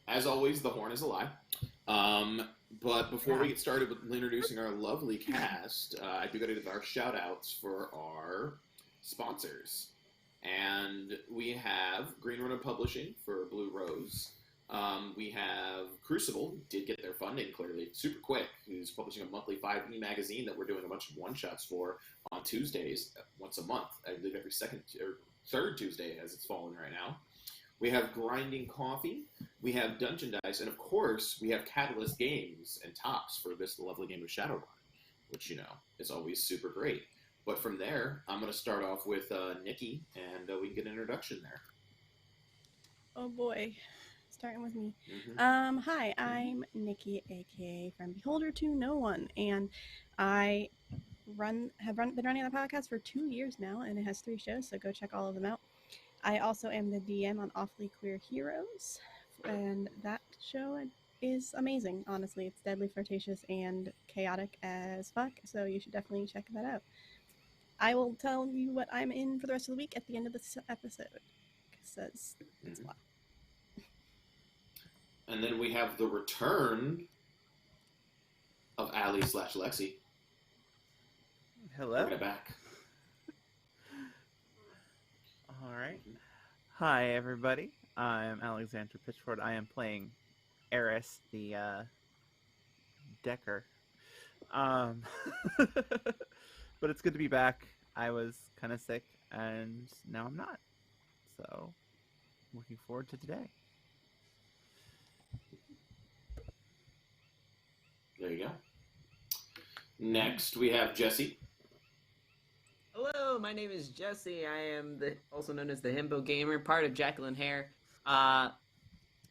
as always, the horn is a lie. But before we get started with introducing our lovely cast, I do got to give our shout-outs for our sponsors. And we have Green Runner Publishing for Blue Rose. We have Crucible, who did get their funding clearly super quick, who's publishing a monthly 5e magazine that we're doing a bunch of one-shots for on Tuesdays, once a month. I believe every second or third Tuesday as it's fallen right now. We have Grinding Coffee, we have Dungeon Dice, and of course, we have Catalyst Games and Tops for this lovely game of Shadowrun, which, you know, is always super great. But from there, I'm going to start off with Nikki, and we can get an introduction there. Oh boy, starting with me. Mm-hmm. Hi, I'm Nikki, aka From Beholder to No One, and I been running the podcast for 2 years now, and it has 3 shows, so go check all of them out. I also am the DM on Awfully Queer Heroes, and that show is amazing, honestly. It's deadly flirtatious and chaotic as fuck, so you should definitely check that out. I will tell you what I'm in for the rest of the week at the end of this episode, because it's a lot. And then we have the return of Allie/Lexi. Hello. Bring it back. All right. Hi, everybody. I'm Alexandra Pitchford. I am playing Eris, the Decker. But it's good to be back. I was kind of sick, and now I'm not. So, looking forward to today. There you go. Next, we have Jesse. Hello, my name is Jesse. I am also known as the Himbo Gamer, part of Jacqueline Hare. I'm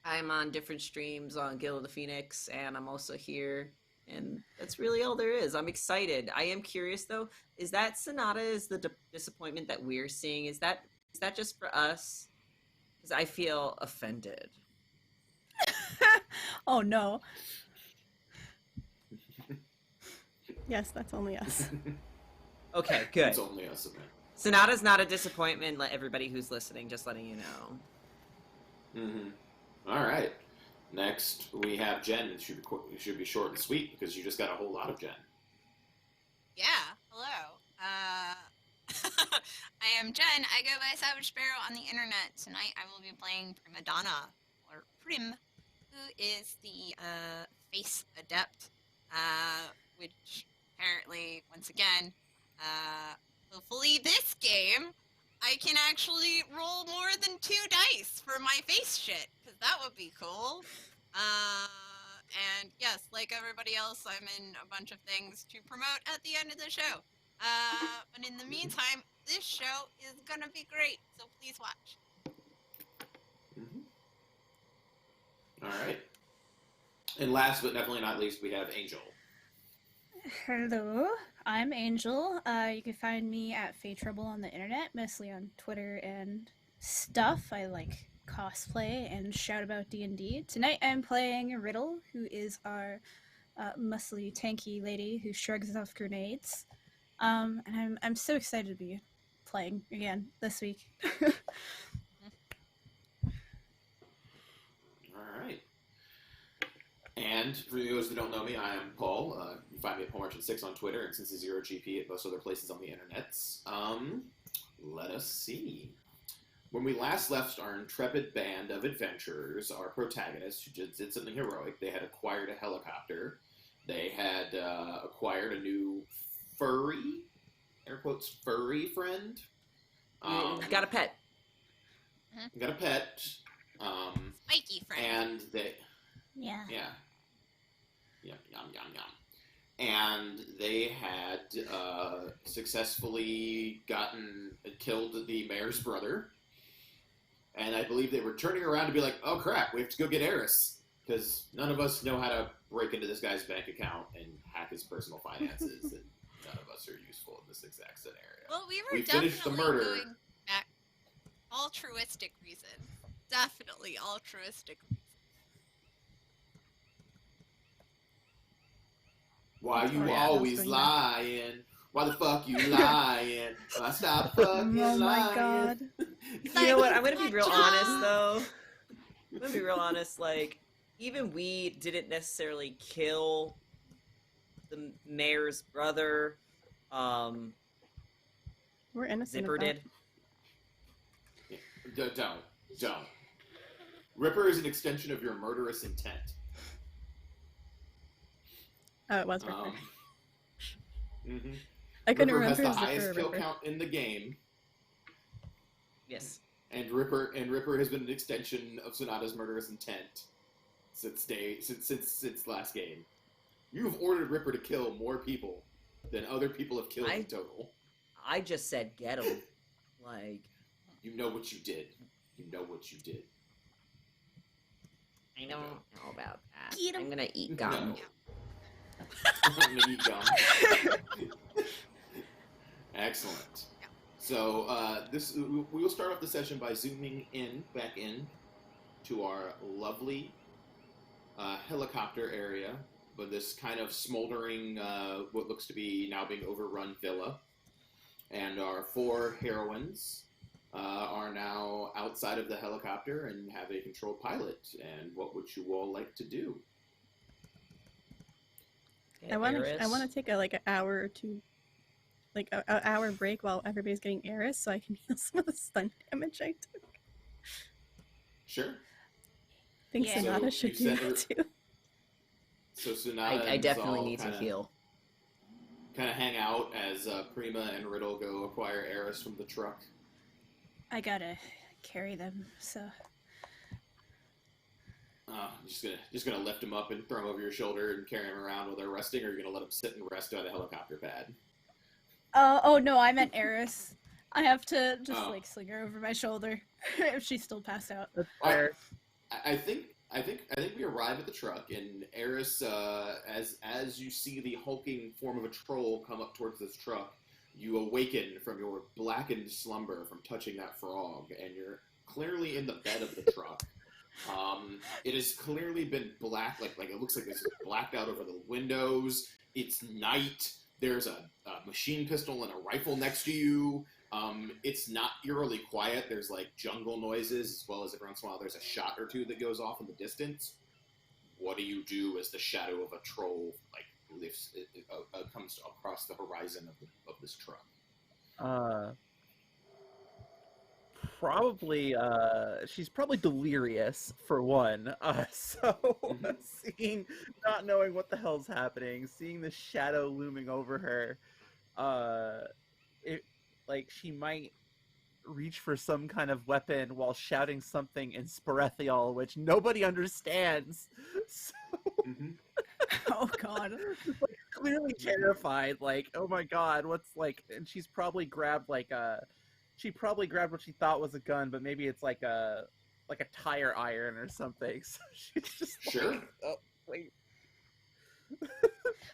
on different streams on Guild of the Phoenix, and I'm also here, and that's really all there is. I'm excited. I am curious, though. Is that Sonata is the disappointment that we're seeing? Is that just for us? Because I feel offended. Oh no. Yes, that's only us. Okay, good. It's only us, man. Sonata's not a disappointment. Let everybody who's listening, just letting you know. Mm-hmm. All right. Next, we have Jen. It should be short and sweet because you just got a whole lot of Jen. Yeah, hello. I am Jen. I go by Savage Sparrow on the internet. Tonight I will be playing Prima Donna, or Prim, who is the face adept, which apparently, once again, hopefully this game, I can actually roll more than 2 dice for my face shit, because that would be cool. And yes, like everybody else, I'm in a bunch of things to promote at the end of the show. But in the meantime, this show is gonna be great, so please watch. Mm-hmm. All right. And last but definitely not least, we have Angel. Hello, I'm Angel. You can find me at Fate Trouble on the internet, mostly on Twitter and stuff. I like cosplay and shout about D&D. Tonight I'm playing RIDDLE, who is our muscly, tanky lady who shrugs off grenades. And I'm so excited to be playing again this week. All right. And for those that don't know me, I am Paul. You can find me at PaulMarchant6 on Twitter and Cincy0GP at most other places on the internet. Let us see. When we last left our intrepid band of adventurers, our protagonists who just did something heroic, they had acquired a helicopter. They had acquired a new furry, air quotes, furry friend. Got a pet. Got a pet. Spiky friend. And they... Yeah. Yeah. Yum, yum, yum, yum. And they had successfully killed the mayor's brother. And I believe they were turning around to be like, oh crap, we have to go get Eris. Because none of us know how to break into this guy's bank account and hack his personal finances. And none of us are useful in this exact scenario. Well, we We definitely finished the murder. going back. Altruistic reasons. Definitely altruistic reasons. Why you yeah, always that's lying? Why the fuck you lying? Why stop fucking Oh lying? my god. You know what? I'm gonna be real honest, though. I'm gonna be real honest. Like, even we didn't necessarily kill the mayor's brother. We're innocent Zipper of that. did. Don't. Ripper is an extension of your murderous intent. Oh, it was Ripper. Mhm. I couldn't Ripper has remember the Zipper highest or kill Ripper. count in the game, Yes. and Ripper has been an extension of Sonata's murderous intent since last game. You've ordered Ripper to kill more people than other people have killed in total. I just said get him. Like, You know what you did. You know what you did. I don't know about that. Get 'em. I'm gonna eat gum. No. I'm gonna eat gum. Excellent. So we will start off the session by zooming back in to our lovely helicopter area, but this kind of smoldering, what looks to be now being overrun villa, and our 4 heroines are now outside of the helicopter and have a controlled pilot. And what would you all like to do? I want to take an hour or two, like an hour break while everybody's getting Eris, so I can heal some of the stun damage I took. Sure. I think Yeah. Sonata So should you do said that too. So Sonata I and definitely Zal need to heal. kind of hang out as Prima and Riddle go acquire Eris from the truck. I gotta carry them, so. Just gonna lift him up and throw him over your shoulder and carry him around while they're resting, or you're gonna let him sit and rest on the helicopter pad? Oh no, I meant Eris. I have to just Oh. sling her over my shoulder if she's still passed out. That's I, fair. I think we arrive at the truck, and Eris, as you see the hulking form of a troll come up towards this truck, you awaken from your blackened slumber from touching that frog, and you're clearly in the bed of the truck. It has clearly been black, like it looks like it's blacked out over the windows. It's night. There's a machine pistol and a rifle next to you. It's not eerily quiet. There's like jungle noises, as well as every once in a while there's a shot or two that goes off in the distance. What do you do as the shadow of a troll comes across the horizon of this truck? Probably, she's probably delirious for one. So not knowing what the hell's happening, seeing the shadow looming over her, she might reach for some kind of weapon while shouting something in Sparethial, which nobody understands. So, Oh god. clearly terrified, like, oh my god, and she's probably grabbed what she thought was a gun, but maybe it's like a tire iron or something. So she's just Sure. oh wait.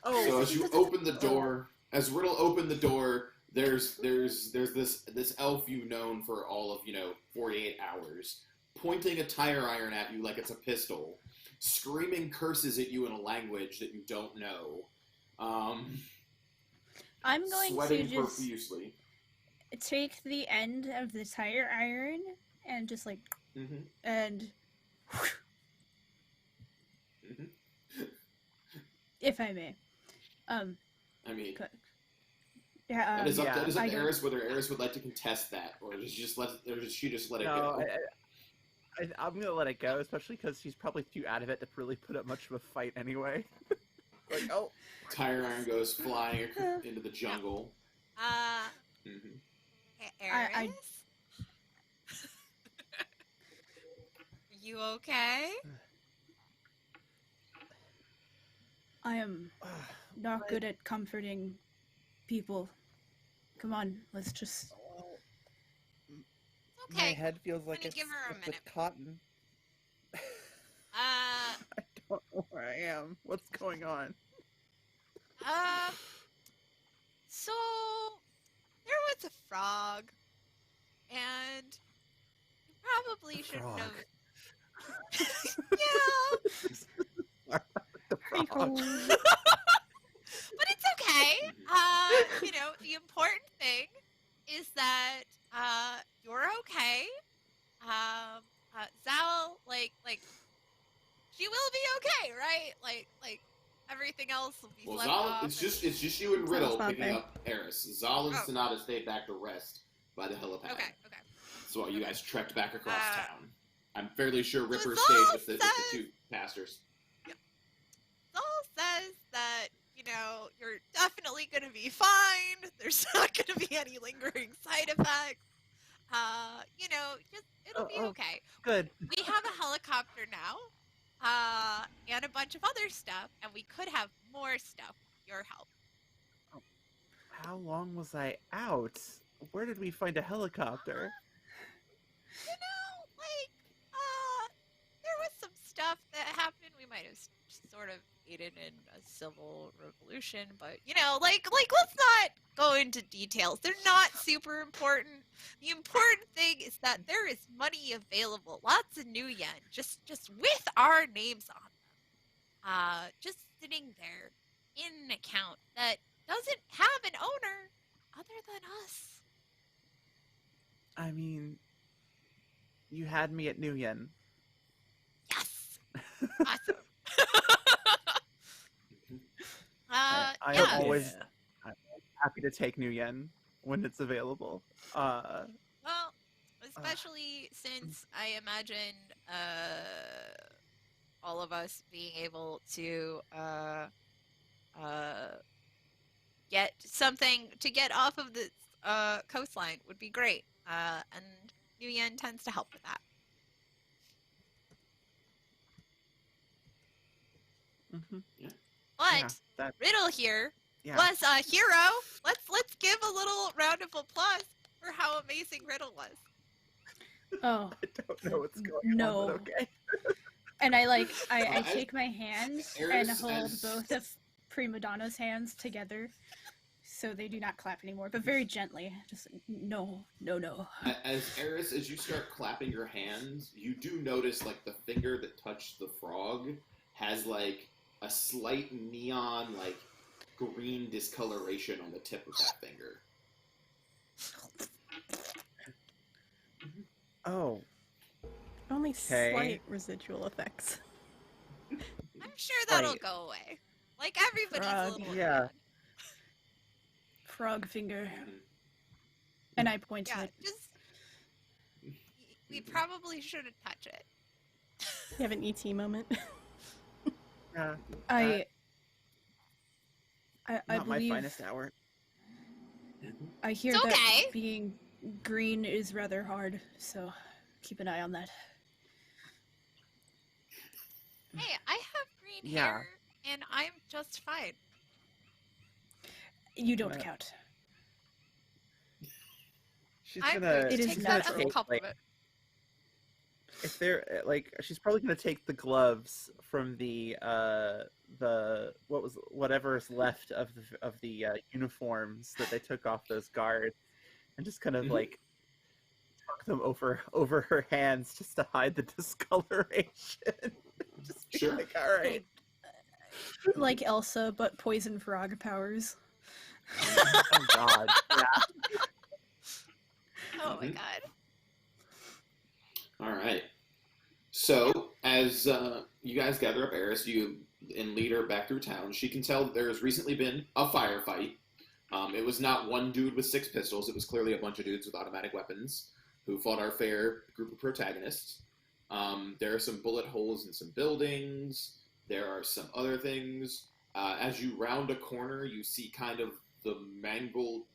So as you open the door, as Riddle opened the door, there's this elf you've known for all of 48 hours, pointing a tire iron at you like it's a pistol, screaming curses at you in a language that you don't know. I'm going sweating to just profusely. take the end of the tire iron and just and if I may. I mean, Yeah, that is up yeah, to Eris whether Eris would like to contest that, or does she just let it No, go? I'm gonna let it go, especially because she's probably too out of it to really put up much of a fight anyway. Tire iron goes flying into the jungle. Eris? I- Are you okay? I am not good at comforting people. Come on, let's just. My Okay. head feels like gonna it's give her a stuffed with minute. cotton. I don't know where I am. What's going on? So there was a frog, and you probably shouldn't frog. have. Yeah, The Pretty frog. cool. but it's okay. The important thing is that you're okay. Zal, she will will be okay, right? Like everything else will be Well, slept Zal, off. it's just you and Sounds Riddle not picking fair. up Eris. Zal and Oh. Sonata stayed back to rest by the helipad. Okay. So you guys trekked back across Uh, town. I'm fairly sure Ripper Zal stayed with the says- two pastors. Zal says that, you're definitely going to be fine. There's not going to be any lingering side effects. Just it'll be okay. Good. We have a helicopter now, and a bunch of other stuff, and we could have more stuff with your help. How long was I out? Where did we find a helicopter? There was some stuff that happened. We might have sort of aided in a civil revolution, but let's not go into details. They're not super important. The important thing is that there is money available, lots of new yen, just with our names on them, just sitting there in an account that doesn't have an owner other than us. I mean, you had me at New Yen. Yes. Awesome. I'm yeah. always happy to take New Yen when it's available. Well, especially since I imagine all of us being able to get something to get off of the coastline would be great. And New Yen tends to help with that. But Riddle here was a hero. Let's give a little round of applause for how amazing Riddle was. Oh, I don't know what's going no. on, but okay. And I take my hands and Eris hold as- both of Prima Donna's hands together so they do not clap anymore, but very gently. Just no. As Eris, as you start clapping your hands, you do notice like the finger that touched the frog has like a slight neon like green discoloration on the tip of that finger. Oh, Only Okay. slight residual effects. I'm sure that'll Right. go away. Like everybody's a Frog. little Yeah. mad. Frog finger. Mhm. And I point to Yeah, it. just we probably shouldn't touch it. You have an ET moment. yeah. I Not my believe finest hour. I hear It's that okay. being green is rather hard, so keep an eye on that. Hey, I have green Yeah. hair and I'm just fine. You don't Uh, count. She's I'm gonna. going to It is take she's that gonna as a take, compliment. if they're she's probably gonna take the gloves from the whatever's left of the uniforms that they took off those guards, and just kind of Mhm. like tuck them over her hands just to hide the discoloration. Just be Sure. like, all right. Like Elsa, but poison frog powers. Oh God. Yeah. Oh my Mhm. god. All right. So, as you guys gather up Eris, you and lead her back through town, she can tell that there has recently been a firefight. It was not one dude with 6 pistols. It was clearly a bunch of dudes with automatic weapons who fought our fair group of protagonists. There are some bullet holes in some buildings. There are some other things. As you round a corner, you see kind of the mangled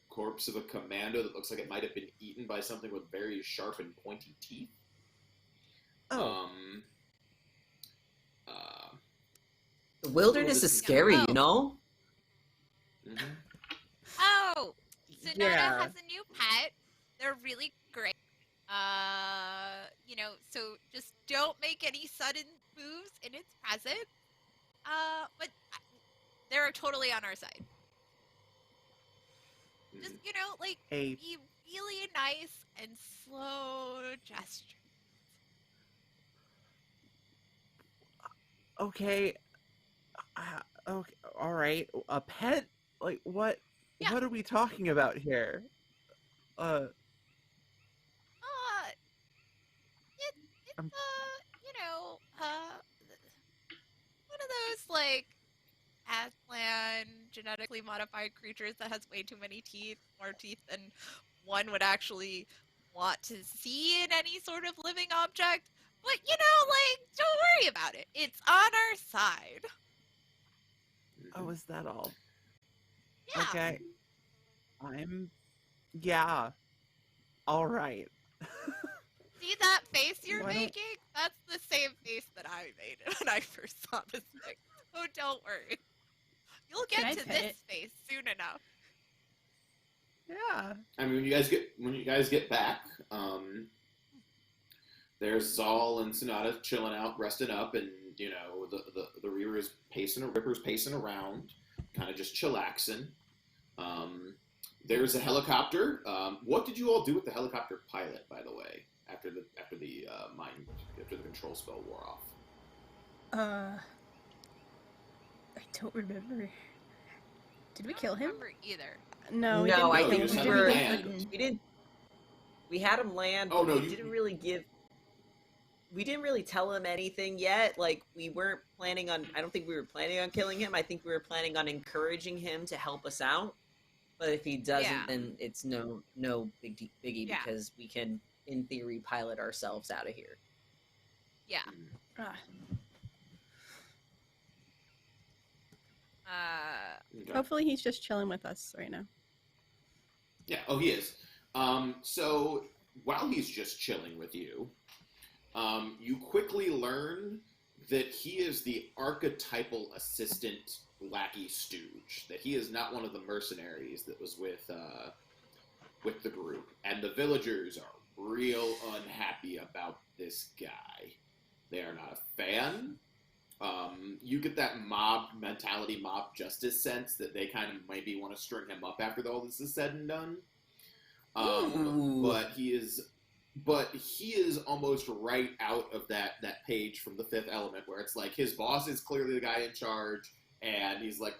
corpse of a commando that looks like it might have been eaten by something with very sharp and pointy teeth. Oh. The wilderness is scary, Oh. you know? Mhm. Oh, Sonata Yeah. has a new pet. They're really great. So just don't make any sudden moves in its presence. But they're totally on our side. Just, A be really nice and slow gesture. okay. Okay. All right. A pet? Like what? Yeah. What are we talking about here? It's I'm- like Aztlan genetically modified creatures that has way too many teeth, more teeth than one would actually want to see in any sort of living object. But you know, like, don't worry about it. It's on our side. Oh, is that all? Yeah. Okay. Yeah. All right. See that face you're Why don't- making? That's the same face that I made when I first saw this thing. So don't worry. You'll Can I get to pet this it? face soon enough. Yeah. I mean, when you guys get back, there's Zal and Sonata chilling out, resting up, and you know the Ripper's pacing around, kind of just chillaxing. There's a helicopter. What did you all do with the helicopter pilot, by the way, after the control spell wore off? I don't remember. Did we kill I don't him? remember either. No, we No, didn't I kill think him. we We were- didn't land. freaking- We didn't. We had him land. Oh, no, we didn't really give. We didn't really tell him anything yet. Like, we weren't planning on. I don't think we were planning on killing him. I think we were planning on encouraging him to help us out. But if he doesn't, Yeah. then it's no biggie Yeah. because we can, in theory, pilot ourselves out of here. Yeah. Ah, Okay. Hopefully he's just chilling with us right now. Yeah, oh, he is. So while he's just chilling with you, you quickly learn that he is the archetypal assistant lackey stooge. That he is not one of the mercenaries that was with the group, and the villagers are real unhappy about this guy. They are not a fan. You get that mob mentality, mob justice sense that they kind of maybe want to string him up after all this is said and done. Ooh. But he is almost right out of that page from the Fifth Element where it's like his boss is clearly the guy in charge, and he's like,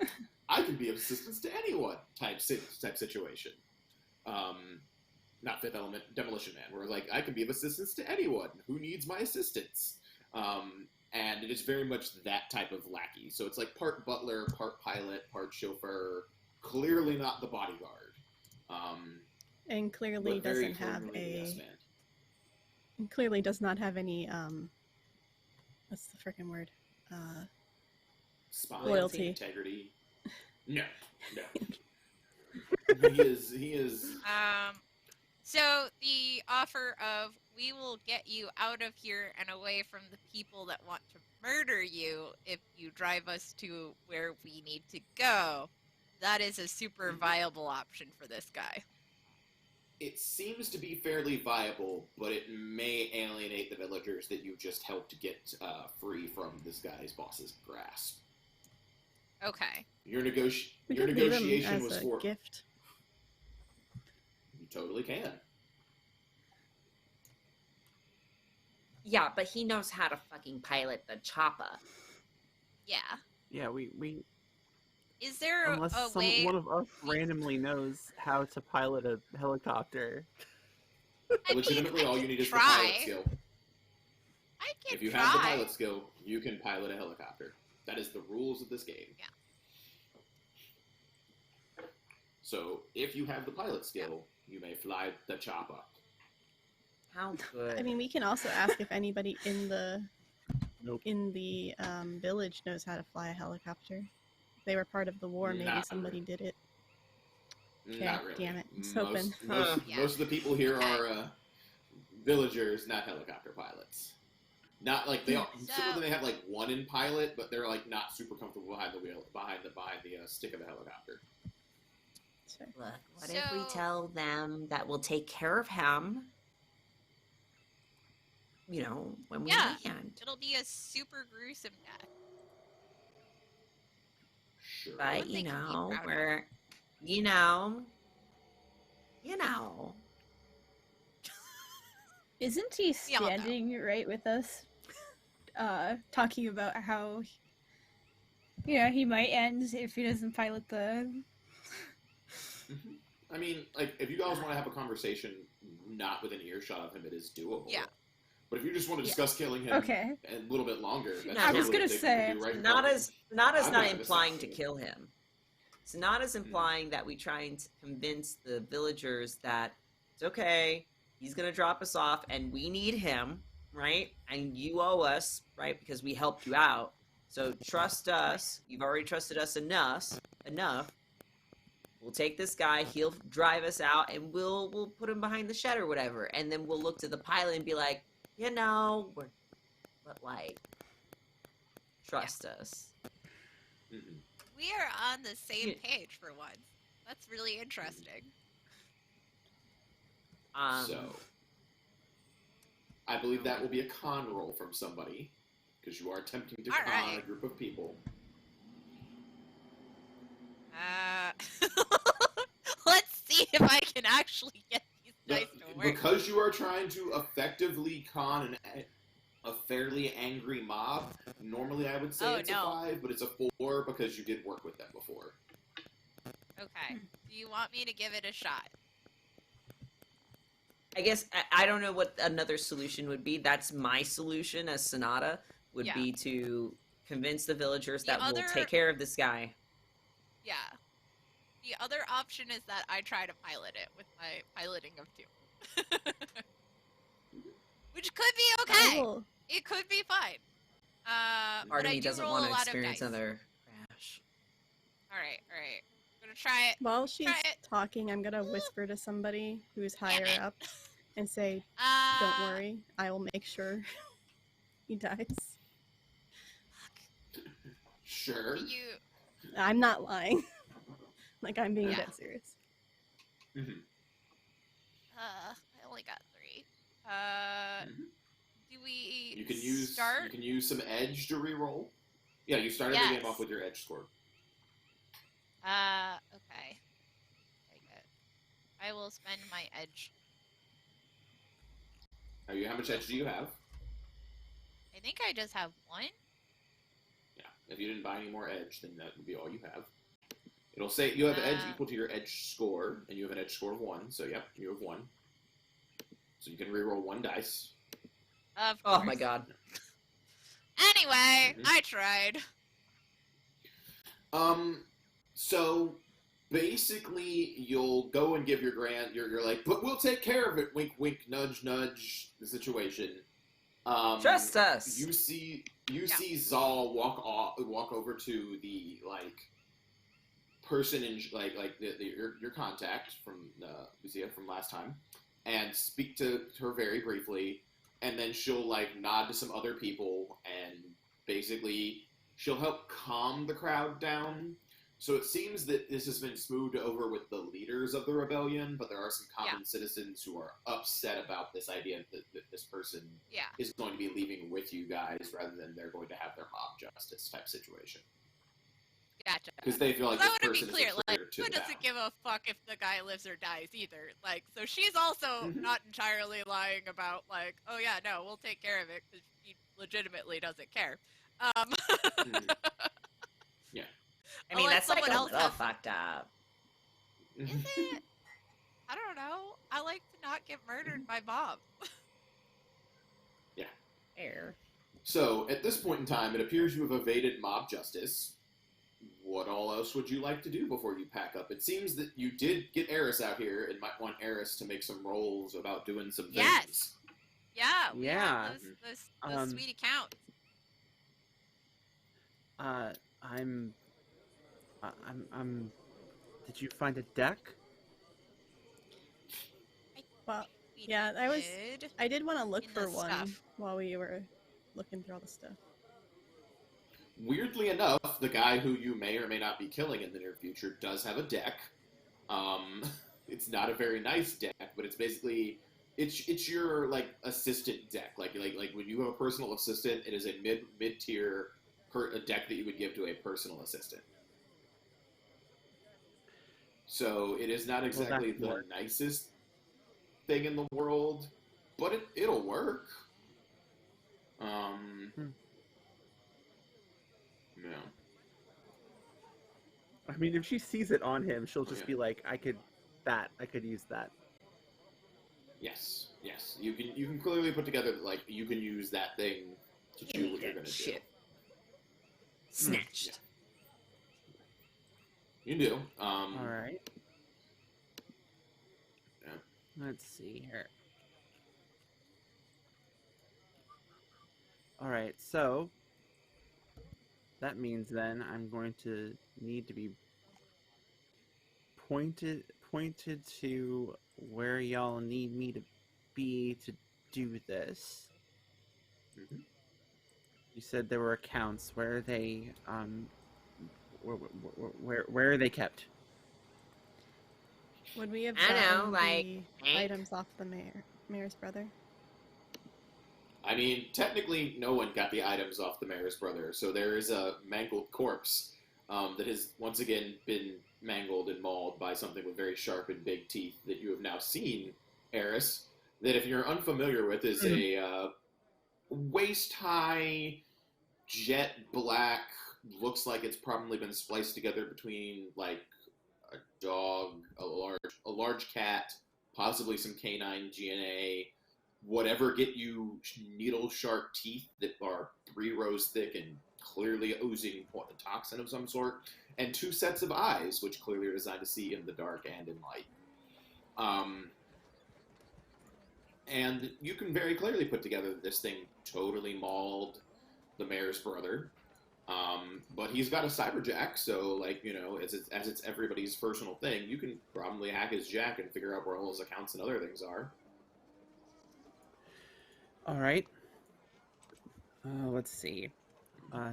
I can be of assistance to anyone type situation. Not Fifth Element, Demolition Man, where like I can be of assistance to anyone who needs my assistance. And it is very much that type of lackey. So it's like part butler, part pilot, part chauffeur. Clearly not the bodyguard. And clearly But very doesn't have clearly the yes man. and clearly does not have any what's the freaking word? Spine, Loyalty. integrity. No. He is. So the offer of we will get you out of here and away from the people that want to murder you if you drive us to where we need to go. That is a super viable option for this guy. It seems to be fairly viable, but it may alienate the villagers that you just helped get free from this guy's boss's grasp. Okay. Your We your could leave him negotiation as was a for. gift. You totally can. Yeah, but he knows how to fucking pilot the chopper. Yeah. Yeah, we Is there unless a way? one of us randomly knows how to pilot a helicopter. I mean, Legitimately, I all can you need is the try. pilot skill. I can If you try. have the pilot skill, you can pilot a helicopter. That is the rules of this game. Yeah. So, if you have the pilot skill, you may fly the chopper. How good. I mean, we can also ask if anybody in the Nope. village knows how to fly a helicopter. If they were part of the war, maybe Not somebody did it. Okay, Not really. damn it. I was hoping. Yeah. Most of the people here Okay. are villagers, not helicopter pilots. Not like they all. Some of them they have like one in pilot, but they're like not super comfortable behind the wheel, behind the stick of the helicopter. So, Look, what if we So- tell them that we'll take care of him? You know, when we Yeah. land. It'll be a super gruesome death. Sure. But Would you make me know, prouder. we're you know. isn't he We all know. standing right with us? Talking about how, you know, he might end if he doesn't pilot the. Mhm. I mean, like, if you guys want to have a conversation not within earshot of him, it is doable. Yeah. But if you just want to Yeah. discuss killing him Okay. a little bit longer, that's I was totally gonna a thing say, we can do right now. Sonata's I'm not not implying to gonna kill him. Sonata's implying that we try and convince the villagers that it's okay, he's gonna drop us off, and we need him, right? And you owe us, right? Because we helped you out. So trust us. You've already trusted us enough. We'll take this guy. He'll drive us out, and we'll put him behind the shed or whatever. And then we'll look to the pilot and be like, but like, trust us. Mhm. We are on the same Yeah. page for once. That's really interesting. So, I believe that will be a con roll from somebody, because you are attempting to All con a right. group of people. Let's see if I can actually get these dice to work. Because you are trying to effectively con a fairly angry mob, normally I would say Oh, it's a no. 5, but it's a 4 because you did work with them before. Okay. Do you want me to give it a shot? I guess I don't know what another solution would be. That's my solution as Sonata would Yeah. be to convince the villagers The that other- we'll take care of this guy. Yeah. The other option is that I try to pilot it with my piloting of 2. Which could be okay. Cool. It could be fine. Part but of I me do doesn't roll want a to lot of experience dice. another crash. Alright. I'm gonna try it. While she's Try it. talking, I'm gonna whisper to somebody who's higher it. up and say, "Don't worry, I will make sure he dies." Sure. You. I'm not lying. Like, I'm being Yeah. dead serious. Mhm. I only got 3. Mhm. Do we You can use start? you can use some edge to reroll. Yeah, you started the Yes. game off with your edge score. Okay. Very good. I will spend my edge. How much edge do you have? I think I just have 1. Yeah. If you didn't buy any more edge, then that would be all you have. It'll say you have edge equal to your edge score, and you have an edge score of 1. So yep, you have 1. So you can reroll 1 dice. Of course. Oh my god. Anyway, Mhm. I tried. So basically, you'll go and give your grant. You're like, but we'll take care of it. Wink, wink, nudge, nudge. The situation. Trust us. You see Yeah. Zal walk over to the person in your contact from Lucia from last time, and speak to her very briefly, and then she'll nod to some other people, and basically she'll help calm the crowd down. So it seems that this has been smoothed over with the leaders of the rebellion, but there are some common citizens who are upset about this idea that this person Yeah. is going to be leaving with you guys rather than they're going to have their mob justice type situation. Gotcha. Because they feel like I this want to be person clear, is a traitor to who the doesn't town. give a fuck if the guy lives or dies either? So she's also Mhm. not entirely lying about, oh yeah, no, we'll take care of it, because she legitimately doesn't care. Mhm. Yeah. I mean, I'll let that's like someone a else little have- fucked up. Is it? I don't know. I like to not get murdered by Bob. Air. So, at this point in time, it appears you have evaded mob justice. What all else would you like to do before you pack up? It seems that you did get Eris out here and might want Eris to make some rolls about doing some things. Yes. Yeah, we Yeah. have those sweet accounts. I'm. Did you find a deck? Well, We yeah, did. I did want to look In for the one stuff. while we were looking through all the stuff. Weirdly enough, the guy who you may or may not be killing in the near future does have a deck. It's not a very nice deck, but it's basically it's your assistant deck. Like when you have a personal assistant, it is a mid tier a deck that you would give to a personal assistant. So it is not exactly the work. nicest thing in the world, but it'll work. Yeah. I mean, if she sees it on him, she'll just yeah. be like, I could use that. Yes, yes. You can clearly put together like you can use that thing to Give do me what you're that gonna shit. do. Snatched. You do. All right. Yeah. Let's see here. All right, so that means then I'm going to need to be pointed to where y'all need me to be to do this. Mhm. You said there were accounts. Where are they? Where are they kept? Would we have I know, gotten like, the Hank. items off the mayor's brother? I mean, technically, no one got the items off the mayor's brother, so there is a mangled corpse that has once again been mangled and mauled by something with very sharp and big teeth that you have now seen, Eris. That, if you're unfamiliar with, is a waist-high, jet black. Looks like it's probably been spliced together between like a dog, a large cat, possibly some canine GNA, whatever get you needle sharp teeth that are 3 rows thick and clearly oozing toxin of some sort, and 2 sets of eyes, which clearly are designed to see in the dark and in light. And you can very clearly put together that this thing totally mauled the mayor's brother. But he's got a cyberjack, so like, you know, as it's everybody's personal thing, you can probably hack his jack and figure out where all his accounts and other things are. All right. Let's see.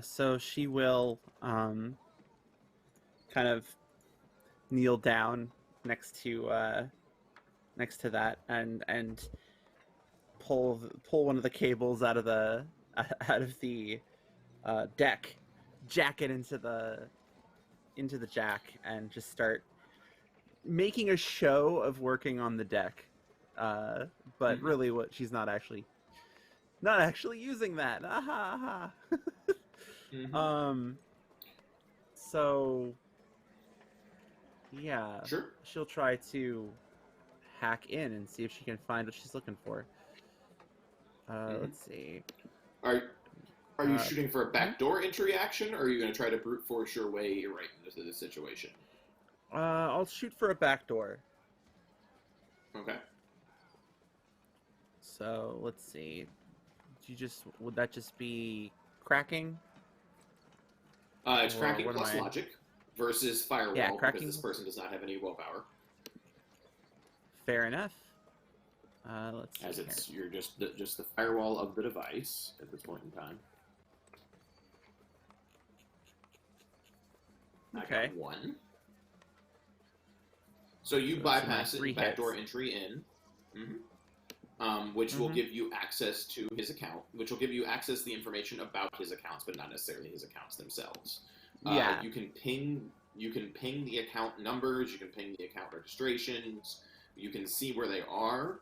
So she will kind of kneel down next to that and pull one of the cables out of the deck, jack it into the jack, and just start making a show of working on the deck. But really, what she's not actually using that. Aha, aha. So yeah, Sure. she'll try to hack in and see if she can find what she's looking for. Let's see. Are you shooting for a backdoor entry action, or are you going to try to brute force your way right into the situation? I'll shoot for a backdoor. Okay. So let's see. Would that just be cracking? It's Or cracking what am plus I- logic versus firewall, Yeah, because cracking- this person does not have any willpower. Fair enough. Let's see. As it's you're just the firewall of the device at this point in time. Okay. I got 1. So you So bypass that's it, my 3 backdoor hits. entry in, which will give you access to his account, which will give you access to the information about his accounts, but not necessarily his accounts themselves. Yeah. You can ping the account numbers, you can ping the account registrations, you can see where they are.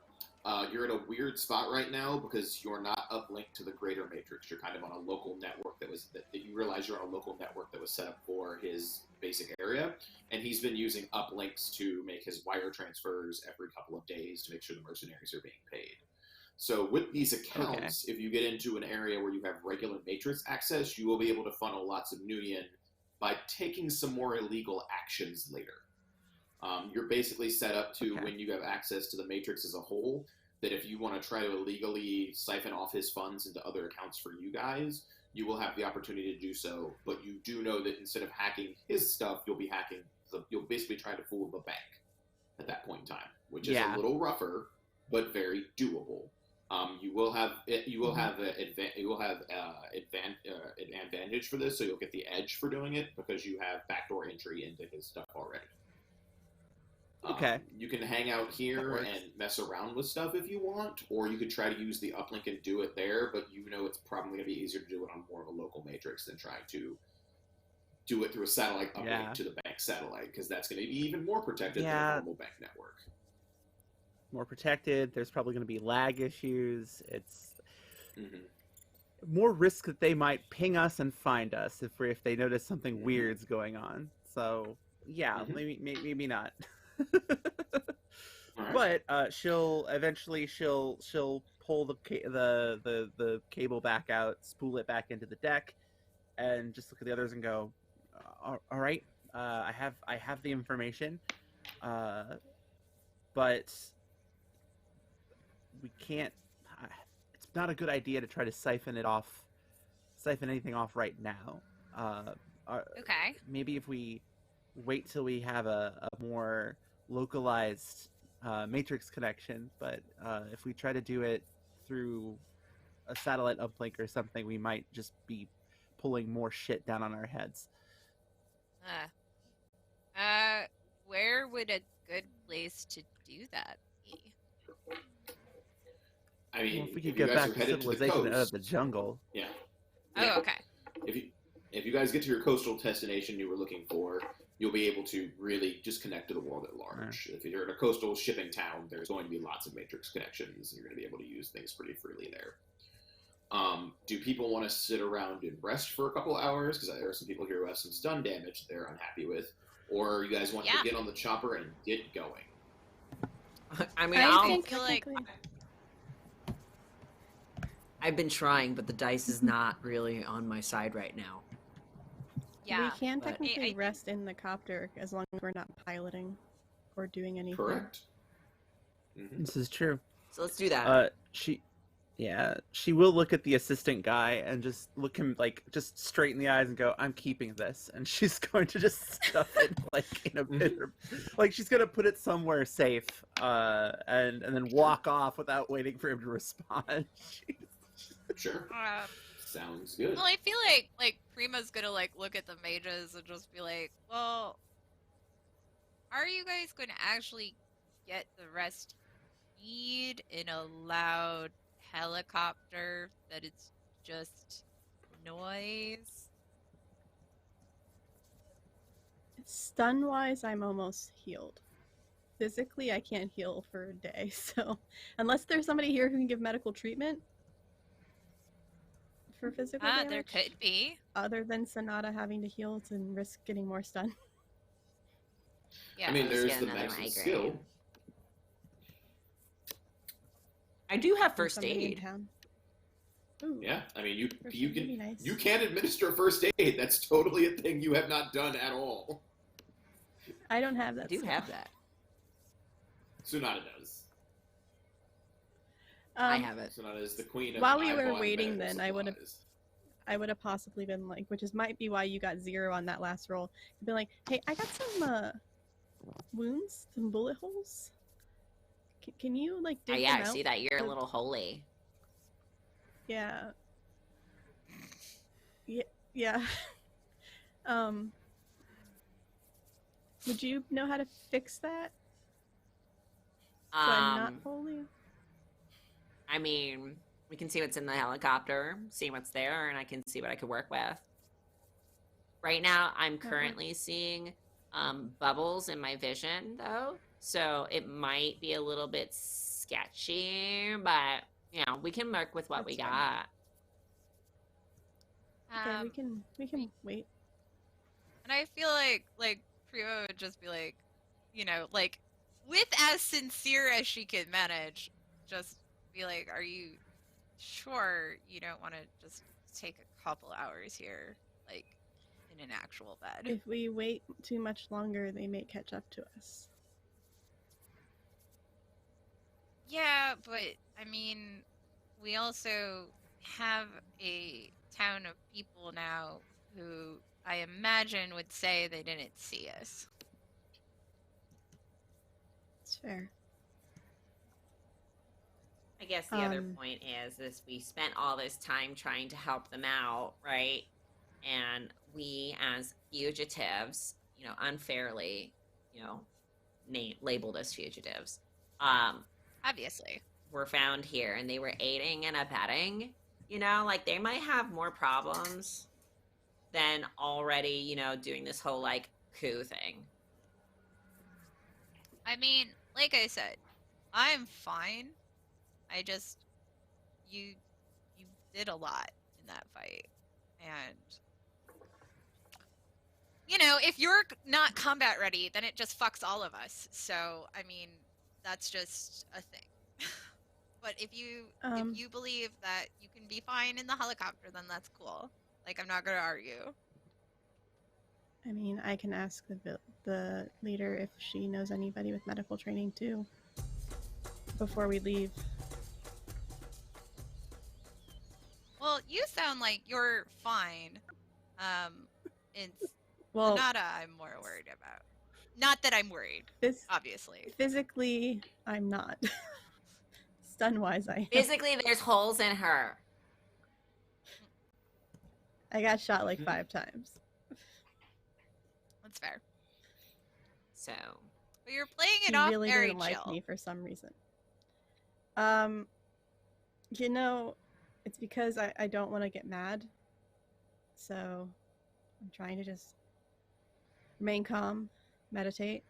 You're at a weird spot right now because you're not uplinked to the greater matrix. You're kind of on a local network that you realize you're on a local network that was set up for his basic area, and he's been using uplinks to make his wire transfers every couple of days to make sure the mercenaries are being paid. So with these accounts, if you get into an area where you have regular matrix access, you will be able to funnel lots of Nuyen by taking some more illegal actions later. You're basically set up to, when you have access to the matrix as a whole, that if you want to try to illegally siphon off his funds into other accounts for you guys, you will have the opportunity to do so. But you do know that instead of hacking his stuff, you'll basically try to fool the bank at that point in time, which is a little rougher, but very doable. You will have advantage for this, so you'll get the edge for doing it because you have backdoor entry into his stuff already. Okay. You can hang out here and mess around with stuff if you want, or you could try to use the uplink and do it there, but you know it's probably going to be easier to do it on more of a local matrix than trying to do it through a satellite uplink to the bank satellite, because that's going to be even more protected than a normal bank network. More protected. There's probably going to be lag issues. It's more risk that they might ping us and find us if they notice something weird's going on. So yeah, maybe not. Alright. But she'll eventually she'll pull the cable back out, spool it back into the deck, and just look at the others and go, all right, I have the information, but we can't. It's not a good idea to try to siphon anything off right now. Okay. Maybe if we wait till we have a more localized matrix connection, but if we try to do it through a satellite uplink or something, we might just be pulling more shit down on our heads. Where would a good place to do that be? I mean, Well, if we could you get guys back are to headed to the civilization out of coast, the jungle. yeah. Oh, okay. If you guys get to your coastal destination you were looking for, you'll be able to really just connect to the world at large. If you're in a coastal shipping town, there's going to be lots of matrix connections. You're going to be able to use things pretty freely there. Do people want to sit around and rest for a couple hours? Because there are some people here who have some stun damage they're unhappy with. Or you guys want to get on the chopper and get going? I mean, I feel like I've been trying, but the dice is not really on my side right now. yeah. We can but- technically I- rest in the copter as long as we're not piloting or doing anything. Correct. Mm-hmm. This is true. So let's do that. She will look at the assistant guy and just look him just straight in the eyes and go, "I'm keeping this," and she's going to just stuff it she's gonna put it somewhere safe, and then walk off without waiting for him to respond. Sure. Sounds good. Well, I feel like Prima's gonna look at the mages and just be like, well, are you guys gonna actually get the rest you need in a loud helicopter that it's just noise? Stun wise, I'm almost healed. Physically, I can't heal for a day, so unless there's somebody here who can give medical treatment for physical damage, There could be. other than Sonata having to heal and risk getting more stun. Yeah. I mean, there's get the another medicine migraine. skill. I do have There's first somebody in aid. town. Ooh, Yeah, I mean, first you aid would be can nice. you can administer first aid. That's totally a thing you have not done at all. I don't have I that. do skill. have that. Sonata does. I have it. Sonata is the queen of While we were eyeball waiting, medical then, I would have possibly been like, which might be why you got 0 on that last roll. You'd be like, hey, I got some wounds, some bullet holes. Can you dig Yeah, them I out? see that. You're a little holy. Yeah. Yeah. Would you know how to fix that? So I'm not holy? I mean, we can see what's in the helicopter, see what's there, and I can see what I could work with. Right now, I'm currently seeing bubbles in my vision, though, so it might be a little bit sketchy, but, we can work with what we That's got. Okay, we can wait. And I feel like Prima would just be like, with as sincere as she can manage, just be like, are you sure you don't want to just take a couple hours here, in an actual bed? If we wait too much longer, they may catch up to us. Yeah, but I mean, we also have a town of people now who I imagine would say they didn't see us. It's fair. I guess the other Um, point is we spent all this time trying to help them out, right? And we, as fugitives, unfairly, labeled as fugitives, Obviously. were found here, and they were aiding and abetting. They might have more problems than already, doing this whole coup thing. I mean, like I said, I'm fine. I just you did a lot in that fight. And if you're not combat ready, then it just fucks all of us. So, I mean, that's just a thing. But if you Um, believe that you can be fine in the helicopter, then that's cool. Like, I'm not gonna argue. I mean, I can ask the leader if she knows anybody with medical training too. Before we leave. Well, you sound like you're fine. It's Well, Sonata I'm more worried about. Not that I'm worried, obviously. physically, I'm not. Stun-wise, I am. Physically, there's holes in her. I got shot like 5 times. That's fair. So, But you're playing it He off really very didn't chill. like me for some reason. You know, it's because I don't want to get mad. So I'm trying to just remain calm, meditate.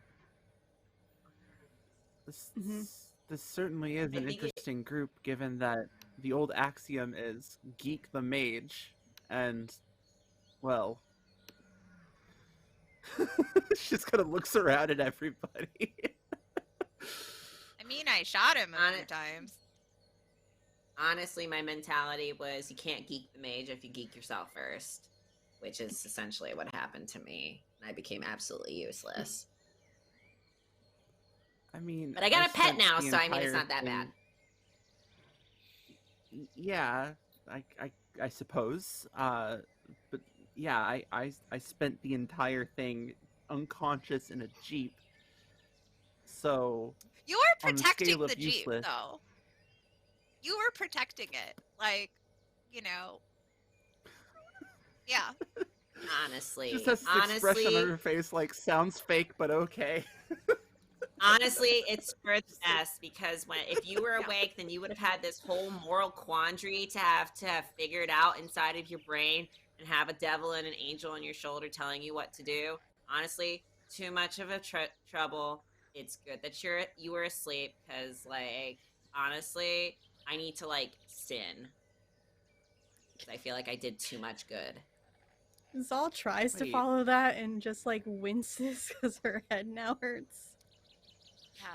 This certainly is I an think interesting group, given that the old axiom is geek the mage, and, well, she just kind of looks around at everybody. I mean, I shot him a few times. honestly, my mentality was you can't geek the mage if you geek yourself first, which is essentially what happened to me. I became absolutely useless. I mean, But I got a pet spent now, the so I mean, it's entire not that bad. Yeah, I suppose. But yeah, I spent the entire thing unconscious in a jeep. So You were on the protecting scale of the Jeep, useless- though. You were protecting it. Like, you know. Yeah. Honestly, just has this expression on her face like sounds fake, but okay. honestly, it's for the best because if you were awake, then you would have had this whole moral quandary to have figured out inside of your brain and have a devil and an angel on your shoulder telling you what to do. Honestly, too much of a trouble. It's good that you were asleep because, like, honestly, I need to like sin because I feel like I did too much good. Zal tries to Wait. follow that and just like winces because her head now hurts. Yeah.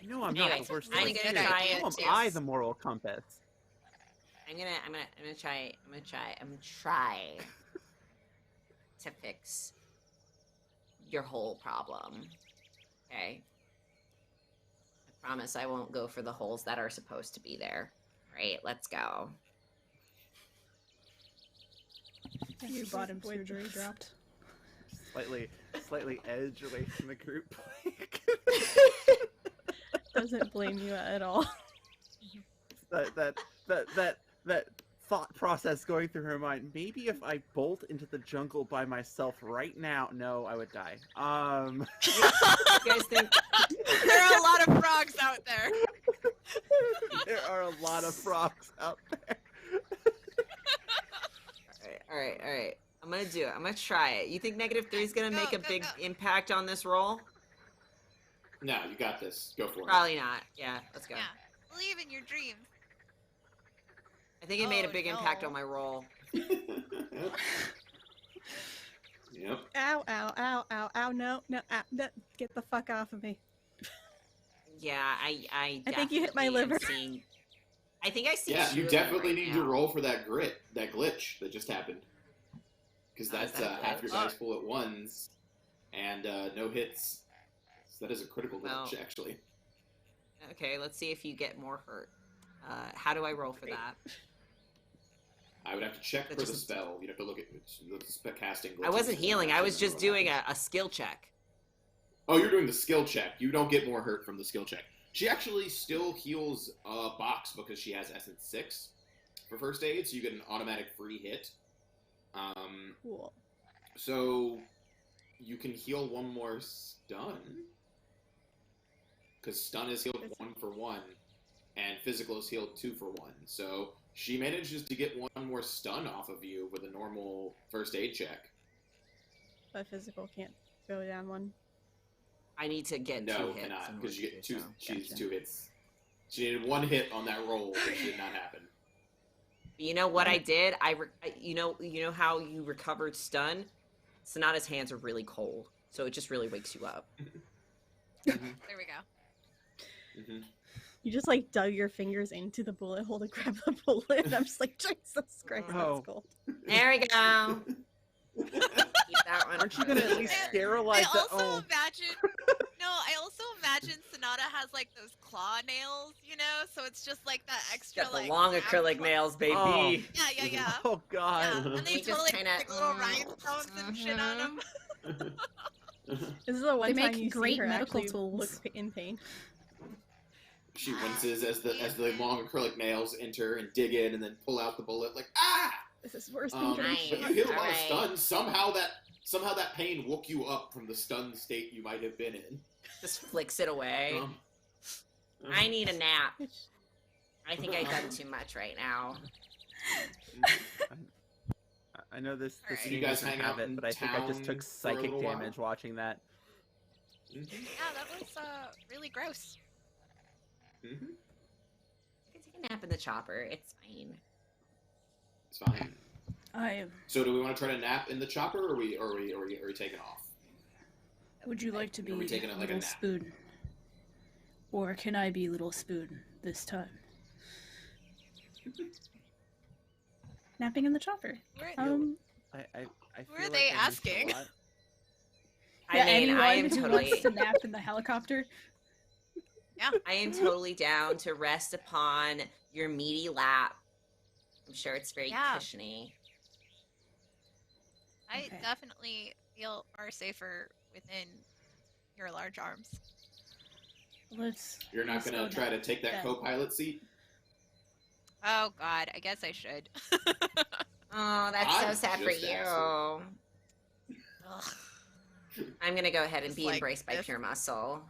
I know I'm not Anyways, the worst. I'm person gonna here. try How it am too. I the moral compass? I'm gonna try to fix your whole problem. Okay? I promise I won't go for the holes that are supposed to be there. Right, let's go. Your bottom surgery dropped. Slightly edge away from the group. Doesn't blame you at all. that thought process going through her mind. Maybe if I bolt into the jungle by myself right now, no, I would die. You guys think There are a lot of frogs out there. There are a lot of frogs out there. all right. I'm gonna do it. I'm gonna try it. You think -3 is gonna make a big go. impact on this roll? No, you got this. Go for it. Probably not. Yeah, let's go. Yeah. Believe in your dreams. I think it made a Oh, big impact no. on my roll. Yep. Ow, ow, ow, ow, ow, no, no, get the fuck off of me. Yeah, I think you hit my definitely am liver. seeing- I think I see. Yeah, you two of them definitely right need now. to roll for that glitch that just happened. Because Oh, is that's that a half your glitch? dice full at once, and no hits. So that is a critical glitch, Well, actually. Okay, let's see if you get more hurt. How do I roll for that? I would have to check That for the just- spell. You'd have to look at the casting. I wasn't glitches. healing. I was just doing a skill check. Oh, you're doing the skill check. You don't get more hurt from the skill check. She actually still heals a box because she has Essence 6 for first aid, so you get an automatic free hit. Cool. So you can heal one more stun. Because stun is healed 1 for 1, and physical is healed 2 for 1. So she manages to get 1 more stun off of you with a normal first aid check. But physical can't go down one. I need to get No, 2 hits. cannot, in because order you to get do 2. so. She needs Gotcha. 2 hits. She needed 1 hit on that roll, which did not happen. You know what I did? You know how you recovered stun? Sonata's hands are really cold, so it just really wakes you up. There we go. Mhm. You just like dug your fingers into the bullet hole to grab the bullet. And I'm just like, Jesus Christ, Oh. that's cold. There we go. Keep that one. Aren't you gonna at least I sterilize it? also Oh, imagine. No, I also imagine Sonata has like those claw nails, you know, so it's just like that extra Got the like long half across claw- nails, baby. Oh. Yeah. oh God. Yeah, and they We just totally kinda, stick little rhinestones and shit on them. This is the one They time make you great see her medical actually tools. look in pain. She winces as the long acrylic nails enter and dig in and then pull out the bullet like This is worse than Nice. But you heal a lot of Alright. stuns. Somehow that pain woke you up from the stunned state you might have been in. Just flicks it away. Um, I need a nap. I think I've done too much right now. I know this Alright. game You guys doesn't hang have out it, in but I think I just town took for a psychic little while? damage watching that. Yeah, that was really gross. I can take a nap in the chopper. It's fine. It's fine. So do we want to try to nap in the chopper, or are we taking off? would you like to be Are we taking it like a Little nap? Spoon? Or can I be Little Spoon this time? Napping in the chopper. Where, I Um, feel Who are like they I missed a asking? lot. yeah, I mean, anyone I am who totally, wants to nap in the helicopter. I am totally down to rest upon your meaty lap. I'm sure it's very Yeah. cushiony. I Okay. definitely feel far safer within your large arms. Let's. You're not let's gonna go try nap. to take that Yeah. co-pilot seat? Oh God, I guess I should. Oh, that's I'm so sad for just you. asking. Ugh. I'm gonna go ahead and Just be like embraced by this. pure muscle.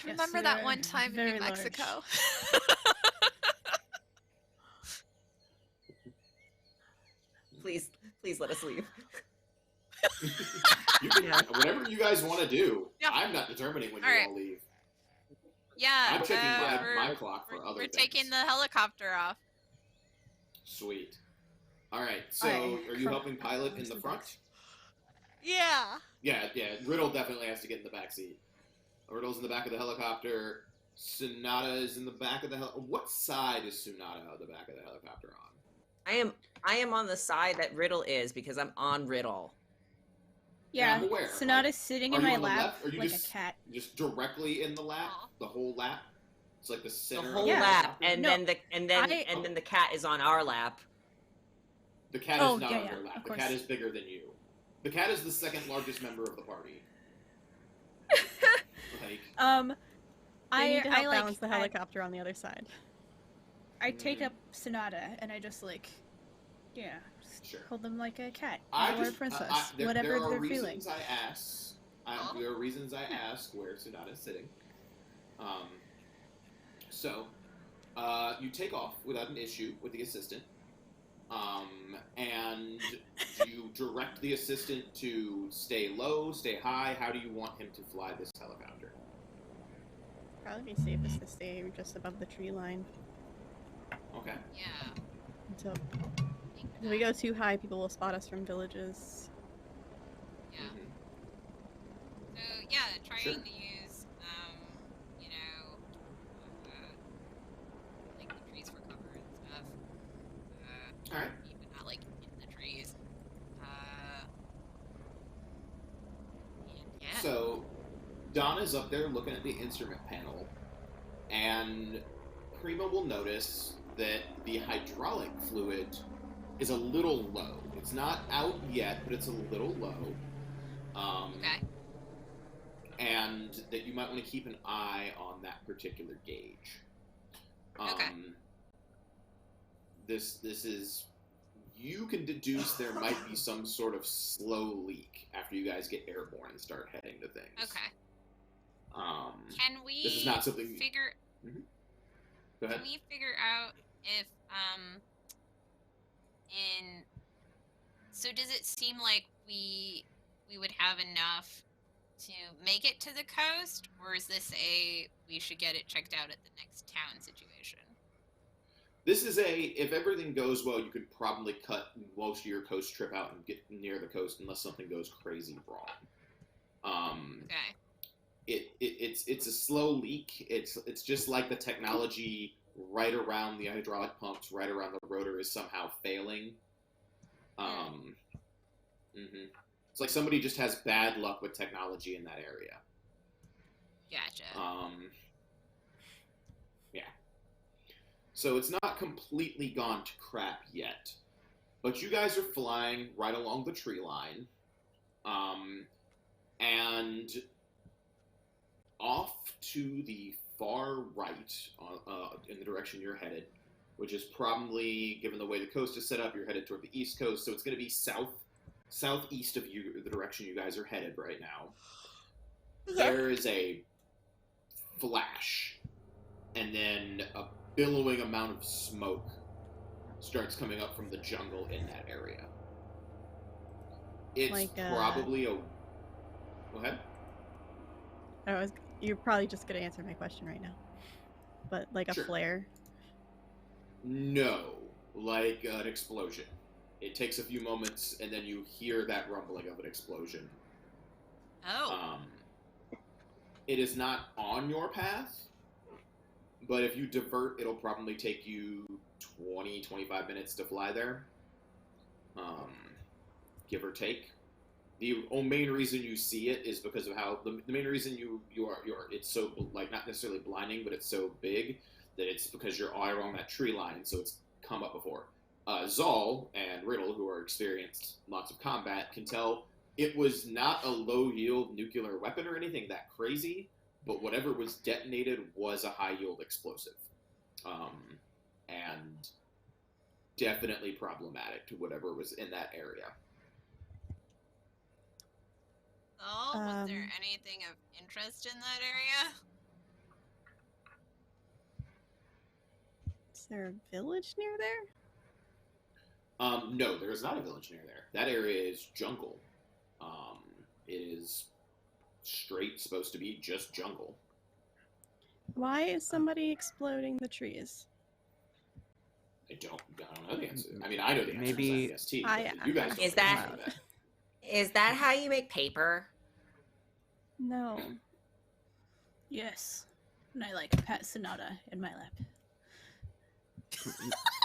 Remember you that are one time in very New large. Mexico? Please, please let us leave. You can, whatever you guys want to do. Yeah. I'm not determining when All you right. all leave. Yeah, I'm checking we're, my clock for we're, other we're things. taking the helicopter off. Sweet. All right. So, Alright, are you cro- helping pilot in where's the the front? box? Yeah. Yeah. Riddle definitely has to get in the back seat. Riddle's in the back of the helicopter. Sonata is in the back of the What side is Sonata of the back of the helicopter on? I am on the side that Riddle is because I'm on Riddle. Yeah, I'm aware. Sonata's sitting Are in you my on the lap left, or you like just- a cat. Just directly in the lap, Aw. the whole lap. It's like the The center. whole of the Yeah. lap, helicopter? and No, then the cat is on our lap. The cat Oh, is not yeah, on yeah, your lap. of The course. cat is bigger than you. The cat is the second largest member of the party. Like, I need to help I like balance the helicopter on the other side. I take Mhm. up Sonata and I just like, yeah, just Sure. hold them like a cat I or a just, princess, there whatever are they're reasons feeling. I ask. Aw. There are reasons I ask where Sonata's sitting. So, you take off without an issue with the assistant. And you direct the assistant to stay low, stay high. How do you want him to fly this helicopter? Probably be safest to stay just above the tree line. Okay. Yeah. Until if we go too high, people will spot us from villages. Yeah. Mhm. So yeah, trying Sure. to use, you know, like the trees for cover and stuff. All right. Even not like in the trees. And yeah. So, Donna's up there looking at the instrument panel, and Prima will notice that the hydraulic fluid is a little low. It's not out yet, but it's a little low. Okay. And that you might want to keep an eye on that particular gauge. Okay. This is... You can deduce there might be some sort of slow leak after you guys get airborne and start heading to things. Okay. Can we This is not something... figure? Go ahead. Can we figure out if in? So does it seem like we would have enough to make it to the coast, or is this a we should get it checked out at the next town situation? This is if everything goes well, you could probably cut most of your coast trip out and get near the coast unless something goes crazy wrong. Okay. It's a slow leak. It's just like the technology right around the hydraulic pumps, right around the rotor is somehow failing. It's like somebody just has bad luck with technology in that area. Gotcha. Yeah. So it's not completely gone to crap yet, but you guys are flying right along the tree line, and off to the far right, in the direction you're headed, which is probably, given the way the coast is set up, you're headed toward the east coast, so it's going to be southeast of you, the direction you guys are headed right now. There is a flash, and then a billowing amount of smoke starts coming up from the jungle in that area. It's Like, probably a... Go ahead. You're probably just gonna answer my question right now. But like a Sure. flare? No, like an explosion. It takes a few moments, and then you hear that rumbling of an explosion. Oh. It is not on your path, but if you divert, it'll probably take you 20-25 minutes to fly there, give or take. The main reason you see it is because of how the main reason you are it's so, like, not necessarily blinding, but it's so big that it's because you're all along that tree line, so it's come up before. Zal and Riddle, who are experienced lots of combat, can tell it was not a low-yield nuclear weapon or anything that crazy, but whatever was detonated was a high-yield explosive. And definitely problematic to whatever was in that area. Oh, was there anything of interest in that area? Is there a village near there? No, there is not a village near there. That area is jungle. It is straight supposed to be just jungle. Why is somebody exploding the trees? I don't know the answer. I mean, I know the answer. Maybe- It's not EST, but you guys don't Is know the answer that- to that. Is that how you make paper? No. Yes. And I like pat Sonata in my lap.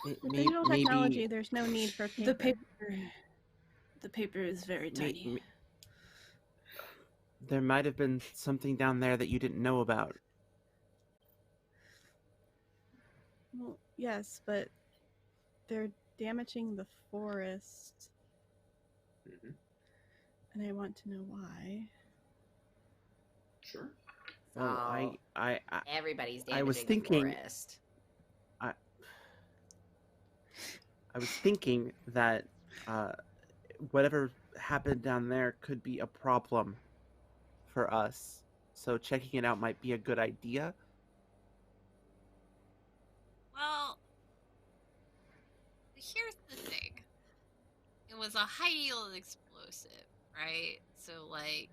With digital technology, there's no need for paper. The paper is very tiny. There might have been something down there that you didn't know about. Well, yes, but they're damaging the forest, and I want to know why. Sure. Well, Everybody's damaging I was thinking- the forest. I was thinking that whatever happened down there could be a problem for us. So checking it out might be a good idea. Well, here's the thing. It was a high-yield explosive, right? So, like,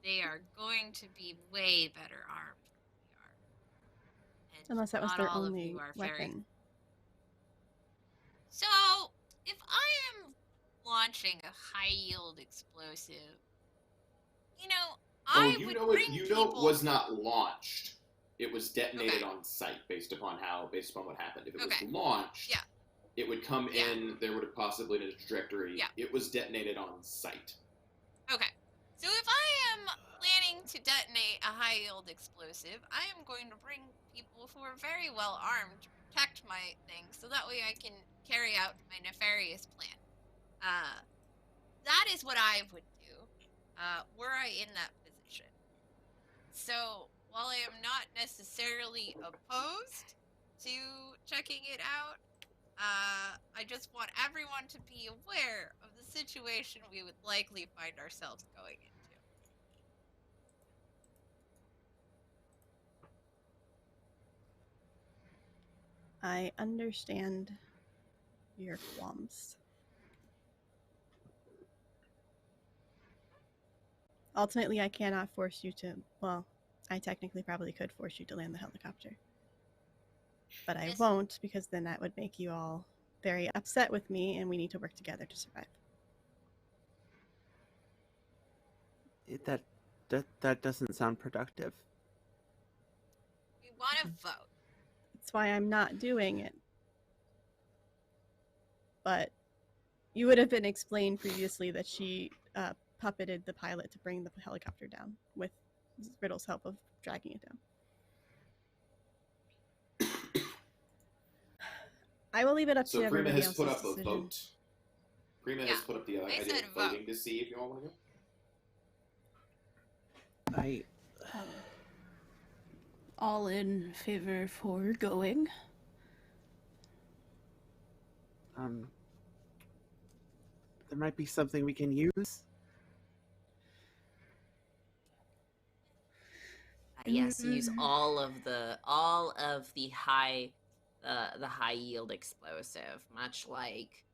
they are going to be way better armed than we are. And Unless that was not their all of only you are weapon. So, if I am launching a high-yield explosive, I would bring it was not launched. It was detonated on site based upon what happened. If it was launched, it would come in. There would have possibly been a trajectory. Yeah. It was detonated on site. Okay. So if I am planning to detonate a high-yield explosive, I am going to bring people who are very well armed to protect my things, so that way I can carry out my nefarious plan. That is what I would do, were I in that position. So, while I am not necessarily opposed to checking it out, I just want everyone to be aware of the situation we would likely find ourselves going into. I understand your qualms. Ultimately, I cannot force you to... Well, I technically probably could force you to land the helicopter. But I Yes. won't, because then that would make you all very upset with me, and we need to work together to survive. That doesn't sound productive. We want to vote. That's why I'm not doing it. But you would have been explained previously that she puppeted the pilot to bring the helicopter down with Riddle's help of dragging it down. I will leave it up So to Prima everybody has else's put up a decision. vote. Prima has Yeah, put up the I idea said of vote. voting to see if you all want to go. All in favor for going. There might be something we can use. Yes, use all of the high yield explosive, much like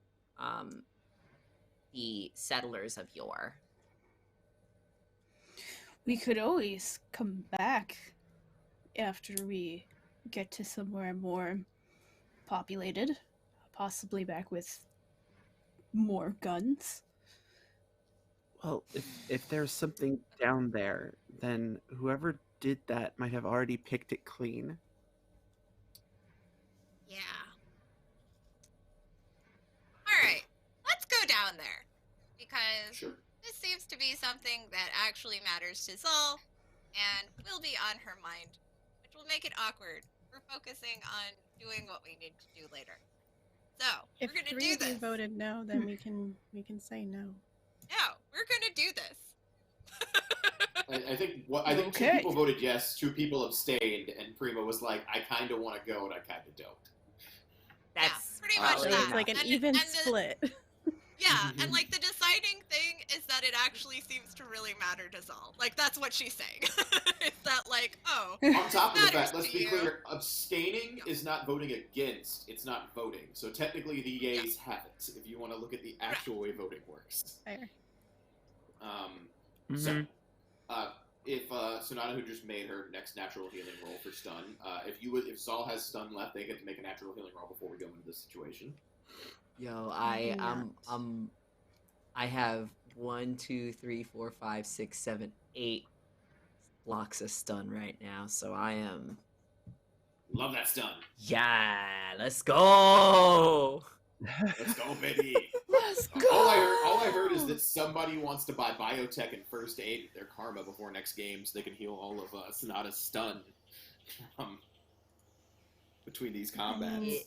the settlers of yore. We could always come back after we get to somewhere more populated, possibly back with more guns. Well, if there's something down there, then whoever did that might have already picked it clean. Yeah. All right, let's go down there because Sure. this seems to be something that actually matters to Zol and will be on her mind, which will make it awkward. We're focusing on doing what we need to do later. So If we're gonna three do of you this. voted no, then we can say no. No, we're gonna do this. I think two Okay. people voted yes, 2 people abstained, and Prima was like, I kind of want to go and I kind of don't. That's pretty much So valid that. it's like an And- even and the- split. Yeah, and like the deciding thing is that it actually seems to really matter to Zol. Like that's what she's saying. It's that like, oh, On top of the matters fact, let's to be you. clear, abstaining is not voting against, it's not voting. So technically the yays have it, if you want to look at the actual way voting works. Fair. So, if Sonata, who just made her next natural healing roll for stun, if Zol has stun left, they get to make a natural healing roll before we go into this situation. Yo, I I have 1, 2, 3, 4, 5, 6, 7, 8 blocks of stun right now, so I am. Love that stun. Yeah, let's go. Let's go, baby. Let's go! All I heard is that somebody wants to buy biotech and first aid with their karma before next game, so they can heal all of Sonata's stun between these combats.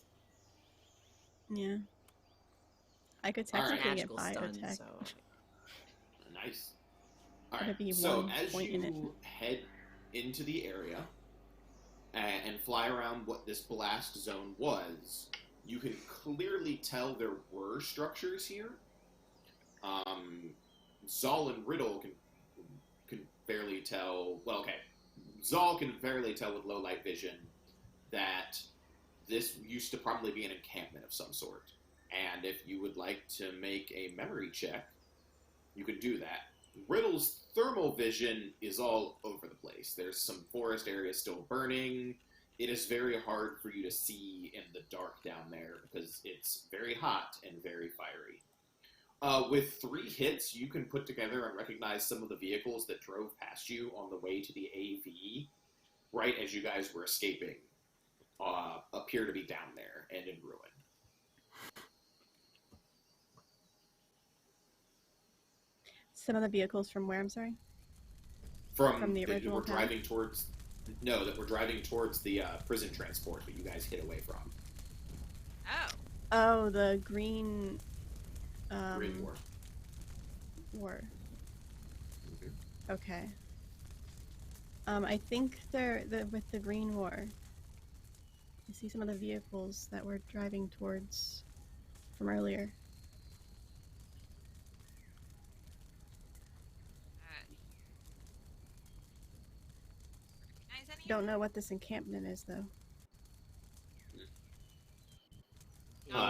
Yeah. I could All right. technically get Magical stun, biotech. so Nice. All That'd right. be So one as point in it. you head into the area and fly around what this blast zone was, you can clearly tell there were structures here. Zol and Riddle can barely tell. Well, okay. Zol can barely tell with low light vision that this used to probably be an encampment of some sort. And if you would like to make a memory check, you can do that. Riddle's thermal vision is all over the place. There's some forest areas still burning. It is very hard for you to see in the dark down there because it's very hot and very fiery. With 3 hits, you can put together and recognize some of the vehicles that drove past you on the way to the AV right as you guys were escaping appear to be down there and in ruin. Some of the vehicles from where, I'm sorry? From the that original we're town? driving towards. No, that we're driving towards the prison transport that you guys hid away from. Oh, Oh, the green... Green War. War. Okay. I think with the green war. I see some of the vehicles that we're driving towards from earlier. recognize any? Don't know what this encampment is though.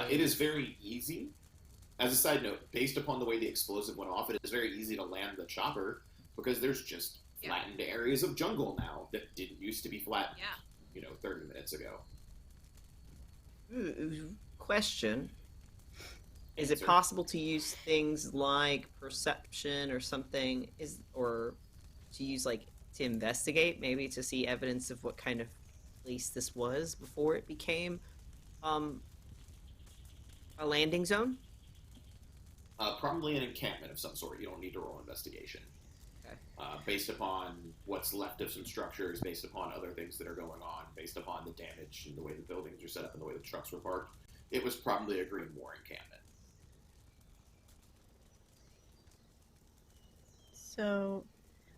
It is very easy. As a side note, based upon the way the explosive went off, it is very easy to land the chopper because there's just flattened areas of jungle now that didn't used to be flattened, Yeah. 30 minutes ago. Question. Is it Answer. possible to use things like perception or something, or to use like to investigate, maybe to see evidence of what kind of place this was before it became a landing zone? Probably an encampment of some sort. You don't need to roll investigation. Okay. Based upon what's left of some structures, based upon other things that are going on, based upon the damage and the way the buildings are set up and the way the trucks were parked, it was probably a Green War encampment. So,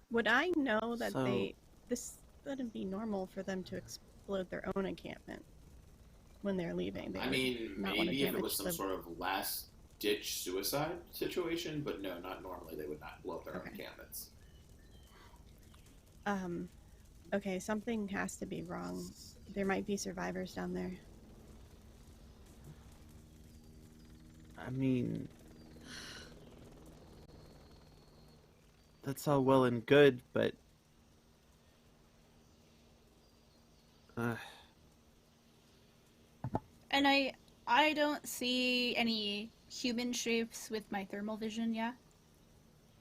would I know that So- this wouldn't be normal for them to explode their own encampment when they're leaving? They I would mean, not want to maybe if it damage was some the- sort of last-ditch suicide situation, but no, not normally. They would not blow up their own Okay. encampments. Okay, something has to be wrong. There might be survivors down there. I mean, that's all well and good, but And I don't see any human shapes with my thermal vision, yeah?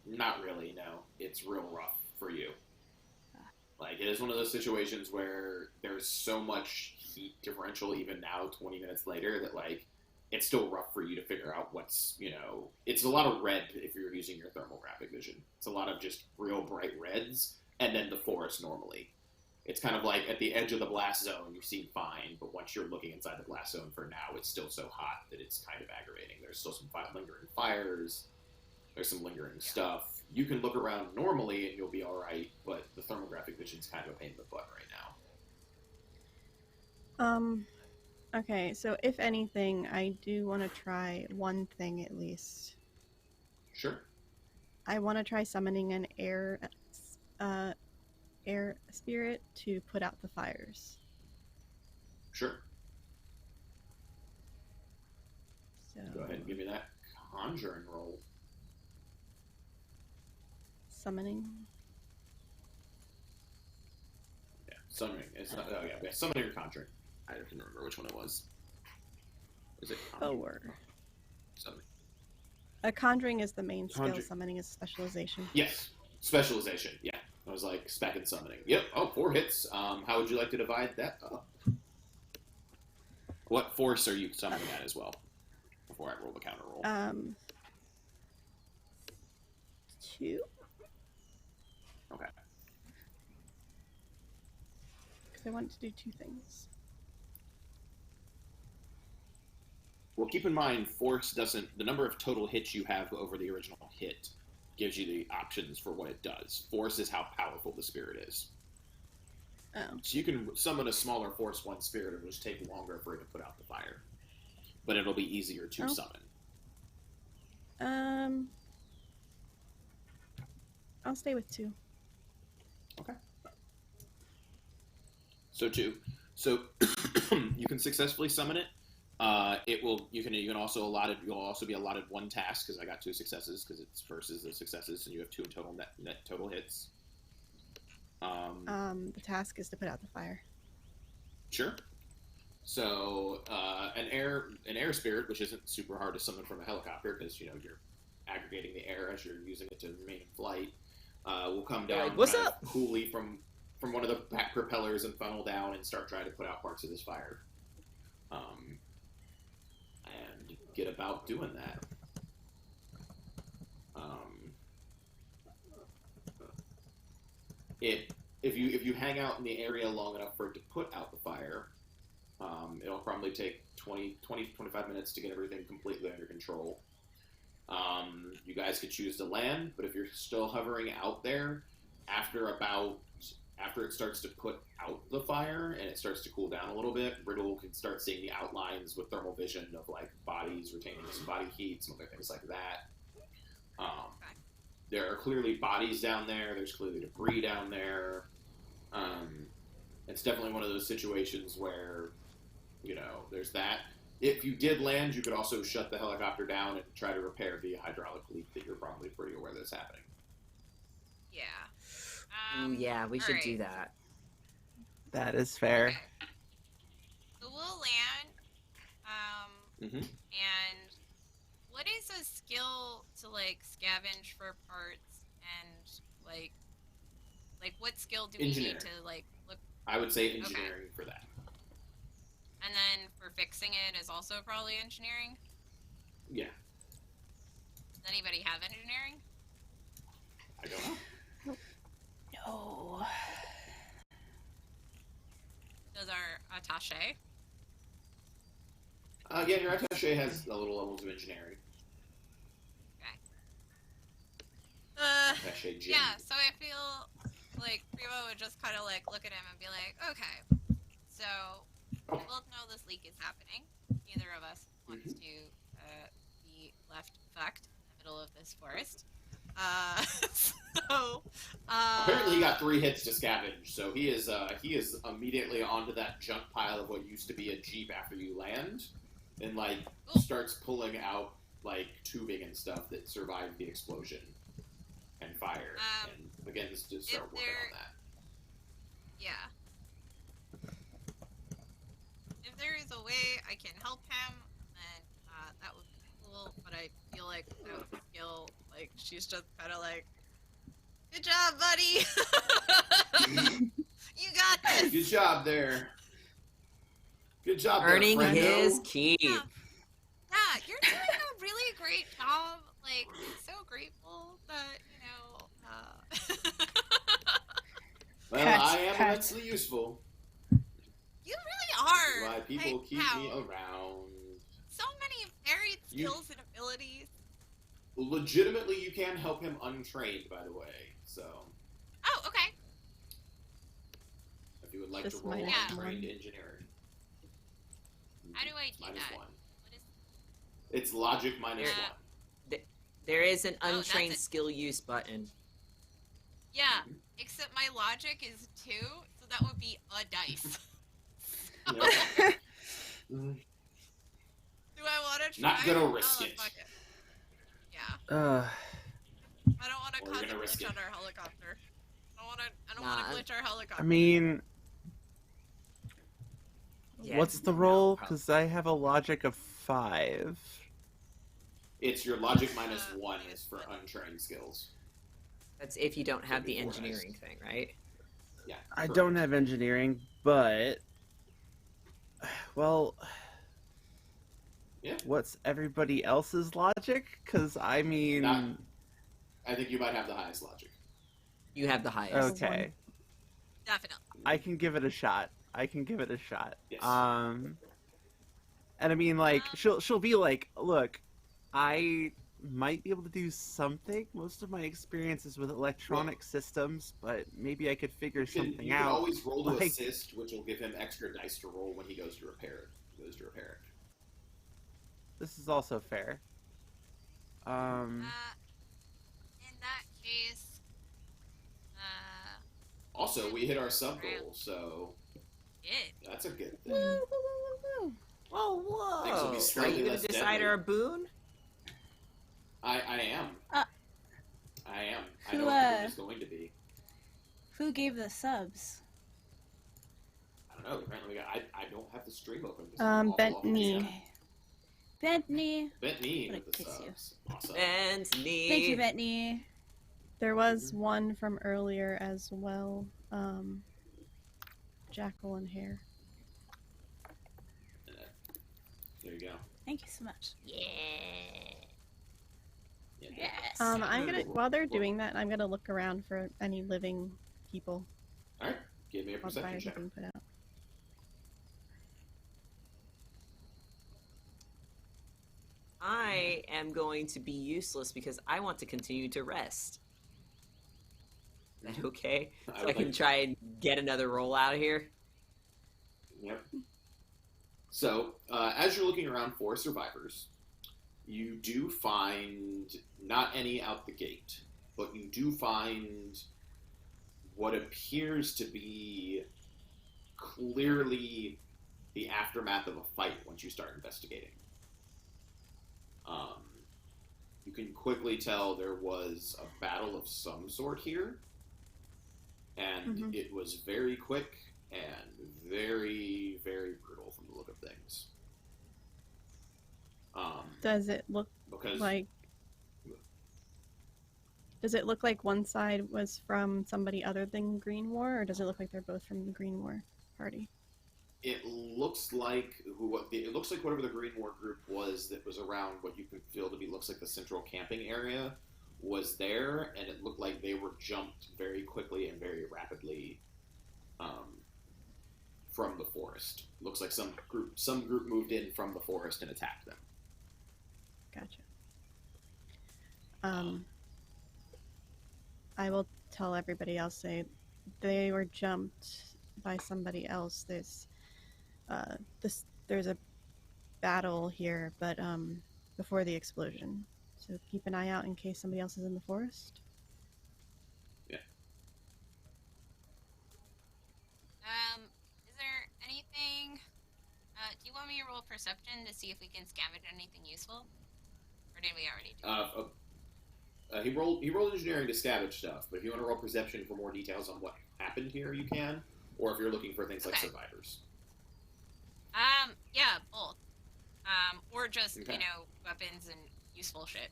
Not really, no. It's real rough for you. Like, it is one of those situations where there's so much heat differential even now, 20 minutes later, that, like, it's still rough for you to figure out what's, it's a lot of red if you're using your thermographic vision. It's a lot of just real bright reds, and then the forest normally. It's kind of like at the edge of the blast zone, you seem fine, but once you're looking inside the blast zone for now, it's still so hot that it's kind of aggravating. There's still some lingering fires. There's some lingering stuff. You can look around normally and you'll be alright, but the thermographic vision's kind of a pain in the butt right now. Okay, so if anything, I do want to try one thing at least. Sure. I want to try summoning an air spirit to put out the fires. Sure. So Go ahead and give me that conjuring roll. summoning. Yeah, summoning. It's not. Oh yeah, summoning or conjuring. I don't remember which one it was. Is it conjuring? Or Summoning. a conjuring is the main skill. Conjure- Summoning is specialization. Yes. Specialization. Yeah. I was like spec and summoning. Yep. Oh, 4 hits. How would you like to divide that up? What force are you summoning at as well? Before I roll the counter roll. 2. Okay. Because I want to do 2 things. Well, keep in mind, force doesn't. The number of total hits you have over the original hit gives you the options for what it does. Force is how powerful the spirit is. Oh. So you can summon a smaller force 1 spirit, it will just take longer for it to put out the fire. But it'll be easier to summon. I'll stay with 2. Okay. So 2. So you can successfully summon it. It will. You can also allotted. You'll also be allotted 1 task because I got 2 successes because it's versus the successes, and you have 2 in total net total hits. The task is to put out the fire. Sure. So an air spirit, which isn't super hard to summon from a helicopter because you're aggregating the air as you're using it to remain in flight, will come down Like, what's kind up? of coolly from one of the back propellers and funnel down and start trying to put out parts of this fire. And get about doing that. If you hang out in the area long enough for it to put out the fire, it'll probably take 25 minutes to get everything completely under control. You guys could choose to land, but if you're still hovering out there, after it starts to put out the fire and it starts to cool down a little bit, RIDDLE can start seeing the outlines with thermal vision of like bodies retaining some body heat, some other things like that. There are clearly bodies down there. There's clearly debris down there. It's definitely one of those situations where, there's that. If you did land, you could also shut the helicopter down and try to repair the hydraulic leak that you're probably pretty aware that's happening. Yeah. Ooh, yeah, we should alright. do that. that is fair. Okay. So we'll land Mm-hmm. And what is a skill to like scavenge for parts and like what skill do we need Engineering. to like look? I would say engineering for that. And then for fixing it is also probably engineering. Yeah. Does anybody have engineering? I don't know. No. Does our attaché? Yeah, your attaché has the little levels of engineering. Attaché Jim. Yeah, so I feel like Prima would just kind of like look at him and be like, okay, so we both know this leak is happening. Neither of us wants to be left fucked in the middle of this forest. Apparently he got 3 hits to scavenge, so he is immediately onto that junk pile of what used to be a jeep after you land, and like starts pulling out like tubing and stuff that survived the explosion and fire. And again, just start working on that. Yeah. If there is a way I can help him, then that would be cool. But I feel like without skill, like she's just kind of like, "Good job, buddy. You got this. Good job there. Good job, Earning there, friendo. his keep. Yeah, you're doing a really great job. Like, I'm so grateful that Well, I am immensely useful. you really are. Why people keep me Wow. around. So many varied skills and abilities. Legitimately, you can help him untrained, by the way. So, Oh, okay. if you would like Just to roll minus untrained one. engineering. How do I do Minus that? 1. What is? It's logic minus Yeah. 1. There is an Oh, untrained that's it. skill use button. Yeah, except my logic is 2, so that would be a dice. Yep. Mhm. Do I want to try? Not gonna risk it. Fuck it. Yeah, I don't want to Or we're cause a gonna risk glitch it. on our helicopter. I don't Nah, want to glitch our helicopter. I mean, Yeah, what's the no, roll? probably. Because I have a logic of 5. It's your logic minus 1 is for untrained skills. That's if you don't have the before engineering thing, right? Yeah. I correct. don't have engineering, but well, Yeah. what's everybody else's logic? Because I mean, Not- I think you might have the highest logic. You have the highest. okay, Definitely. I can give it a shot. Yes. And I mean, like, she'll be like, look, I might be able to do something. Most of my experience is with electronic systems, but maybe I could figure You something can out. always roll to like- assist, which will give him extra dice to roll when he goes to repair it. This is also fair. In that case, Also, we hit our sub goal, so it. that's a good thing. Oh, whoa! Things will be Are slightly you going less to decide deadly. our boon? I am. Uh, I am. I who, know what the boon is going to be. Who gave the subs? I don't know. Apparently, I don't have the stream open. 'Cause I'm awful Bent off the knee. DM. Bentney. Bent knee What with a the kiss you. subs. Awesome. And me. Thank you, Bentney. There was one from earlier as well. Jackal and Hare. There you go. Thank you so much. Yeah. Yeah. Yes. I'm gonna while they're doing that, I'm gonna look around for any living people All right. Give me a while perception fires are check. being put out. I am going to be useless because I want to continue to rest. Is that okay? I So I would can like- try and get another roll out of here? Yep. So, as you're looking around for survivors, you do find not any out the gate, but you do find what appears to be clearly the aftermath of a fight once you start investigating. You can quickly tell there was a battle of some sort here, and Mhm. it was very quick and very, very brutal from the look of things. Does it look because like? Does it look like one side was from somebody other than Green War, or does it look like they're both from the Green War party? it looks like whatever the Green War group was that was around what you can feel to be looks like the central camping area was there, and it looked like they were jumped very quickly and very rapidly from the forest. Looks like some group moved in from the forest and attacked them. Gotcha. I will tell everybody else, say they were jumped by somebody else. There's a battle here, but before the explosion. So keep an eye out in case somebody else is in the forest. Yeah. Is there anything? Do you want me to roll perception to see if we can scavenge anything useful, or did we already do that? He rolled engineering to scavenge stuff, but if you want to roll perception for more details on what happened here, you can. Or if you're looking for things like Okay. survivors. Yeah, both. Or just Okay. weapons and useful shit.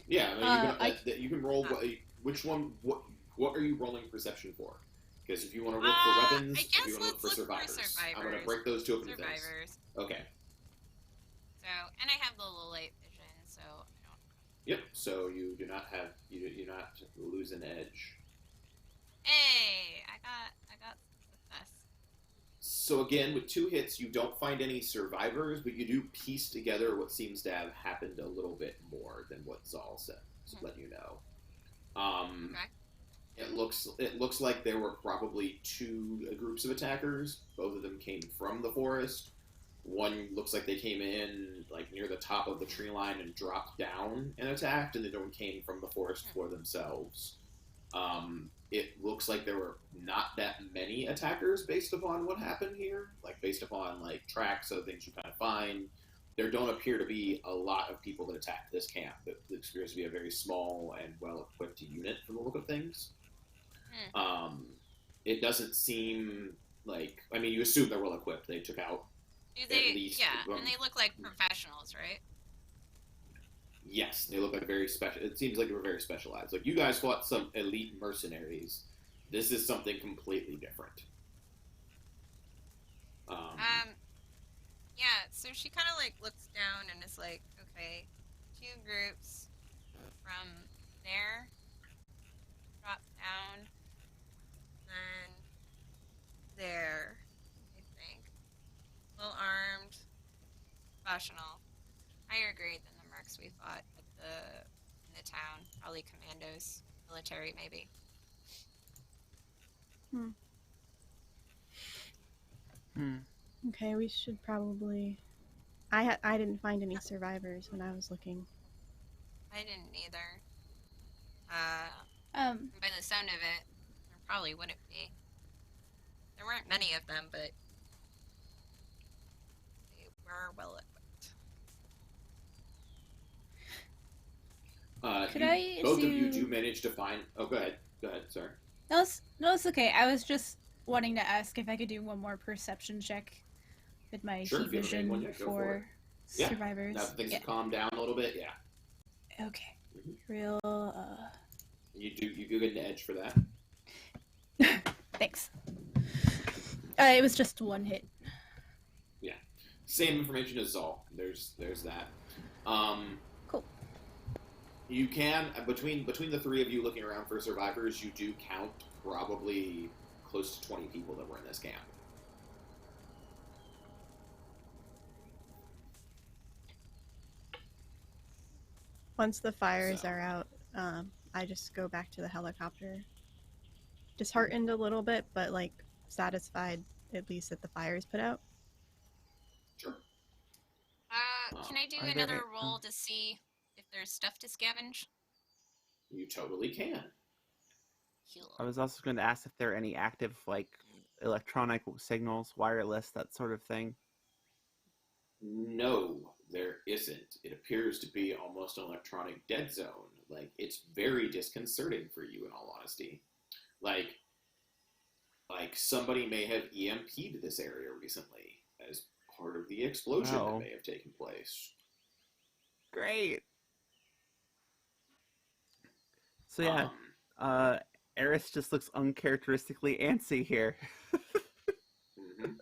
Yeah, I mean, you can roll. Which one? What are you rolling perception for? Because if you want to look for weapons, I if guess you want to look for let's look for survivors, I'm going to survivors. break those two up into things. Survivors. Okay. So, and I have the low light vision, so I don't. Yep. So you do not lose an edge. Hey, I got success. So again, with 2 hits, you don't find any survivors, but you do piece together what seems to have happened a little bit more than what Zal said. Just let you know. Okay. It looks like there were probably 2 groups of attackers. Both of them came from the forest. One looks like they came in like near the top of the tree line and dropped down and attacked, and the other one came from the forest for themselves. It looks like there were not that many attackers based upon what happened here, like based upon like tracks, other things you kind of find. There don't appear to be a lot of people that attacked this camp. It appears to be a very small and well-equipped unit from the look of things. It doesn't seem like, I mean, you assume they're well-equipped. They took out Do they? at least, and they look like professionals, right? yes, they look like very special. It seems like they were very specialized. Like you guys fought some elite mercenaries. This is something completely different. Yeah. So she kind of like looks down and is like, okay, 2 groups from there drop down, then there, I think, well armed, professional, higher grade than the mercs we fought in the town. Probably commandos, military, maybe. Okay, we should probably. I didn't find any survivors when I was looking. I didn't either. By the sound of it, there probably wouldn't be. There weren't many of them, but they were well equipped. Both of you do manage to find. Oh, go ahead. Sorry. No, it's okay. I was just wanting to ask if I could do one more perception check with my Sure, heat if you have a big one, vision yeah, go for it. Yeah. survivors. Now that things have calmed down a little bit. Yeah. Okay. Real. You do get an edge for that. Thanks. It was just 1 hit. Yeah. Same information as Zal. There's that. Cool. You can between the 3 of you looking around for survivors, you do count probably close to 20 people that were in this camp. Once the fires are out, I just go back to the helicopter. Disheartened a little bit, but like satisfied at least that the fire's put out. Sure. Can I do Are another there- roll to see if there's stuff to scavenge? You totally can. Cool. I was also going to ask if there are any active, like, electronic signals, wireless, that sort of thing. No, there isn't. It appears to be almost an electronic dead zone. Like, it's very disconcerting for you, in all honesty. Like somebody may have EMP'd this area recently as part of the explosion Wow. that may have taken place. great. So yeah, Eris just looks uncharacteristically antsy here. Mhm.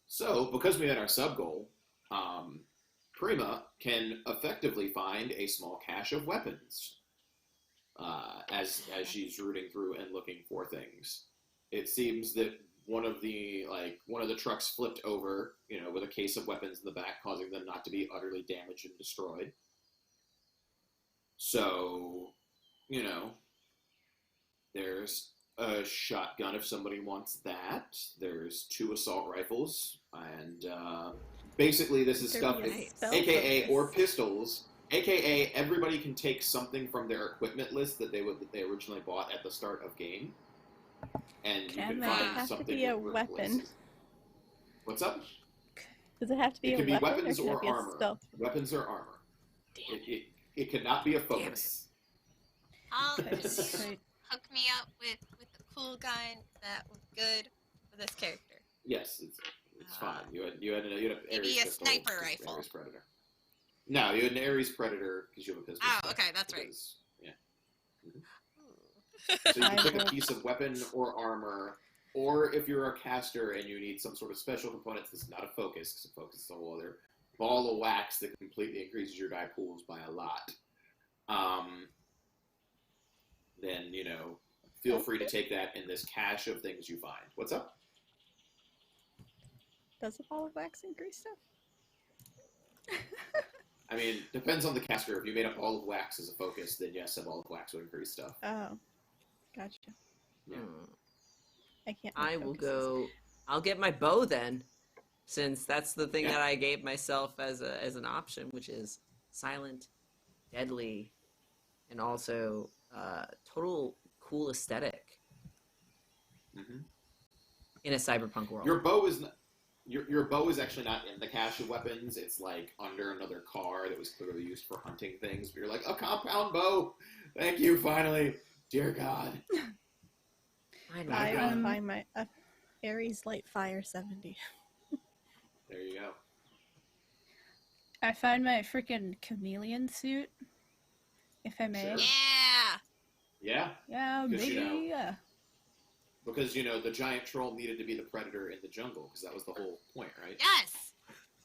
So, because we had our sub goal, Prima can effectively find a small cache of weapons as she's rooting through and looking for things. It seems that one of the trucks flipped over, with a case of weapons in the back, causing them not to be utterly damaged and destroyed. So, there's a shotgun if somebody wants that. There's 2 assault rifles, and basically this is stuff, aka or pistols, aka everybody can take something from their equipment list that they originally bought at the start of game, and you can find something. Does it have to be a weapon? What's up? Does it have to be It a could be weapon, weapons or or can it be armor. stealth? Weapons or armor. It cannot be a focus. I'll just Right. hook me up with a cool gun that was good for this character. Yes, it's fine. You had an Maybe Ares a pistol, sniper rifle. Ares Predator. No, you had an Ares Predator because you have a pistol. Oh, okay, that's right. Yeah. So you can pick a piece of weapon or armor, or if you're a caster and you need some sort of special components, this is not a focus, because a focus is a whole other ball of wax that completely increases your die pools by a lot. Then, feel free to take that in this cache of things you find. What's up? Does a ball of wax increase stuff? I mean, depends on the caster. If you made a ball of wax as a focus, then yes, a ball of wax would increase stuff. Oh, gotcha. Yeah. I can't. I will go. I'll get my bow then, since that's the thing that I gave myself as an option, which is silent, deadly, and also total cool aesthetic in a cyberpunk world. Your bow is your bow is actually not in the cache of weapons. It's like under another car that was clearly used for hunting things. But you're like, a compound bow. Thank you, finally. Dear God. I will find my Ares Light Fire 70. There you go. I find my freaking chameleon suit, if I may. Sure. Yeah! Yeah. Yeah, Because, baby. Yeah. Because, the giant troll needed to be the predator in the jungle, because that was the whole point, right? Yes!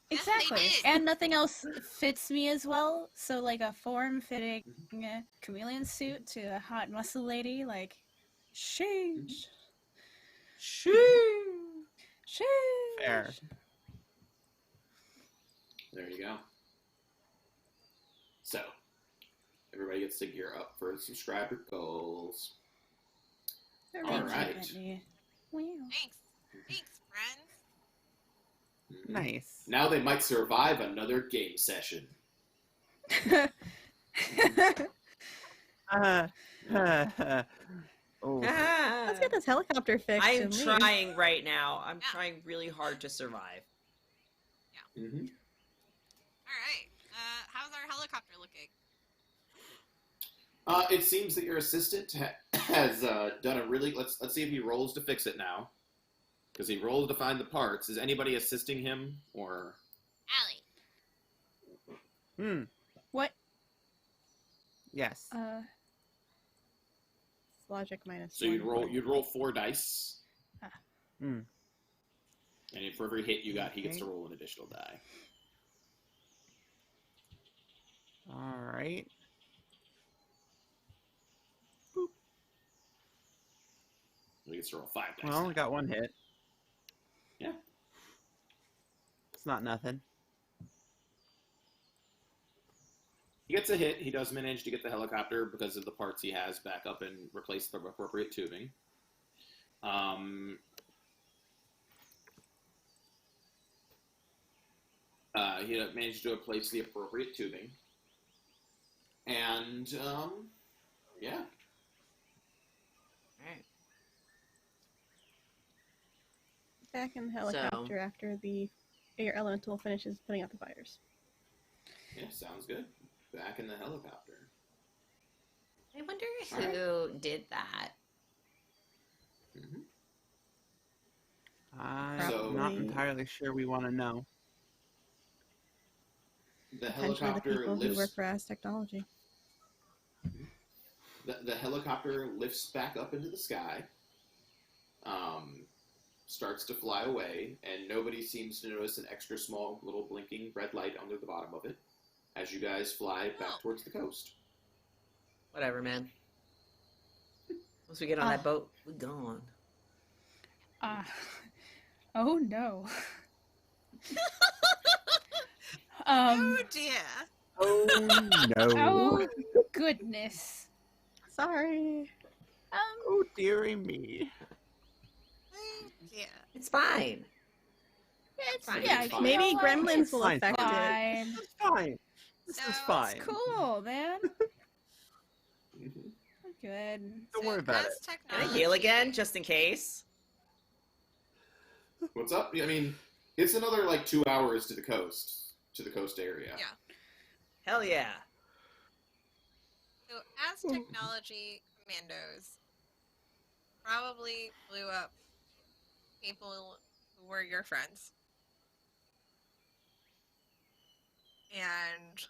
Yes, they Exactly. did. And nothing else fits me as well. So, like, a form-fitting chameleon suit to a hot muscle lady, like, sheesh. Sheesh. Sheesh. Fair. There you go. So, everybody gets to gear up for subscriber goals. All right. Wow. Thanks. Thanks, friends. Nice. Now they might survive another game session. Oh. Let's get this helicopter fixed. I am and leave. trying right now. I'm trying really hard to survive. Mm-hmm. All right. How's our helicopter looking? It seems that your assistant has done a really. Let's see if he rolls to fix it now, because he rolled to find the parts. Is anybody assisting him, or? Allie. What? Yes. Logic minus. So you'd roll 4 dice. Mm. And for every hit you got, he gets to roll an additional die. All right. He gets to roll 5 dice. Well, I only got 1 hit. Yeah. It's not nothing. He gets a hit. He does manage to get the helicopter because of the parts he has back up and replace the appropriate tubing. He managed to replace the appropriate tubing. And, yeah. Alright. Back in the helicopter after the air elemental finishes putting out the fires. Yeah, sounds good. Back in the helicopter. I wonder who did that. Mm-hmm. I'm not Probably- entirely sure we want to know. The Potentially the helicopter people who lifts. work for Az Technology. The helicopter lifts back up into the sky, starts to fly away, and nobody seems to notice an extra small little blinking red light under the bottom of it as you guys fly back towards the coast. Whatever, man. Once we get on that boat, we're gone. Oh no. Oh dear. Oh no. Oh goodness. Sorry. Oh dearie me. Oh dear. It's fine. It's Fine. yeah, It's you fine. Maybe know what? gremlins It's will affect it. fine. It's fine. This So, is it's fine. It's cool, man. Mhm. We're good. Don't worry about it. Can I Technology, heal again, just in case? What's up? I mean, it's another like 2 hours to the coast area. Yeah. Hell yeah. So, as technology commandos probably blew up people who were your friends. And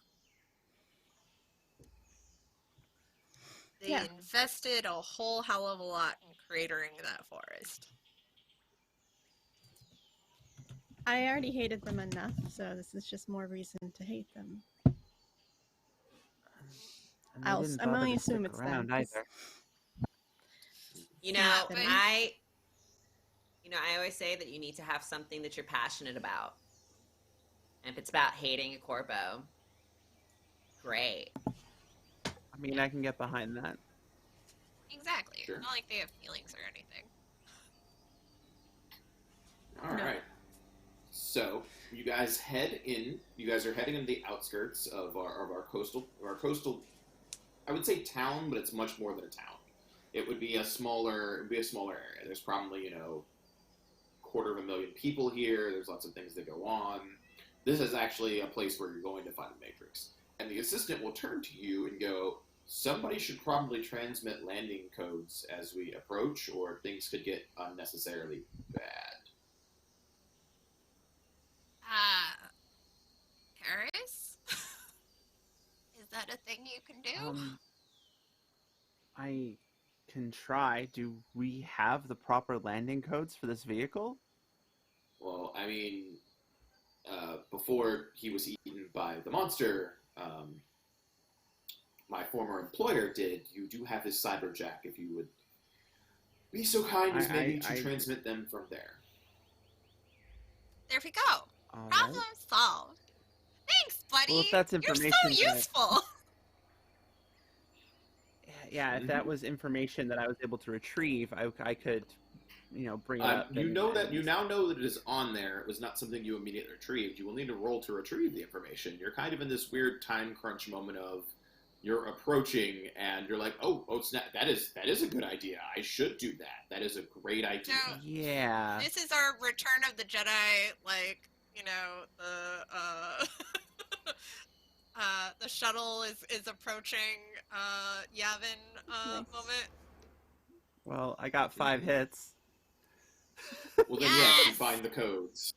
they Yeah. invested a whole hell of a lot in cratering that forest. I already hated them enough, so this is just more reason to hate them. And they I'll- didn't I'm bother only to stick assume it's them, around 'cause- either. You know, Yeah, but- I always say that you need to have something that you're passionate about. And if it's about hating a corpo, great. I mean, I can get behind that. Exactly. Sure. It's not like they have feelings or anything. All right. So you guys head in. You guys are heading into the outskirts of our coastal. I would say town, but it's much more than a town. It would be a smaller area. There's probably 250,000 people here. There's lots of things that go on. This is actually a place where you're going to find a matrix. And the assistant will turn to you and go, somebody should probably transmit landing codes as we approach, or things could get unnecessarily bad. Eris? Is that a thing you can do? I can try. Do we have the proper landing codes for this vehicle? Well, I mean, before he was eaten by the monster, my former employer did. You do have his cyberjack, if you would be so kind as maybe to transmit them from there. There we go. All Problem right. solved. Thanks, buddy. Well, if that's You're information so that- useful. Yeah, if that was information that I was able to retrieve, I could, bring it up. You now know that it is on there. It was not something you immediately retrieved. You will need to roll to retrieve the information. You're kind of in this weird time crunch moment of you're approaching and you're like, oh, snap! That is a good idea. I should do that. That is a great idea. So, Yeah. this is our Return of the Jedi, the shuttle is approaching Yavin Nice. moment. Well, I got 5 hits. Well, then yes, you Yes! find the codes.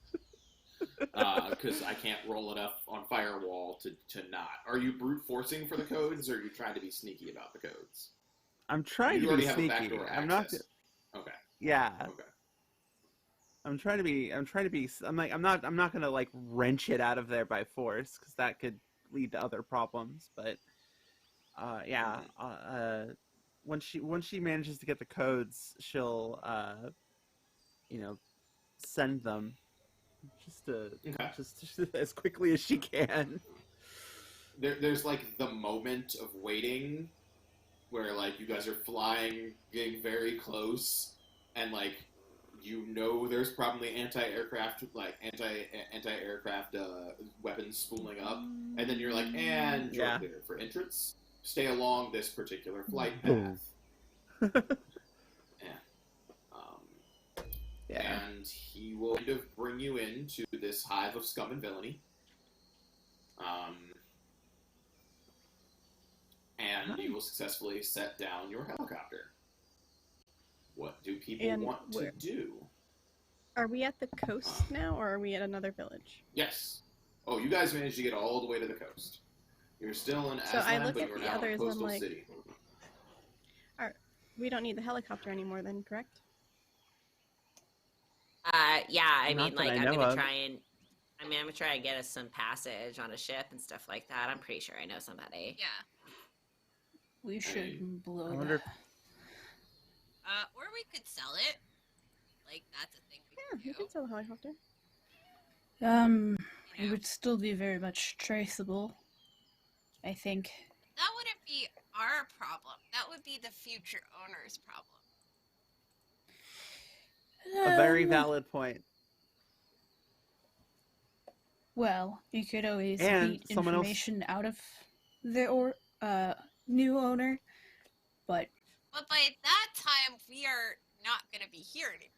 Because I can't roll enough on Firewall to not. Are you brute forcing for the codes, or are you trying to be sneaky about the codes? I'm trying You to be already have a sneaky. backdoor I'm not. access. Okay. Yeah. Okay. I'm trying to be. I'm not gonna like wrench it out of there by force because that could lead to other problems. But yeah. Once she manages to get the codes, she'll send them just as quickly as she can. There's like the moment of waiting where like you guys are flying, getting very close, and like there's probably anti-aircraft weapons spooling up, and then you're like, and Yeah. clear for entrance. Stay along this particular flight path. Yeah. And he will kind of bring you into this hive of scum and villainy. And you will successfully set down your helicopter. What do people And want to do? Are we at the coast now, or are we at another village? Yes. Oh, you guys managed to get all the way to the coast. You're still in So I Aztlan, look but at you're the now in others and I'm Coastal like- City. We don't need the helicopter anymore then, correct? Yeah, I Not mean, that like, I I'm know gonna of. try and... I'm gonna try and get us some passage on a ship and stuff like that. I'm pretty sure I know somebody. Yeah. We should blow I wonder that. Or we could sell it. Like, that's a thing we Yeah, can we do. can sell the helicopter. You It know, would still be very much traceable, I think. that wouldn't be our problem. That would be the future owner's problem. A very Um, valid point. Well, you could always And beat someone else- information out of the new owner, but But by that time, we are not going to be here anymore.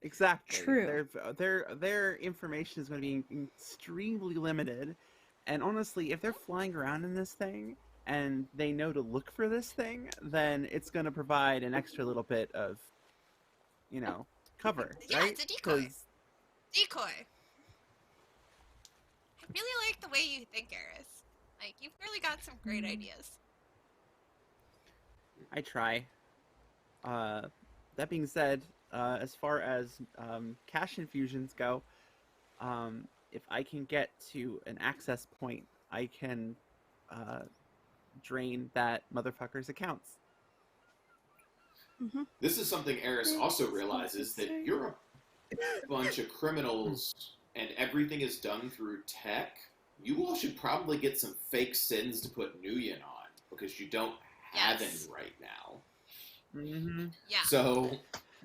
Exactly. True. Their information is going to be extremely limited, and honestly, if they're flying around in this thing and they know to look for this thing, then it's going to provide an extra little bit of, cover. Yeah, right? it's a decoy. 'Cause- Decoy. I really like the way you think, Eris. Like, you've really got some great ideas. I try. That being said, as far as cash infusions go, if I can get to an access point, I can drain that motherfucker's accounts. Mm-hmm. This is something Eris also realizes, that you're a bunch of criminals and everything is done through tech. You all should probably get some fake sins to put Nuyen on, because you don't have Yes. any right now. Mm-hmm. Yeah. So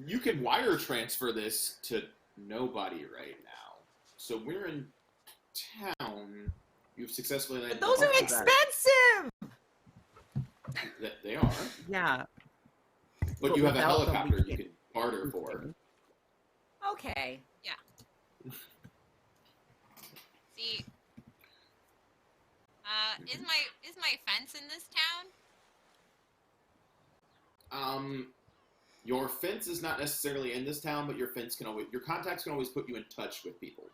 you can wire transfer this to nobody right now. So we're in town. You've successfully landed. But those are on that. expensive! They are. Yeah. But you have a without them, we helicopter you can't- can barter for. Okay. See, is my fence in this town? Your fence is not necessarily in this town, but your contacts can always put you in touch with people.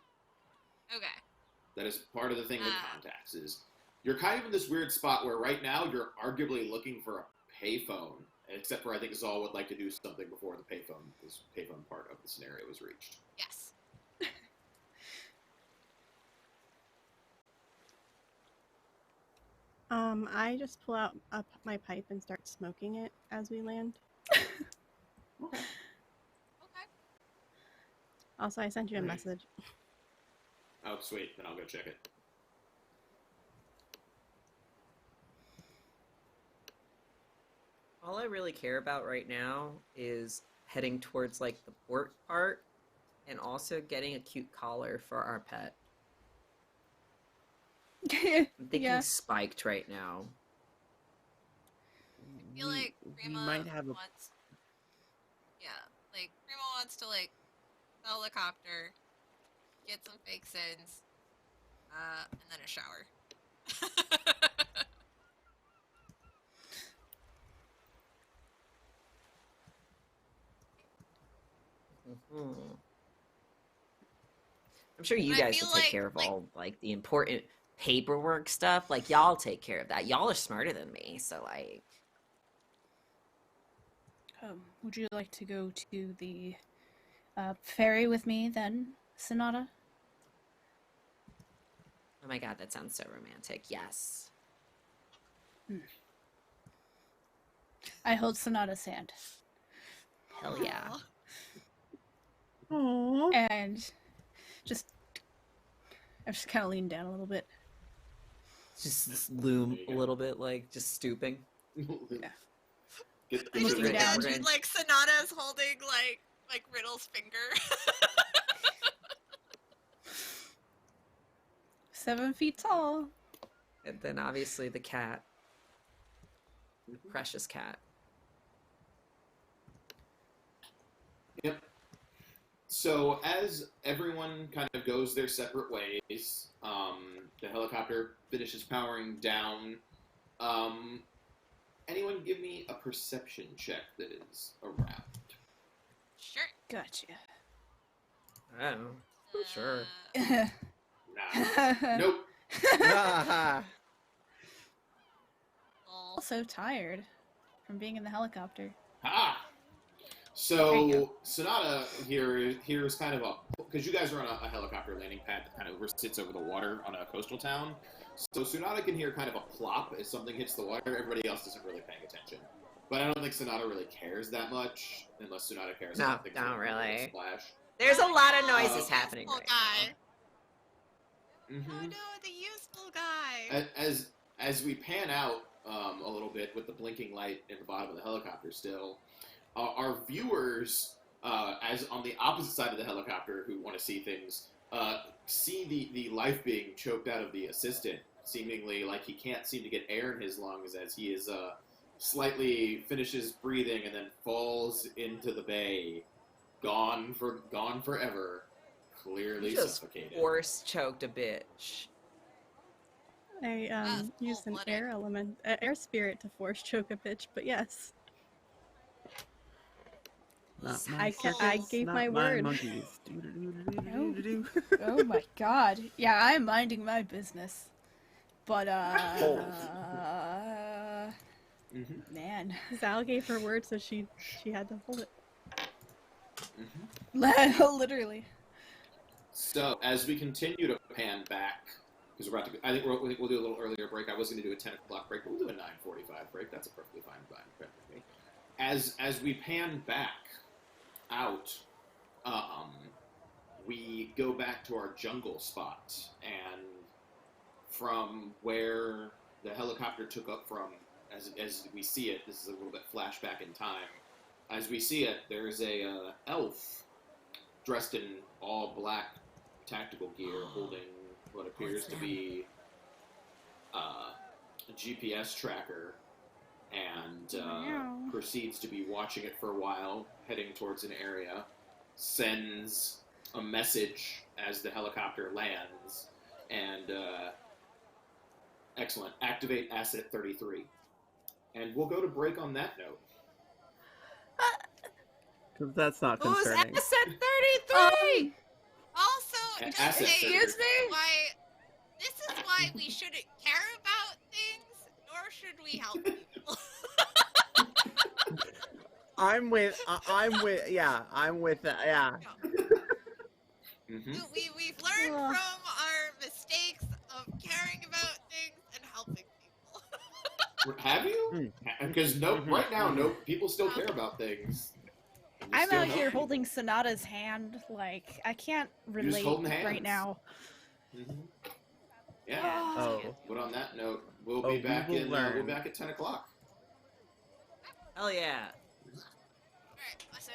Okay. That is part of the thing with Ah. contacts, is you're kind of in this weird spot where right now you're arguably looking for a payphone, except for I think Zal would like to do something before the payphone part of the scenario is reached. Yes. I just pull out my pipe and start smoking it as we land. Okay. Okay. Also, I sent you a Right. message. Oh, sweet. Then I'll go check it. All I really care about right now is heading towards, like, the port part and also getting a cute collar for our pet. I'm thinking Yeah. spiked right now. I feel like we Prima might have a wants. Yeah, like Prima wants to like helicopter, get some fake sins, and then a shower. Mhm. I'm sure you I guys feel will take like- care of like- all, like, the important paperwork stuff. Like, y'all take care of that. Y'all are smarter than me, so, like... Would you like to go to the ferry with me then, Sonata? Oh my god, that sounds so romantic. Yes. I hold Sonata's hand. Hell yeah. Aw. Aww. And I just kind of lean down a little bit. Just loom There you a go. little bit, like, just stooping. Get I Looking just down. imagine like Sonata's holding like Riddle's finger. 7 feet tall. And then, obviously, the cat. Precious cat. Yep. So as everyone kind of goes their separate ways, the helicopter finishes powering down. Anyone give me a perception check that is around? Sure. Gotcha. Oh. Sure. Uh, Nah. Nope. Ah, Lol. So tired from being in the helicopter. Ah. There you So Sonata here is kind of because you guys are on a helicopter landing pad that kind of sits over the water on a coastal town. So Sonata can hear kind of a plop as something hits the water. Everybody else isn't really paying attention. But I don't think Sonata really cares that much, unless Sonata cares No, about things don't that really. splash. There's a lot of Oh, noises the happening useful right guy. Mm-hmm. Oh no, the useful guy. As we pan out a little bit with the blinking light in the bottom of the helicopter still, our viewers, as on the opposite side of the helicopter who want to see things, see the life being choked out of the assistant, seemingly like he can't seem to get air in his lungs as he is slightly finishes breathing and then falls into the bay, gone forever, now. clearly You just suffocated. force choked a bitch. I That's used an cold-blooded. air spirit to force choke a bitch, but yes, not So my cold. I circus, gave not my word. monkeys. Do-do-do-do-do-do-do. Oh my god. Yeah, I'm minding my business. But, Mm-hmm. man. Zal gave her word, so she had to hold it. Mm-hmm. Literally. So as we continue to pan back, because we're about to, I think we'll do a little earlier break. I was going to do a 10 o'clock break, but we'll do a 9:45 break. That's a perfectly fine break with me. As we pan back out, we go back to our jungle spot, and from where the helicopter took up from, as we see it, this is a little bit flashback in time. As we see it, there's a elf dressed in all black tactical gear, holding what appears to be a GPS tracker, and Wow. proceeds to be watching it for a while, heading towards an area, sends a message as the helicopter lands, and excellent, activate Asset 33. And we'll go to break on that note. Because that's not Who's concerning. Asset 33? Also, just Asset saying, center. this is why we shouldn't care about things, nor should we help people. I'm with, yeah. Mm-hmm. We've learned Ugh. from our mistakes of caring about things and helping people. Have you? Because right now, people still care about things. You I'm still out know here people. holding Sonata's hand. Like, I can't You're just relate holding right hands. now. Mm-hmm. Yeah. Oh. But on that note, we'll Oh, be we back will in. learn. We'll be back at 10 o'clock. Hell yeah. Alright, awesome.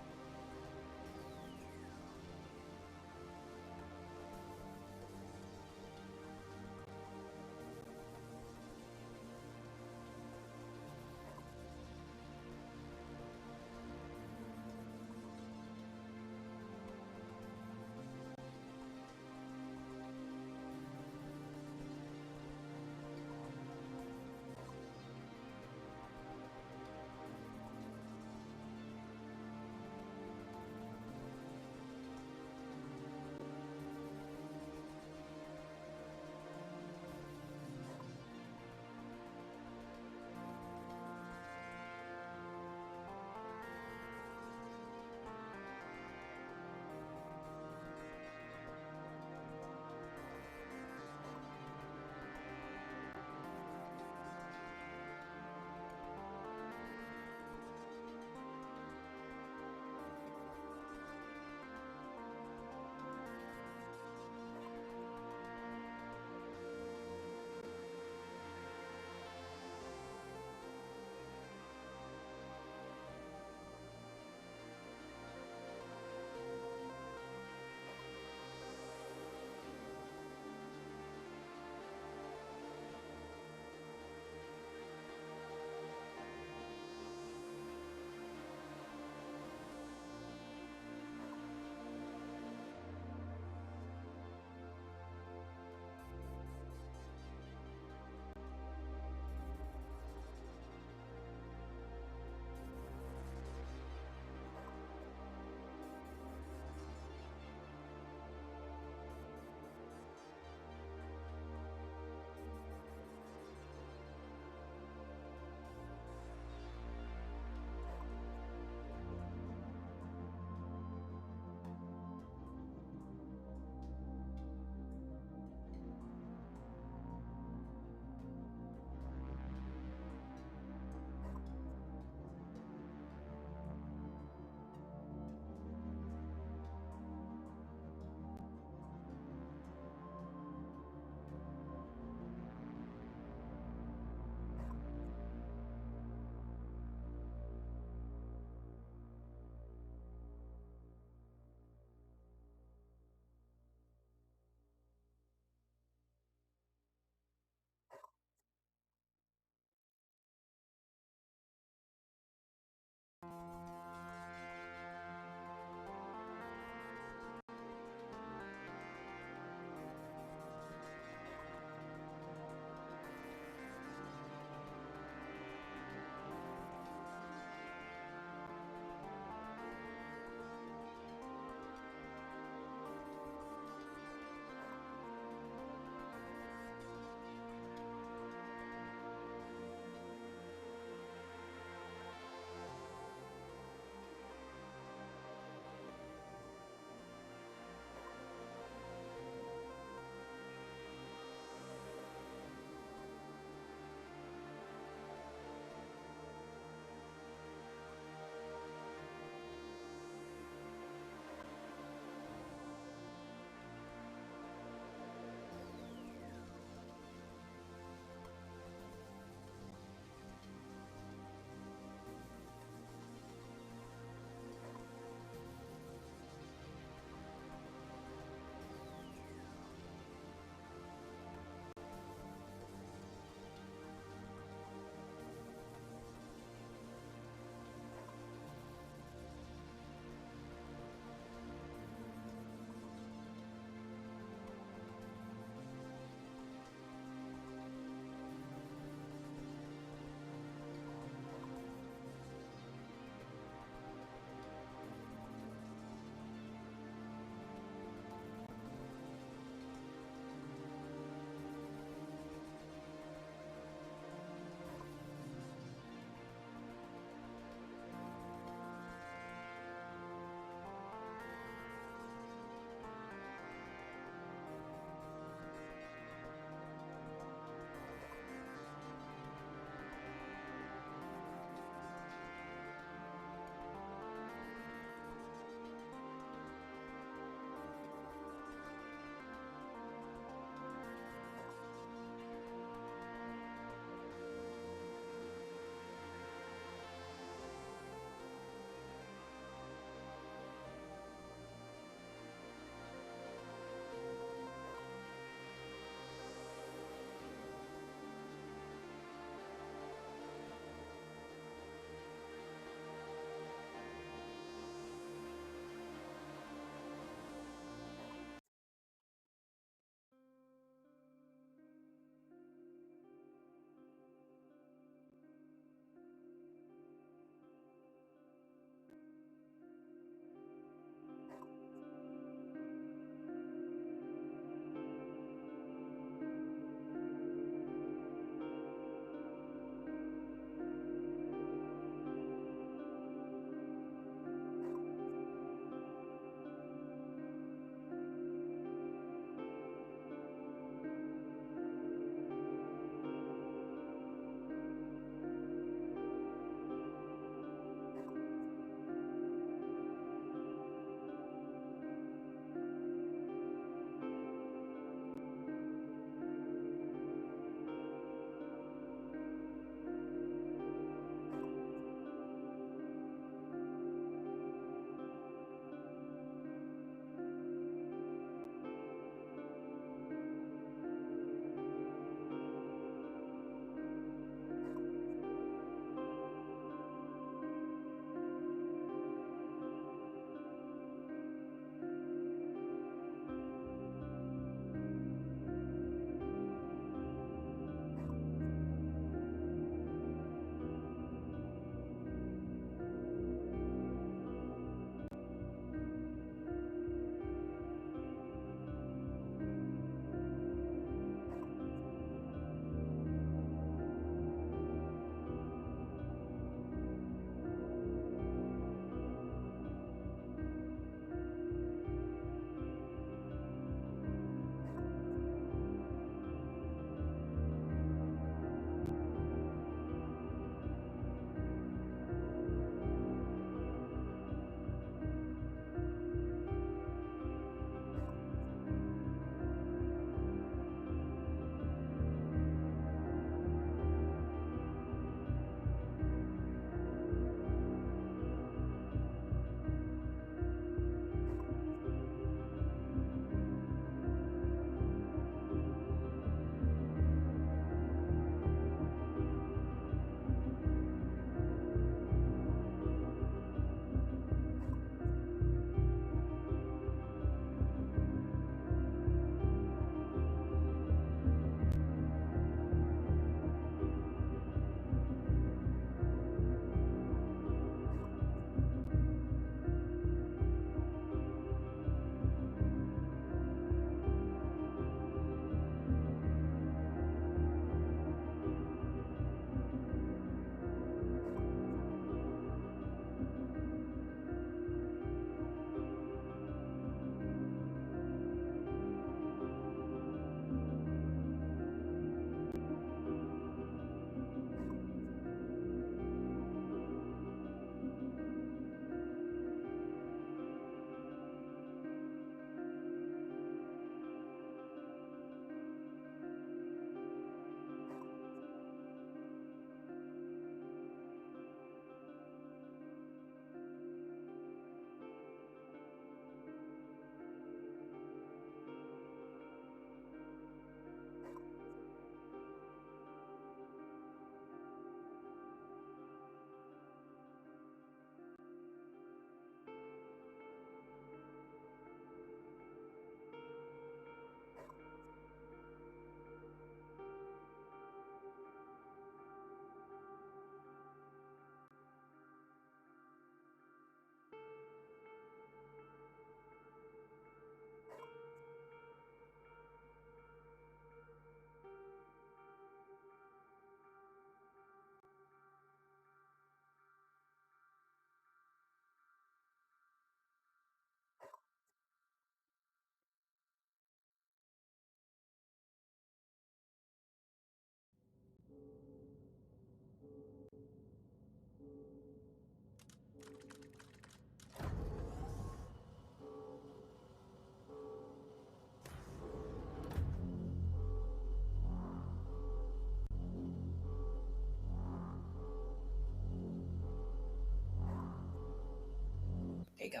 There you go.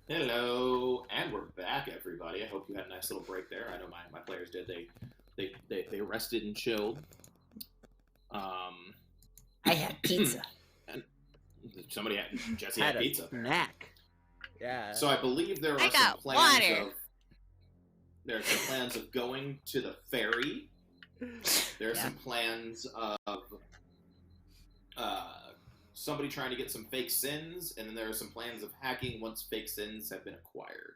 Hello, and we're back, everybody. I hope you had a nice little break there. I know my players did. They rested and chilled. I had pizza. And somebody had Jesse Had had a pizza. snack. Yeah. So I believe there are I some got plans water. of there are some plans of going to the ferry. There are some plans of somebody trying to get some fake sins, and then there are some plans of hacking once fake sins have been acquired.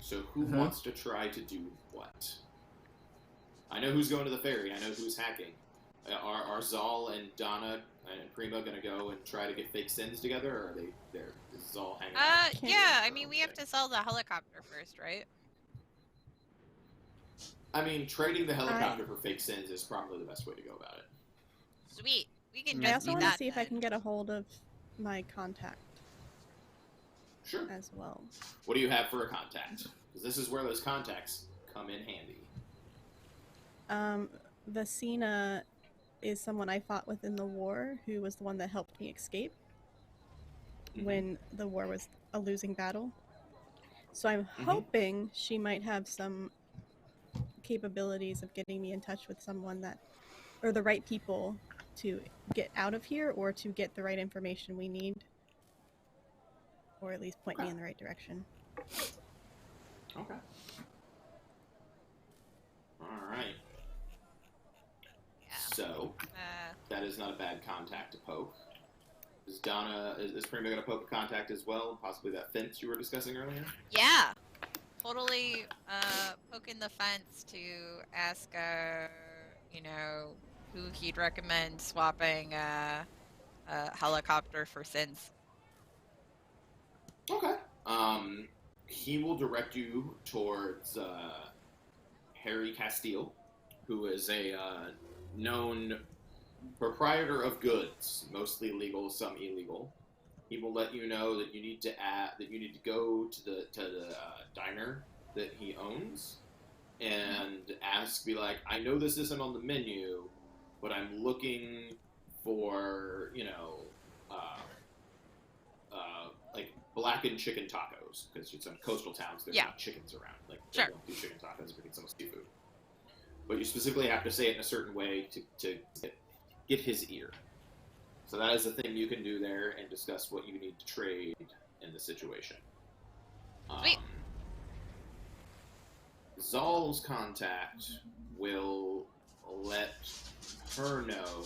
So who wants to try to do what? I know who's going to the ferry. I know who's hacking. Are Zal and Donna and Prima going to go and try to get fake sins together, or are is Zal hanging out? Yeah, I mean, we have to sell the helicopter first, right? I mean, trading the helicopter for fake sins is probably the best way to go about it. Sweet. We can I just also do want to that see if I then. can get a hold of my contact Sure. as well. What do you have for a contact? Because this is where those contacts come in handy. Vasina is someone I fought with in the war, who was the one that helped me escape when the war was a losing battle. So I'm hoping she might have some capabilities of getting me in touch with someone that, or the right people to get out of here, or to get the right information we need, or at least point me in the right direction. Okay. All right. Yeah. So that is not a bad contact to poke. Is Prima going to poke a contact as well? Possibly that fence you were discussing earlier? Yeah. Totally poking the fence to ask, who he'd recommend swapping a helicopter for sins. Okay. He will direct you towards Harry Castile, who is a known proprietor of goods, mostly legal, some illegal. He will let you know that you need to go to the diner that he owns and be like, I know this isn't on the menu, but I'm looking for like blackened chicken tacos, because it's in coastal towns. There's not chickens around. Like they don't do chicken tacos, but it's some seafood. But you specifically have to say it in a certain way to get his ear. So that is the thing you can do there, and discuss what you need to trade in the situation. Sweet. Zal's contact will let her know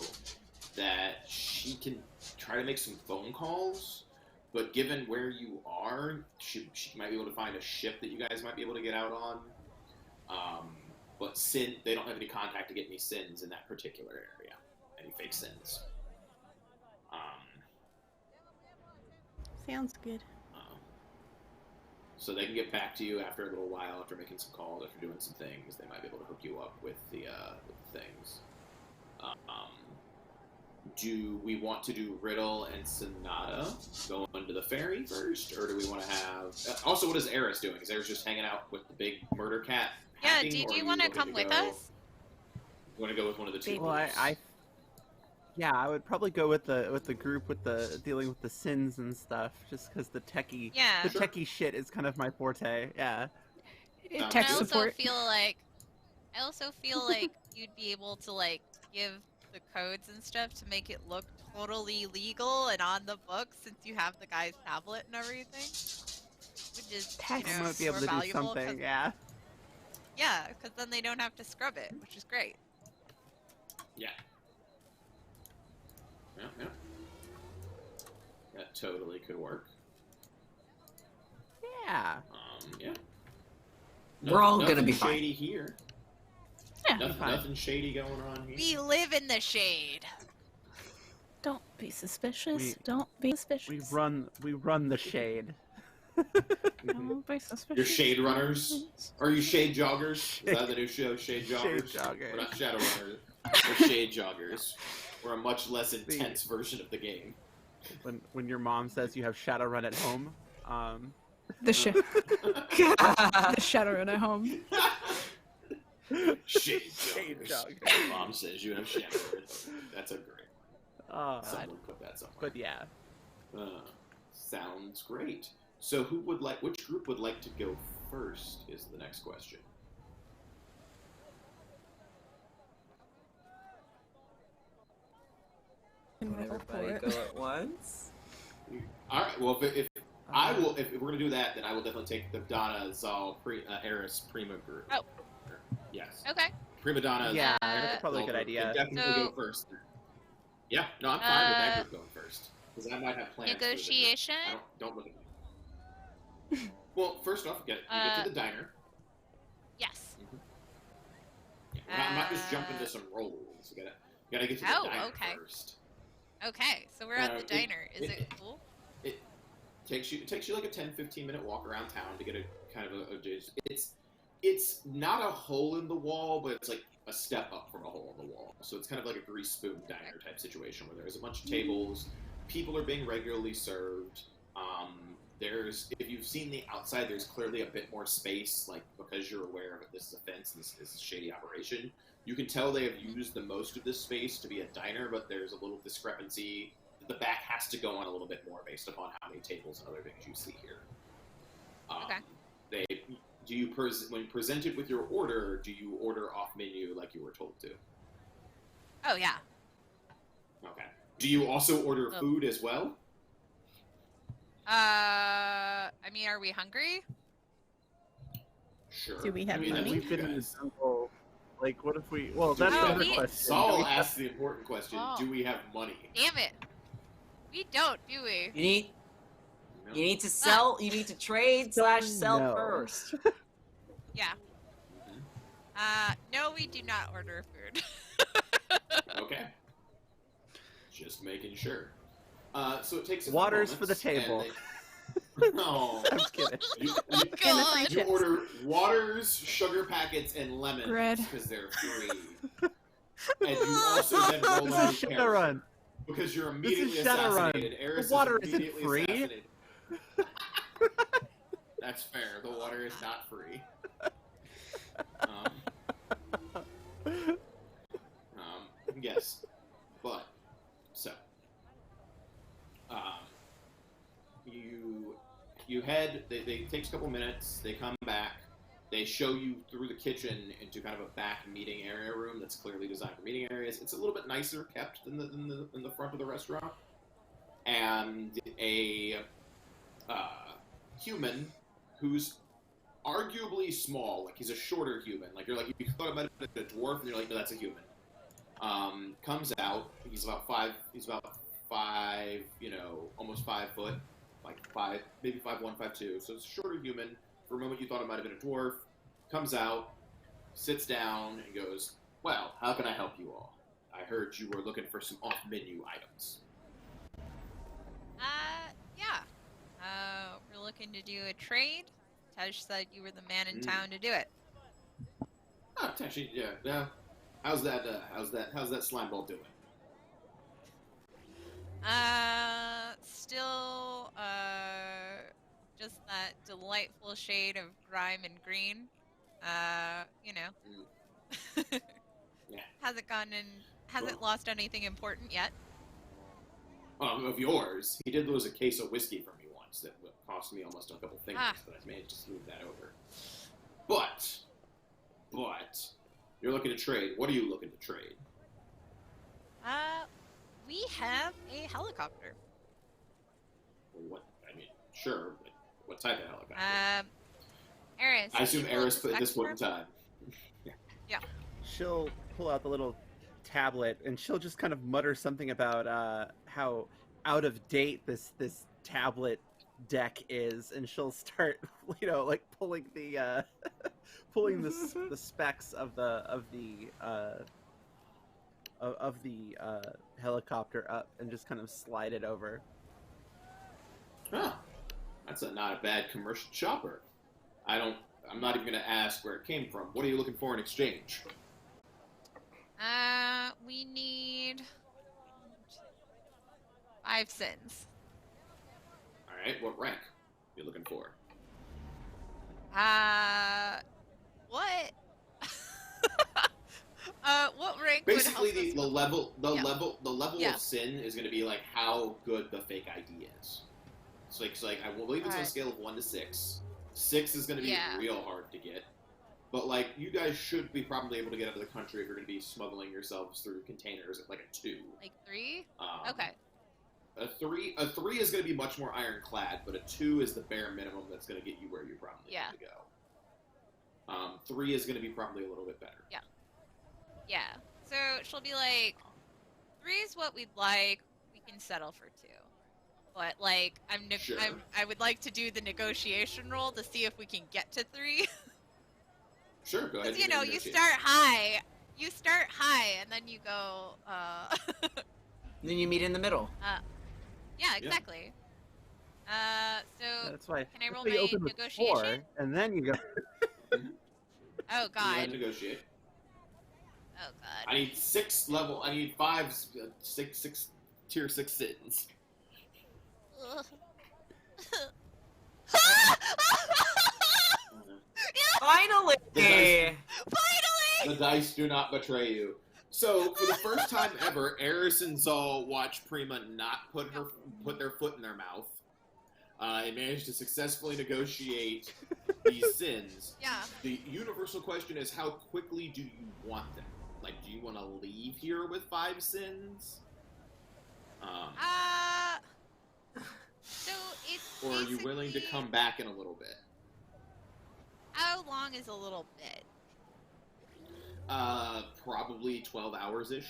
that she can try to make some phone calls, but given where you are, she might be able to find a ship that you guys might be able to get out on. But they don't have any contact to get any sins in that particular area. Any fake sins. Sounds good. So they can get back to you after a little while, after making some calls, after doing some things. They might be able to hook you up with the things. Do we want to do Riddle and Sonata going to the ferry first, or do we want to have? Also, what is Eris doing? Is Eris just hanging out with the big murder cat? Yeah. Hacking, Do or you want to come with us? You want to go with one of the two? Well, I would probably go with the group with the dealing with the sins and stuff, just because the techie techie shit is kind of my forte. Yeah. Tech I also support. I also feel like you'd be able to give the codes and stuff to make it look totally legal and on the books, since you have the guy's tablet and everything, which is I might be able more to do valuable. something. Yeah. Yeah, because then they don't have to scrub it, which is great. Yeah. Yeah. That totally could work. Yeah. Yeah. We're all gonna be Nothing fine. shady here. Yeah. Nothing shady going on here. We live in the shade. Don't be suspicious. We- Don't be suspicious. We run the shade. Don't be suspicious. You're shade runners? Or are you shade joggers? Is that the new show, shade joggers? Shade joggers. We're not shadow runners. We're shade joggers. We're a much less intense version of the game. When your mom says you have Shadowrun at home, The Shadowrun at home. Shade Shade joggers. joggers. Mom says you have Shadowrun. That's a great. Someone put that somewhere. But yeah. Sounds great. So which group would like to go first is the next question. Can roll Everybody for it. go at once. All right. Well, if we're gonna do that, then I will definitely take the Donna, Zal, Eris, Prima group. Oh. Yes. Okay. Prima Donna. Yeah, Zal, that's probably a good idea. Definitely go first. Yeah. No, I'm fine with that group going first because I might have plans. Negotiation. Don't look at me. Well, first off, you get to the diner. Yes. Yeah, I'm not just jumping to some rolls. You gotta get to the diner first. Okay, so we're at the diner. Is it cool? It takes you like a 10-15 minute walk around town to get a kind of a it's not a hole in the wall, but it's like a step up from a hole in the wall. So it's kind of like a grease spoon diner type situation where there's a bunch of tables, people are being regularly served. If you've seen the outside, there's clearly a bit more space, like because you're aware of it. This is a fence. This is a shady operation. You can tell they have used the most of this space to be a diner, but there's a little discrepancy. The back has to go on a little bit more based upon how many tables and other things you see here. Okay. When presented with your order, do you order off menu like you were told to? Oh yeah. Okay. Do you also order food as well? I mean, are we hungry? Sure. Do we have money? We've been in the jungle. Like, what if we? Well, that's another question. Saul asked the important question: do we have money? Damn it. We don't, do we? You need to sell. You need to trade / sell first. Yeah. No, we do not order food. Okay. Just making sure. So it takes Waters for the table. No, I'm kidding. You order waters, sugar packets, and lemons Bread. because they're free. And you also then roll on Shadowrun. because you're immediately This is Shadowrun. assassinated. Eris The water is isn't immediately free. assassinated. That's fair. The water is not free. Yes, but so you head. They takes a couple minutes. They come back. They show you through the kitchen into kind of a back meeting area room that's clearly designed for meeting areas. It's a little bit nicer kept than the front of the restaurant, and a human who's arguably small, like he's a shorter human. Like you thought it might have been a dwarf, and you're like, no, that's a human. Comes out. He's about five. Almost 5 foot, like 5, maybe 5'1", 5'2". So it's a shorter human. For a moment, you thought it might have been a dwarf. Comes out, sits down, and goes, "Well, how can I help you all? I heard you were looking for some off-menu items." Yeah. We're looking to do a trade. Tej said you were the man in town to do it. Oh, actually, yeah. How's that slime ball doing? Still, just that delightful shade of grime and green. Yeah. Hasn't lost anything important yet. Of yours, he did lose a case of whiskey from me once that cost me almost a couple fingers, but I managed to smooth that over. But, you're looking to trade. What are you looking to trade? We have a helicopter. What? I mean, sure, but what type of helicopter? Eris. I assume Eris put at this point in time. Yeah. She'll pull out the little tablet and she'll just kind of mutter something about how out of date this tablet deck is, and she'll start, like pulling the the specs of the helicopter up and just kind of slide it over. Huh. That's not a bad commercial chopper. I'm not even going to ask where it came from. What are you looking for in exchange? We need 5 sins. All right, what rank are you looking for? What? What rank Basically, would help the us level Yeah. of sin is going to be like how good the fake ID is. So like I believe it's on a Right. scale of 1 to 6. 6 is going to be Yeah. real hard to get. But like you guys should be probably able to get out of the country if you're going to be smuggling yourselves through containers at like a 2. like 3? Um, Okay. A three is going to be much more ironclad, but a 2 is the bare minimum that's going to get you where you probably Yeah. need to go. 3 is going to be probably a little bit better. Yeah. So she'll be like, 3 is what we'd like. We can settle for 2. But like, Sure. I would like to do the negotiation roll to see if we can get to 3. Sure, go ahead. Because you and know, you negotiate. start high. You start high, and then you go. Then you meet in the middle. Yeah, exactly. So That's why. can I roll that's why you my open with negotiation? 4, and then you go. Oh You gotta God. negotiate. Oh God. I need 6 level. I need 5, 6 tier 6 sins. Ugh. Finally! The dice do not betray you. So, for the first time ever, Eris and Zal watch Prima not put their foot in their mouth. They managed to successfully negotiate these sins. Yeah. The universal question is, how quickly do you want them? Like, do you want to leave here with 5 sins? So it's. Or are you willing to basically- come back in a little bit? How long is a little bit? Probably 12 hours-ish.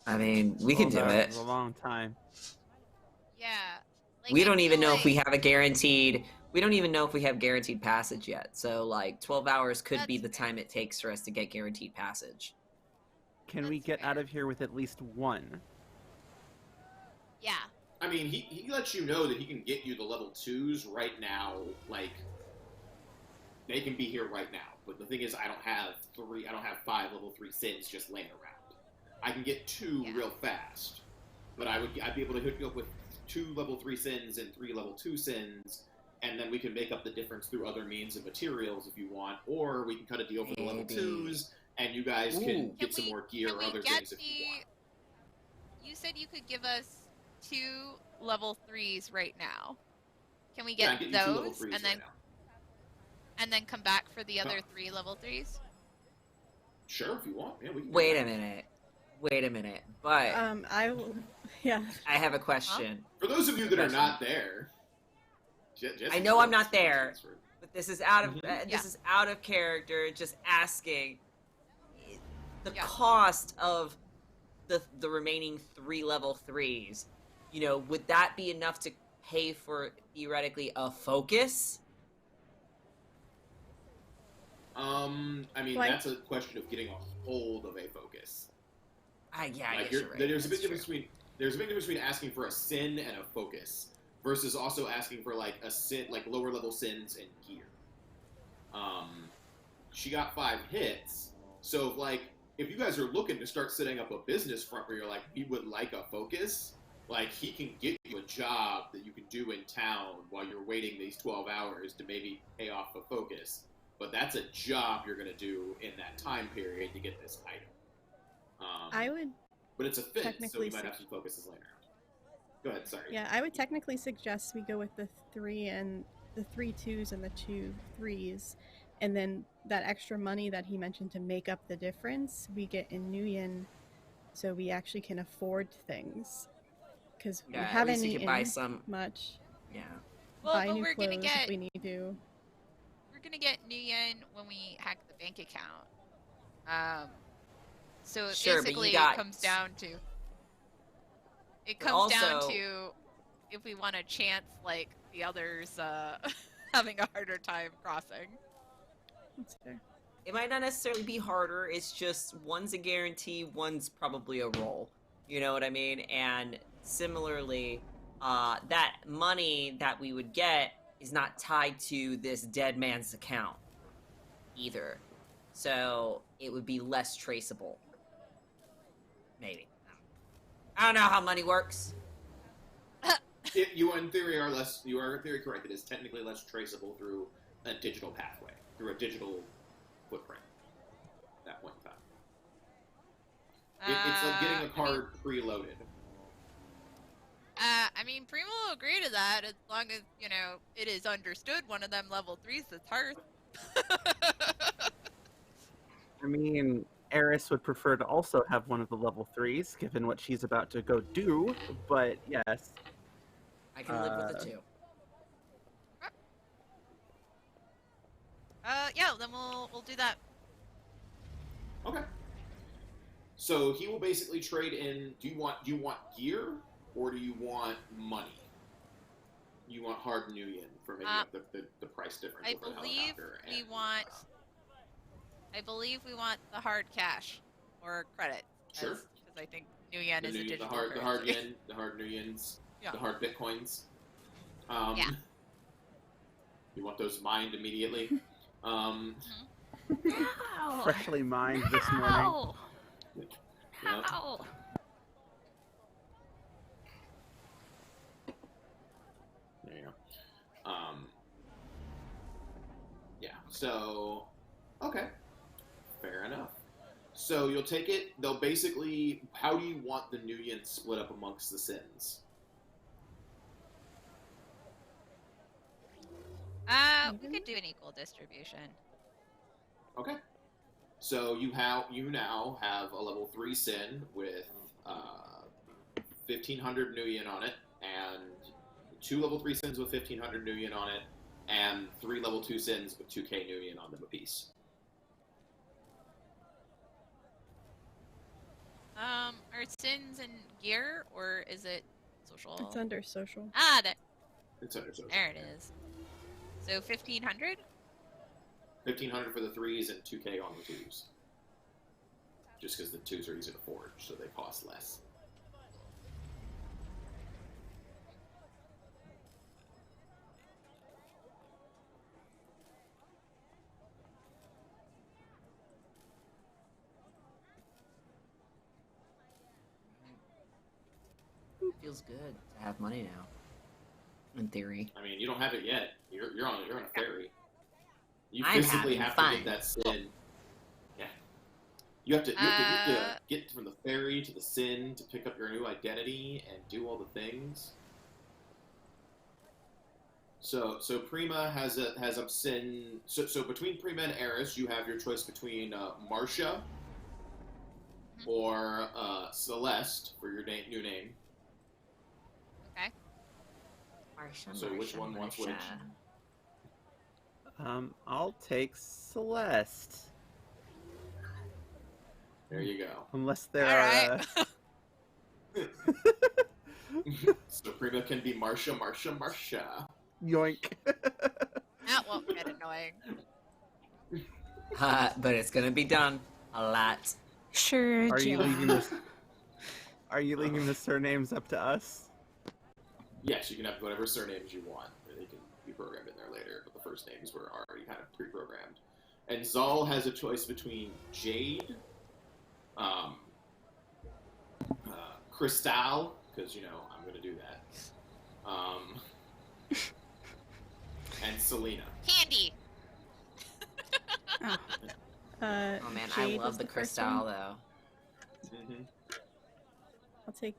I mean, we can do it. It's a long time. Yeah. Like, We I don't even feel know if we like- have a guaranteed. We don't even know if we have guaranteed passage yet. So, like, 12 hours could be the That's fair. time it takes for us to get guaranteed passage. Can we That's get out fair. of here with at least 1? Yeah. I mean, he lets you know that he can get you the level 2s right now. Like, they can be here right now. But the thing is, I don't have 5 level 3 sins just laying around. I can get 2 Yeah. real fast. But I'd be able to hook you up with 2 level 3 sins and 3 level 2 sins, and then we can make up the difference through other means of materials if you want, or we can cut a deal for the level Maybe. 2s, and you guys Ooh. can get Can some we- more gear Can or we other get things if you want. You said you could give us 2 level 3s right now. Can we Yeah, I get get you 2 level those 3s and then right now. come back for the other Huh. 3 level 3s? Sure, if you want. Yeah, we can do Wait that. a minute. But I will. Yeah. I have a question. For those of you that are not there, I know I'm not there. Jessica- But this is out of Mhm. this is out of character. Just asking the Yeah. cost of the remaining 3 level 3s. You know, would that be enough to pay for theoretically a focus? I mean, Like- that's a question of getting a hold of a focus. Yeah, I Like, guess you're right. there's a big That's difference between asking for a sin and a focus versus also asking for like a sin, like lower level sins and gear. She got 5 hits, so if you guys are looking to start setting up a business front where you're like, we would like a focus, like he can get you a job that you can do in town while you're waiting these 12 hours to maybe pay off a focus. But that's a job you're gonna do in that time period to get this item. I would. But it's a fin, so technically you might have some focuses later. Go ahead, sorry. Yeah, I would technically suggest we go with the 3 and the 3 2s and the 2 3s, and then that extra money that he mentioned to make up the difference, we get in Nguyen, so we actually can afford things. Because we Yeah, at haven't least you can eaten buy some. much. Yeah. Well, buy but new we're clothes gonna get if we need to. Nguyen when we hack the bank account. So Sure, but you basically got- it comes down to But down also- to if we want a chance like the others having a harder time crossing. That's fair. It might not necessarily be harder. It's just one's a guarantee, one's probably a roll. You know what I mean? And similarly, that money that we would get is not tied to this dead man's account either. So it would be less traceable. Maybe. I don't know how money works. You in theory are less. You are in theory correct. It is technically less traceable through a digital pathway, through a digital footprint. At that point in time, it's like getting a card preloaded. I mean, Prima will agree to that as long as, you know, it is understood one of them level 3s is Hearth. I mean, Eris would prefer to also have one of the level 3s, given what she's about to go do, but yes. I can live with the two. Yeah, then we'll do that. Okay. So he will basically trade in. Do you want gear or do you want money? You want hard new yen for making up the price difference. I with the believe helicopter we and, want. I believe we want the hard cash or credit. Sure. Because I think new yen is a digital the hard currency. yen, the hard new yens, Yeah. the hard bitcoins. Yeah. You want those mined immediately. Freshly mined this morning. Ow! Yeah. Ow! There you go. Yeah. So, okay, fair enough. So you'll take it. They'll basically. How do you want the new yen split up amongst the sins? We could do an equal distribution. Okay. So you now have a level 3 sin with 1,500 new yen on it, and 2 level 3 sins with 1,500 new yen on it, and 3 level 2 sins with 2k new yen on them apiece. Are sins in gear or is it social? It's under social. Ah, that. It's under social. There it is. So 1,500. 1,500 for the 3s and 2k on the 2s. Just because the 2s are easy to forge, so they cost less. Feels good to have money now. In theory. I mean, you don't have it yet. You're on a ferry. You I'm physically having have fun. to get that sin. Yeah. You have to get from the ferry to the sin to pick up your new identity and do all the things. So Prima has a sin. So between Prima and Eris, you have your choice between Marcia or Celeste for your new name. Okay. So which one wants which? I'll take Celeste. There you go. Unless there All are... right. So Prima can be Marcia. Yoink. That won't get annoying. But it's gonna be done a lot. Sure, Are you Jill. leaving this? Are you leaving the surnames up to us? Yes, you can have whatever surnames you want. They can be programmed in there later, but the first names were already kind of pre-programmed. And Zal has a choice between Jade, Crystal, because, you know, I'm going to do that, and Selena. Candy. Oh, Oh man, I Jade love was the the first crystal one. though. Mm-hmm. I'll take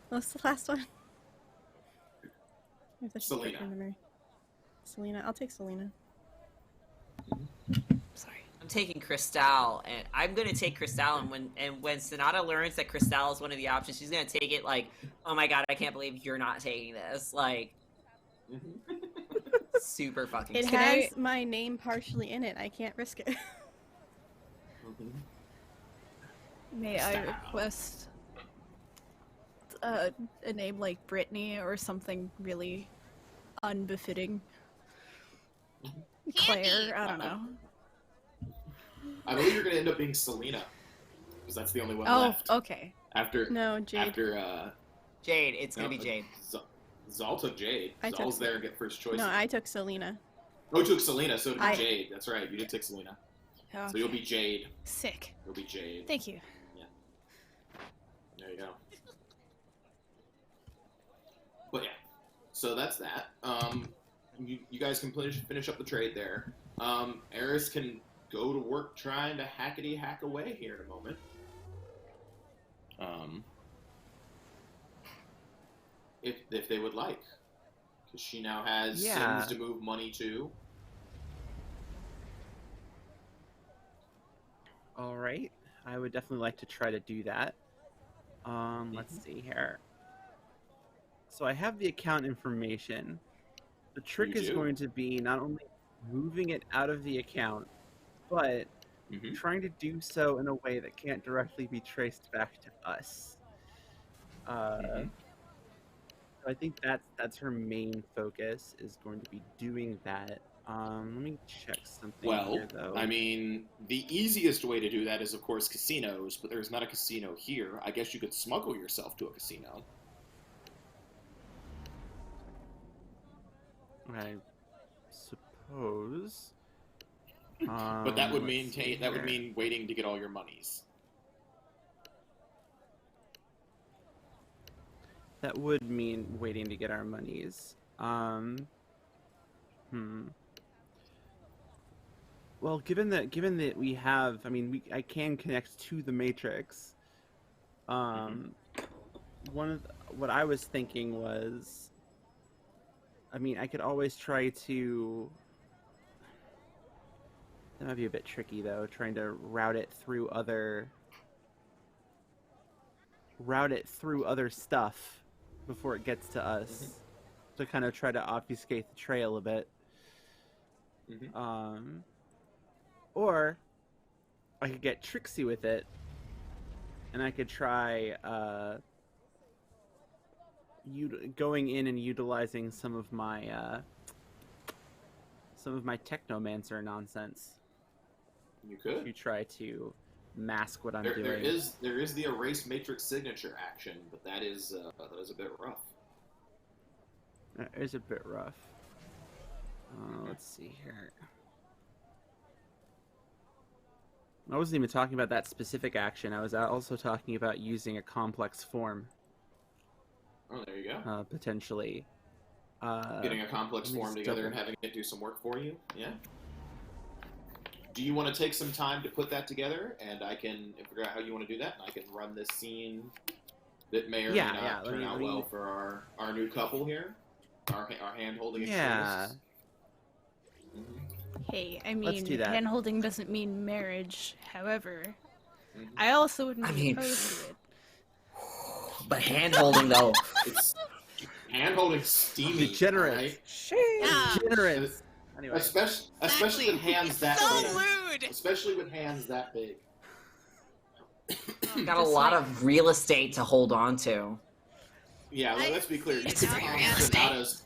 what's the last one? I have such a Selena. short-term memory. Selena. I'll take Selena. Sorry. I'm taking Crystal, and I'm gonna take Crystal, and when Sonata learns that Crystal is one of the options, she's gonna take it like, oh my god, I can't believe you're not taking this. Like, super fucking It scary. has my name partially in it. I can't risk it. May I Style. request a name like Brittany or something really unbefitting? Candy. Claire, I don't know. I believe you're going to end up being Selena. because that's the only one Oh, left. okay. After No, Jade. after Jade. It's gonna be Jade. Zal took Jade. I took Zal's there and get first choice. No, I took Selena. Oh, you took Selena, so did I- Jade. That's right, you did take Selena. Okay. So you'll be Jade. Sick. You'll be Jade. Thank you. There you go. But yeah, so that's that. You guys can finish up the trade there. Eris can go to work trying to hack away here in a moment. If they would like, because she now has Sims to move money to. All right, I would definitely like to try to do that. Let's see here. So I have the account information. The trick is going to be not only moving it out of the account, but trying to do so in a way that can't directly be traced back to us. So I think that's her main focus, is going to be doing that. Let me check something here, though. I mean, the easiest way to do that is, of course, casinos, but there's not a casino here. I guess you could smuggle yourself to a casino. I suppose. But that would let's see mean waiting to get all your monies. That would mean waiting to get our monies. Well, given that we have, I mean, I can connect to the Matrix. What I was thinking was, I mean, I could always try to. That might be a bit tricky, though, trying to route it through other stuff before it gets to us, to kind of try to obfuscate the trail a bit. Or I could get tricksy with it, and I could try going in and utilizing some of my technomancer nonsense. You could. To try to mask what I'm doing. There is the erase matrix signature action, but that is a bit rough. That is a bit rough. Let's see here. I wasn't even talking about that specific action. I was also talking about using a complex form. Oh, there you go. Potentially. Getting a complex form together and having it do some work for you. Yeah. Do you want to take some time to put that together, and I can figure out how you want to do that, and I can run this scene that may or may not turn out well for our new couple here, our hand-holding extremists. Hey, I mean, hand-holding doesn't mean marriage. However, I also wouldn't be opposed to it. But hand-holding, though, hand-holding steamy. Degenerate. Right? Degenerate. Anyway. Especially with hands that so big. lewd. Especially with hands that big. Got a lot of real estate to hold on to. Yeah, let's be clear. You could palm Sonata's.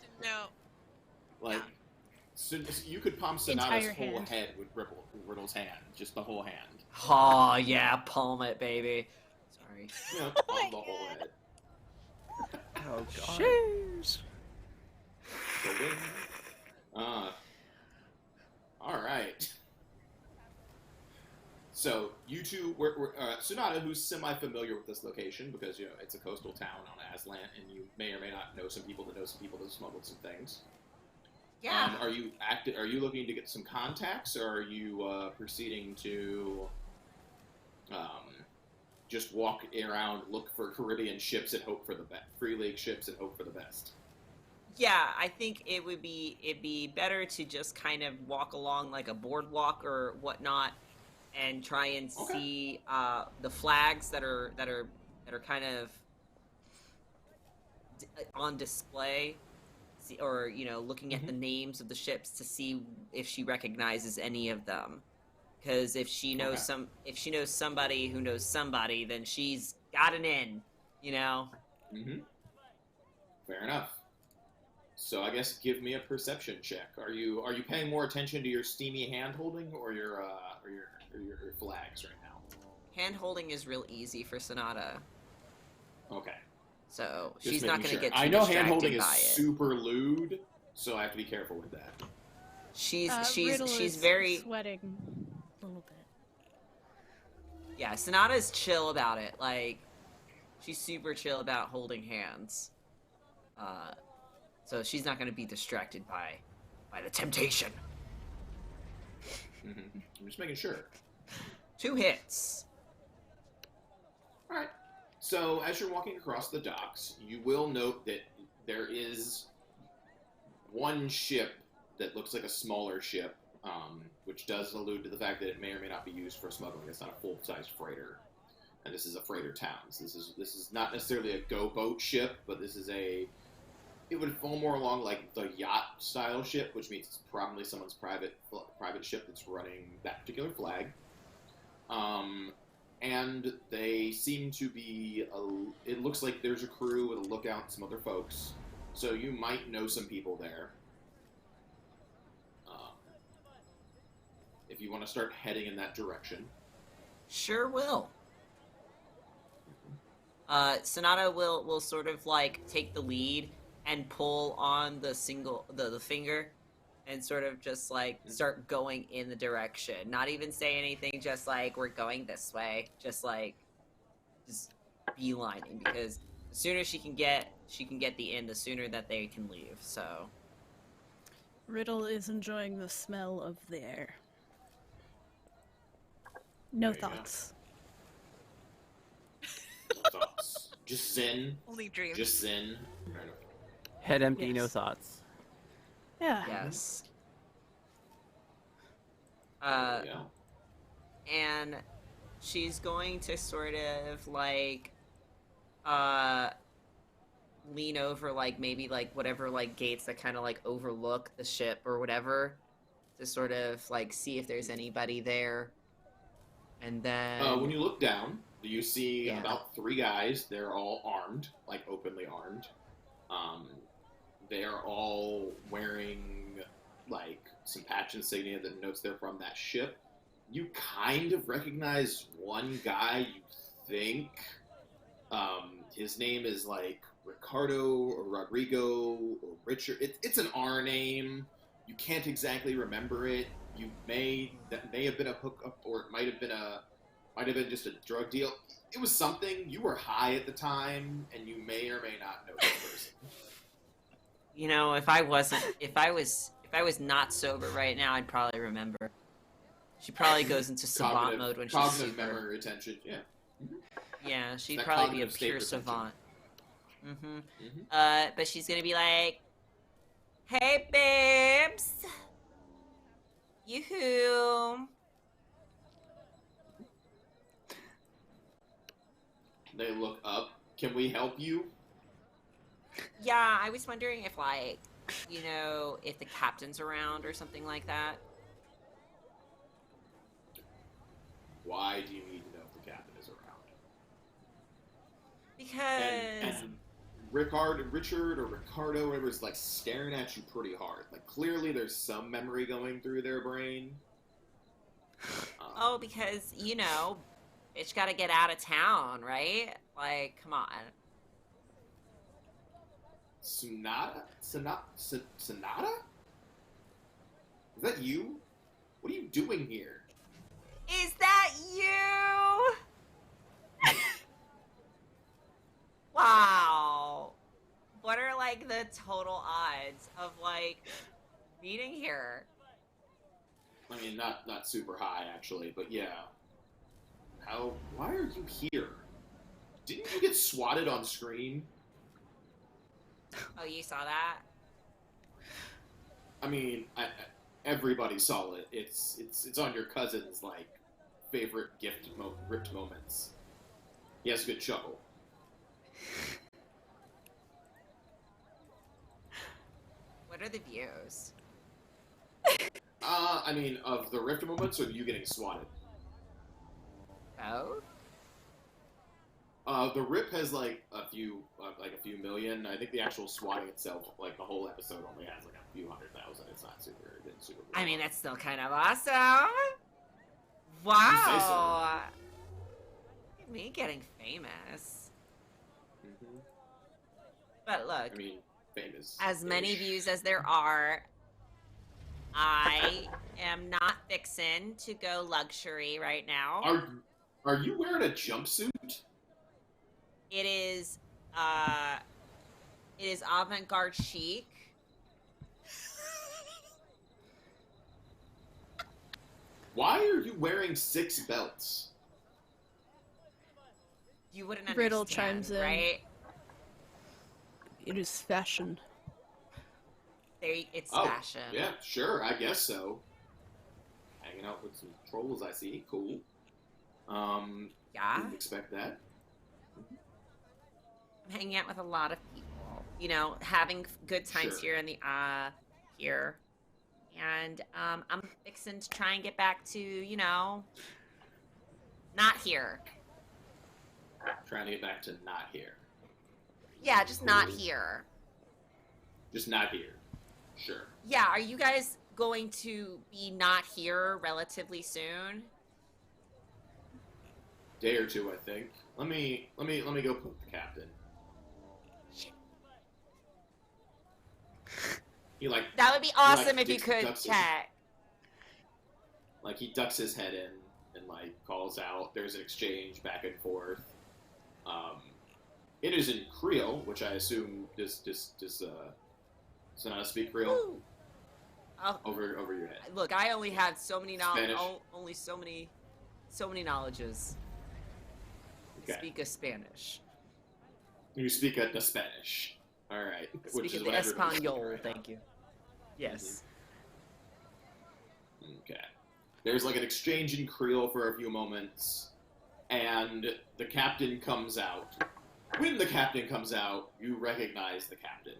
You could palm Sonata's whole head with Riddle's hand, just the whole hand. Oh yeah, palm it, baby. Sorry. Yeah, palm the whole head. Oh god. Cheers. All right. So you two, Sonata, who's semi-familiar with this location because it's a coastal town on Aztlan, and you may or may not know some people that know some people that smuggled some things. Yeah. Are you looking to get some contacts, or are you proceeding to just walk around, look for Caribbean ships, and hope for the best, Free Lake ships, and hope for the best? Yeah, I think it'd be better to just kind of walk along like a boardwalk or whatnot, and try and see the flags that are kind of on display, or looking at the names of the ships to see if she recognizes any of them. Because if she knows somebody who knows somebody, then she's got an in, Fair enough. So I guess give me a perception check. Are you paying more attention to your steamy hand holding or your flags right now? hand-holding is real easy for Sonata. Okay. So Just she's not making going to sure. get too I know distracted hand-holding is by it. super lewd, so I have to be careful with that. Riddle She's is very sweating a little bit. Yeah, Sonata's chill about it. Like, she's super chill about holding hands. So she's not going to be distracted by the temptation. Mm-hmm. I'm just making sure. 2 hits. All right. So as you're walking across the docks, you will note that there is one ship that looks like a smaller ship, which does allude to the fact that it may or may not be used for smuggling. It's not a full-size freighter, and this is a freighter town. So this is not necessarily a go-boat ship, but this is it would fall more along like the yacht-style ship, which means it's probably someone's private ship that's running that particular flag. And they seem to be, it looks like there's a crew with a lookout and some other folks. So you might know some people there. If you want to start heading in that direction. Sure will. Sonata will sort of like take the lead and pull on the finger and sort of just like start going in the direction. Not even say anything, just like we're going this way. Just beelining, because the sooner she can get the inn, the sooner that they can leave. So Riddle is enjoying the smell of the air. No There you go. thoughts. No thoughts. Just zen. Only dreams. Just zen. Head empty, no Yes. thoughts. Yeah. yes. There you go. And she's going to sort of like lean over like maybe like whatever like gates that kind of like overlook the ship or whatever, to sort of like see if there's anybody there. And then When you look down, you see Yeah. about 3 guys. They're all armed, like openly armed. They are all wearing like some patch insignia that notes they're from that ship. You kind of recognize one guy. You think his name is like Ricardo or Rodrigo or Richard. It's an R name. You can't exactly remember it. That may have been a hookup, or it might have been just a drug deal. It was something. You were high at the time, and you may or may not know this person. you know, if I was not sober right now, I'd probably remember. She probably goes into savant mode when she's cognitive super. memory retention. Yeah. Yeah, she'd That probably be a cognitive state pure retention. savant. Mm-hmm. But she's gonna be like, "Hey, babes, yoo-hoo." They look up. Can we help you? Yeah, I was wondering if, like, you know, if the captain's around or something like that. Why do you need to know if the captain is around? Because And Richard or Ricardo, whatever, is like staring at you pretty hard. Like clearly, there's some memory going through their brain. oh, because you know, bitch gotta get out of town, right? Like, come on. Sonata? Sonata? Is that you? What are you doing here? Is that you? Wow. What are like the total odds of like meeting here? I mean, not super high actually, but yeah. Why are you here? Didn't you get swatted on screen? Oh, you saw that? I mean, everybody saw it. It's on your cousin's like favorite ripped moments. He has a good chuckle. What are the views? I mean, of the ripped moments, or you getting swatted? Oh? The rip has like a few million. I think the actual swatting itself, like the whole episode, only has like a few 100,000. It's not super. I mean, that's still kind of awesome. Wow. at me getting famous. Mm-hmm. But look, I mean, famous. as many views as there are, I am not fixin' to go luxury right now. Are you wearing a jumpsuit? It is avant-garde chic. Why are you wearing 6 belts? You wouldn't understand, Riddle chimes in. right? It is fashion. It's fashion. Yeah, sure, I guess so. Hanging out with some trolls, I see. Cool. Yeah. Didn't expect that. I'm hanging out with a lot of people. You know, having good times Sure. here in the here. And I'm fixing to try and get back to, you know, not here. Trying to get back to not here. Yeah, just not Cool. here. Just not here. Sure. Yeah, are you guys going to be not here relatively soon? Day or two, I think. Let me go poke the captain. Shit. He like That would be awesome if you could ducks his- chat. Like he ducks his head in and like calls out. There's an exchange back and forth. It is in Creole, which I assume does Sonata speak Creole Woo. over your head. Look, I only had so many Spanish? only so many knowledges. Okay. Speak of Spanish. You speak the Spanish. All right. Speak of the what everybody's speaking Espanol, right now. thank you. Yes. Okay. There's like an exchange in Creole for a few moments, and the captain comes out. When the captain comes out, you recognize the captain.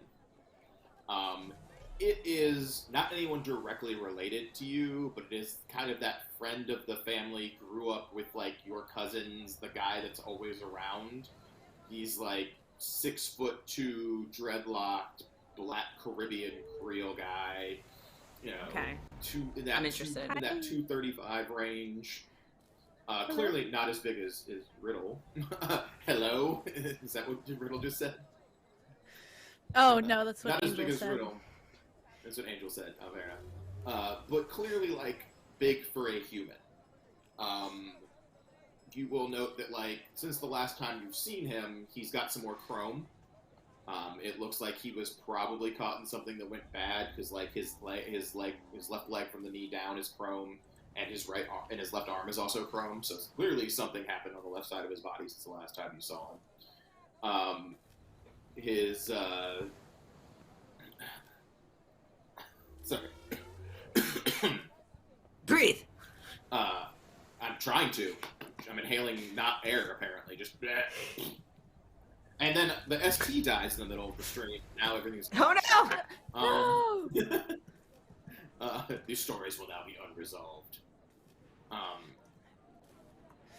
It is not anyone directly related to you, but it is kind of that friend of the family, grew up with like your cousins, the guy that's always around. He's like 6'2", dreadlocked, black Caribbean Creole guy. You know, Okay. in I'm interested. that 235 range. Clearly not as big as Riddle. Hello? Is that what Riddle just said? Oh no, that's what Not as big Angel as said. Riddle. That's what Angel said. Oh, fair enough. But clearly, like, big for a human. You will note that, like, since the last time you've seen him, he's got some more chrome. It looks like he was probably caught in something that went bad, because, like, his left leg from the knee down is chrome, and his left arm is also chrome. So clearly something happened on the left side of his body since the last time you saw him. Sorry. Breathe. I'm trying to. I'm inhaling not air, apparently. Just bleh. And then the SP dies in the middle of the stream. Now everything's... Oh no! These stories will now be unresolved.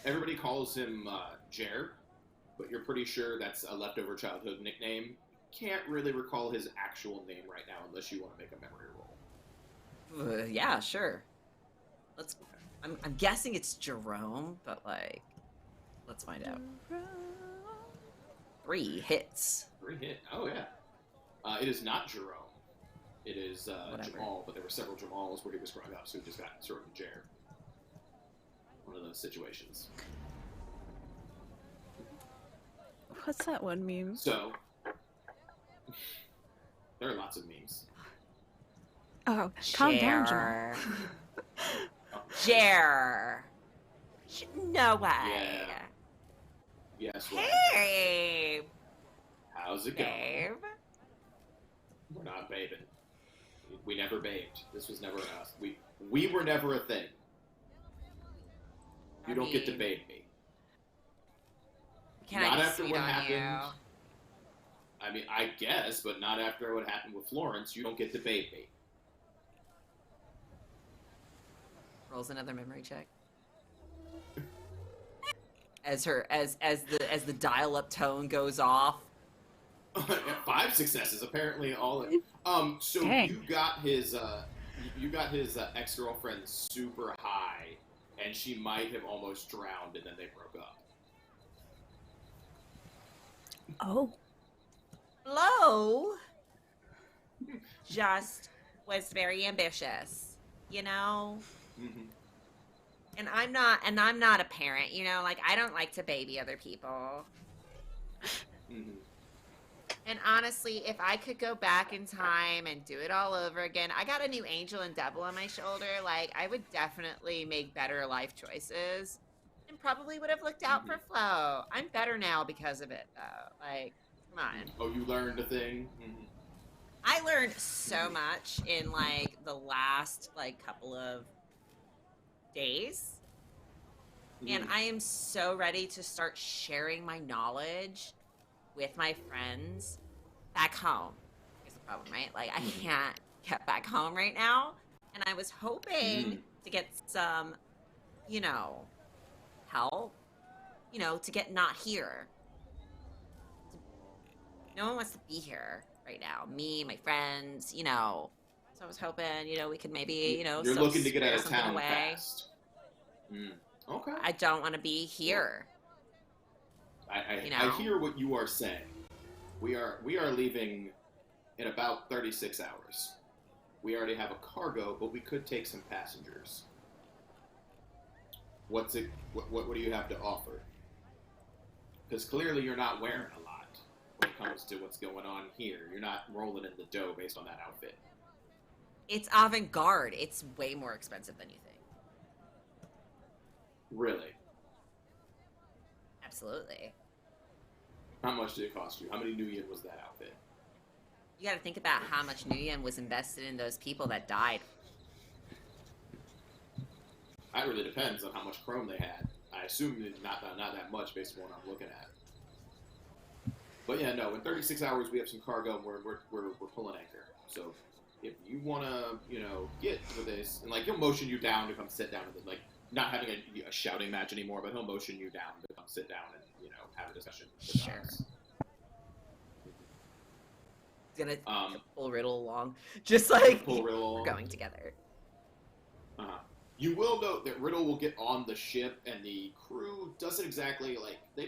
Everybody calls him Jer, but you're pretty sure that's a leftover childhood nickname. Can't really recall his actual name right now unless you want to make a memory roll. Yeah, sure. Let's. I'm guessing it's Jerome, but like, let's find out. 3 hits. 3 hit. Oh, yeah. It is not Jerome. It is Whatever. Jamal, but there were several Jamals where he was growing up, so he just got sort of Jer. One of those situations. What's that one meme? So, there are lots of memes. Oh, calm down, Jamal. Jer. No way. Yeah. Yes, well, Hey, how's it going? babe. We're not babing. We never babed. This was never us. We were never a thing. You don't get to babe me. Can Not I just after sweet what on happened. you? I mean, I guess, but not after what happened with Florence. You don't get to babe me. Rolls another memory check. As the dial-up tone goes off. 5 successes, apparently all. So Dang. you got his ex-girlfriend super high, and she might have almost drowned, and then they broke up. Oh. Flo just was very ambitious, you know? Mm-hmm. And I'm not a parent, you know? Like, I don't like to baby other people. Mm-hmm. And honestly, if I could go back in time and do it all over again, I got a new angel and devil on my shoulder. Like, I would definitely make better life choices and probably would have looked out for Flo. I'm better now because of it, though. Like, come on. Oh, you learned a thing? Mm-hmm. I learned so much in, like, the last, like, couple of days. And I am so ready to start sharing my knowledge with my friends back home. Here's the problem, right? Like, I can't get back home right now. And I was hoping to get some, you know, help, you know, to get not here. No one wants to be here right now. Me, my friends, you know. So I was hoping, you know, we could maybe, you know, You're looking to get out of something town away. fast. Okay. I don't want to be here. I You know? I hear what you are saying. We are leaving in about 36 hours. We already have a cargo, but we could take some passengers. What do you have to offer? Because clearly you're not wearing a lot when it comes to what's going on here. You're not rolling in the dough based on that outfit. It's avant-garde. It's way more expensive than you think. Really? Absolutely. How much did it cost you? How many Nuyen was that outfit? You got to think about how much Nuyen was invested in those people that died. That really depends on how much chrome they had. I assume not that much based on what I'm looking at. But yeah, no. In 36 hours, we have some cargo, and we're pulling anchor. So if you want to, you know, get with this, and like he'll motion you down to come sit down, and like not having a shouting match anymore, but he'll motion you down to come sit down and, you know, have a discussion with Sure. us. He's gonna pull Riddle along, just like Pull Riddle along. we're going together. You will note that Riddle will get on the ship, and the crew doesn't exactly like they're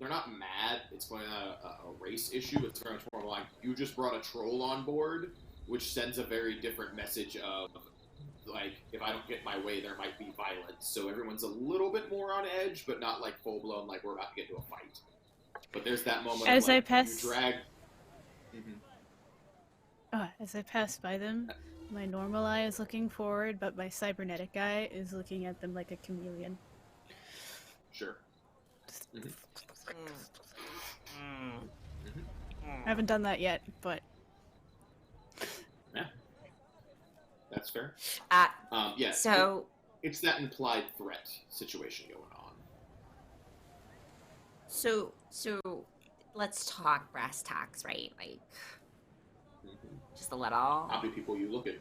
not mad. It's going a race issue. It's very much more like you just brought a troll on board, which sends a very different message of like if I don't get my way, there might be violence. So everyone's a little bit more on edge, but not like full blown like we're about to get into a fight. But there's that moment As of, like, I pass, you drag. as I pass by them, my normal eye is looking forward, but my cybernetic eye is looking at them like a chameleon. Sure. I haven't done that yet, but Yeah. That's fair. Yeah. So It's that implied threat situation going on. So let's talk brass tacks, right? Like just a little. How many people you look at?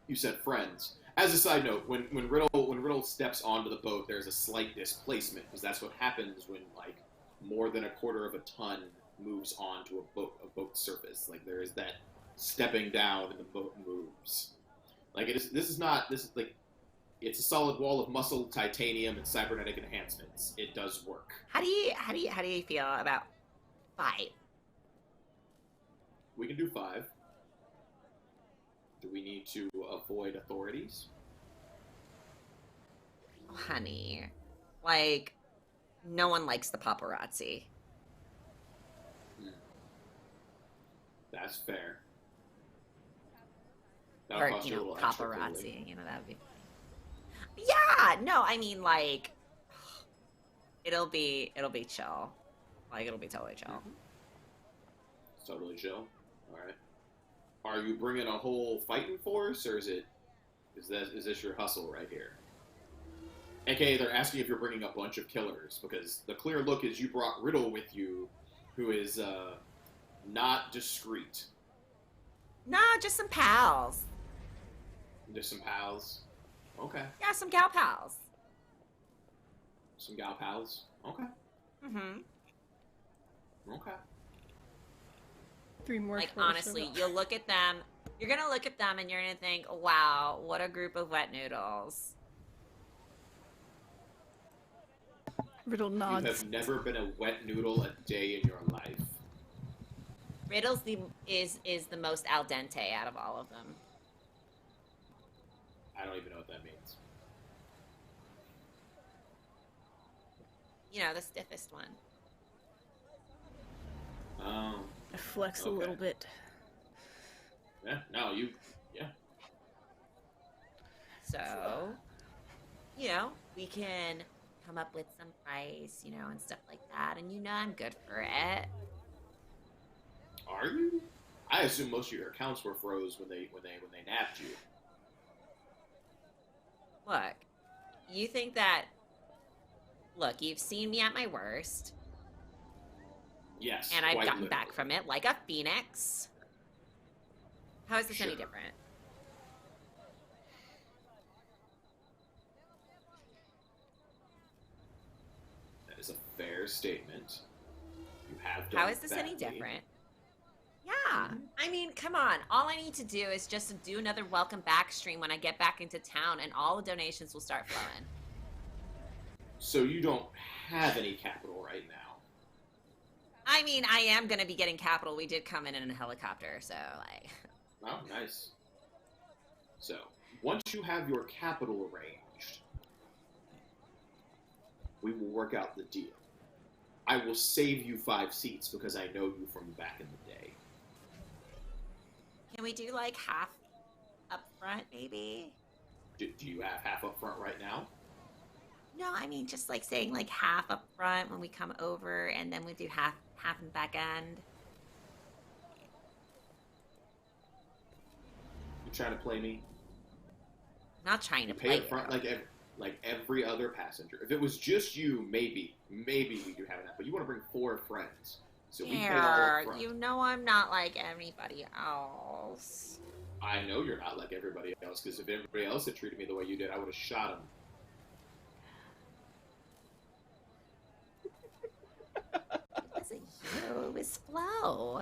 You said friends. As a side note, when Riddle steps onto the boat, there's a slight displacement because that's what happens when like more than a quarter of a ton moves onto a boat surface. Like there is that stepping down and the boat moves. Like this is like it's a solid wall of muscle, titanium, and cybernetic enhancements. It does work. How do you feel about 5? We can do 5. Do we need to avoid authorities? Oh, honey, like no one likes the paparazzi. That's fair. Or, cost you a know, little extra, paparazzi. clearly. You know, that would be funny. Yeah, no, I mean, like, it'll be chill. Like, it'll be totally chill. It's totally chill. All right. Are you bringing a whole fighting force, or is this your hustle right here? AKA, they're asking if you're bringing a bunch of killers, because the clear look is you brought Riddle with you, who is not discreet. Nah, just some pals. Just some pals. Okay. Yeah, some gal pals. Some gal pals. Okay. Okay. 3 more. Like, tours honestly, for you'll look at them, you're gonna look at them and you're gonna think, wow, what a group of wet noodles. Riddle You nods. have never been a wet noodle a day in your life. Riddle's is the most al dente out of all of them. I don't even know what that means. You know, the stiffest one. I flex a Okay. little bit. Yeah, no, yeah. So, you know, we can come up with some price, you know, and stuff like that. And you know I'm good for it. Are you? I assume most of your accounts were froze when they nabbed you. Look, you think that... Look, you've seen me at my worst. Yes. And I've quite gotten literally. back from it like a phoenix. How is this any Sure. different? That is a fair statement. You have done How is this any badly. different? Yeah. I mean, come on. All I need to do is just to do another welcome back stream when I get back into town, and all the donations will start flowing. So you don't have any capital right now. I mean, I am going to be getting capital. We did come in a helicopter, so, like... Oh, nice. So, once you have your capital arranged, we will work out the deal. I will save you 5 seats because I know you from back in the day. Can we do, like, half up front, maybe? Do you have half up front right now? No, I mean, just, like, saying, like, half up front when we come over, and then we do half in the back end. You trying to play me? I'm not trying to You pay play up front you. like every other passenger. If it was just you, maybe we could have that. But you want to bring 4 friends, so we pay all up Here, front. you know I'm not like everybody else. I know you're not like everybody else, because if everybody else had treated me the way you did, I would have shot him. It wasn't you, it was Flo.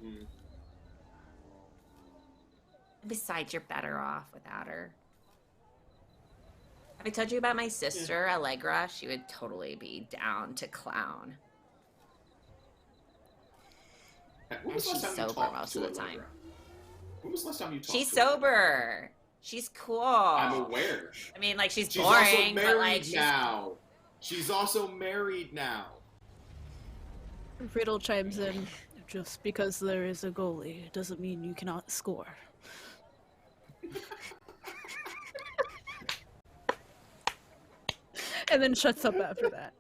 Mm-hmm. Besides, you're better off without her. Have I told you about my sister, Allegra? She would totally be down to clown. When was the And last she's time you sober talked most to of the time. Allegra? When was the last time you talked She's to Allegra? sober. She's cool. I'm aware. I mean, like, she's She's also boring, married but like, she's... now. She's also married now. Riddle chimes in. Just because there is a goalie doesn't mean you cannot score. And then shuts up after that.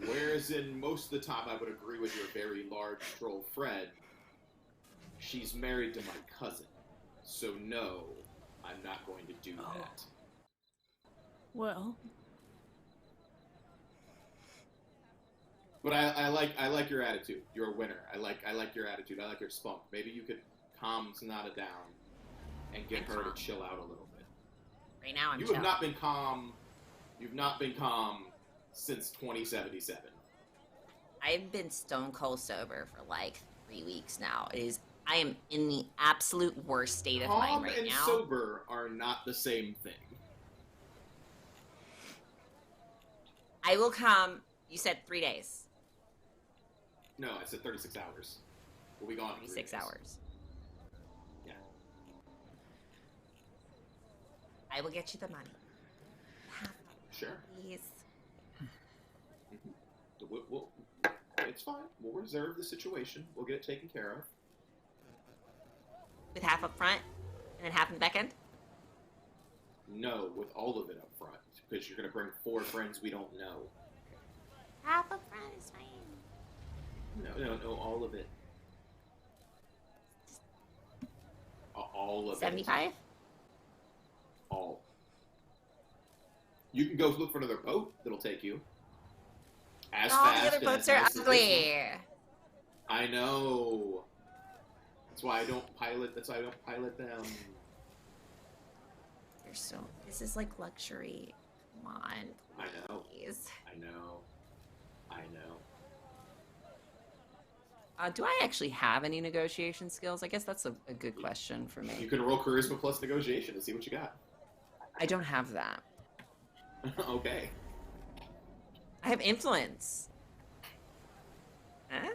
Whereas in most of the time I would agree with your very large troll Fred, she's married to my cousin. So no, I'm not going to do that. Well, But I like your attitude. You're a winner. I like your attitude. I like your spunk. Maybe you could calm Sonata down and get her to chill out a little bit. Right now, I'm You chill. have not been calm. You've not been calm since 2077. I've been stone cold sober for like 3 weeks now. I am in the absolute worst state of mind Calm right and now. sober are not the same thing. I will come. You said 3 days. No, I said 36 hours. We'll be gone in 3 36 days. hours. Yeah. I will get you the money. Sure. Please. It's fine. We'll reserve the situation. We'll get it taken care of. With half up front and then half in the back end? No, with all of it up front. Because you're going to bring 4 friends we don't know. Half up front is fine. No, all of it. All of it. 75? All. You can go look for another boat that'll take you. As All fast the other and boats as are nice as this ugly. one. I know. That's why I don't pilot. That's why I don't pilot them. You're so... This is like luxury. Come on, I know. please. I know. Do I actually have any negotiation skills? I guess that's a good question for You me. can roll charisma plus negotiation and see what you got. I don't have that. Okay. I have influence. Huh?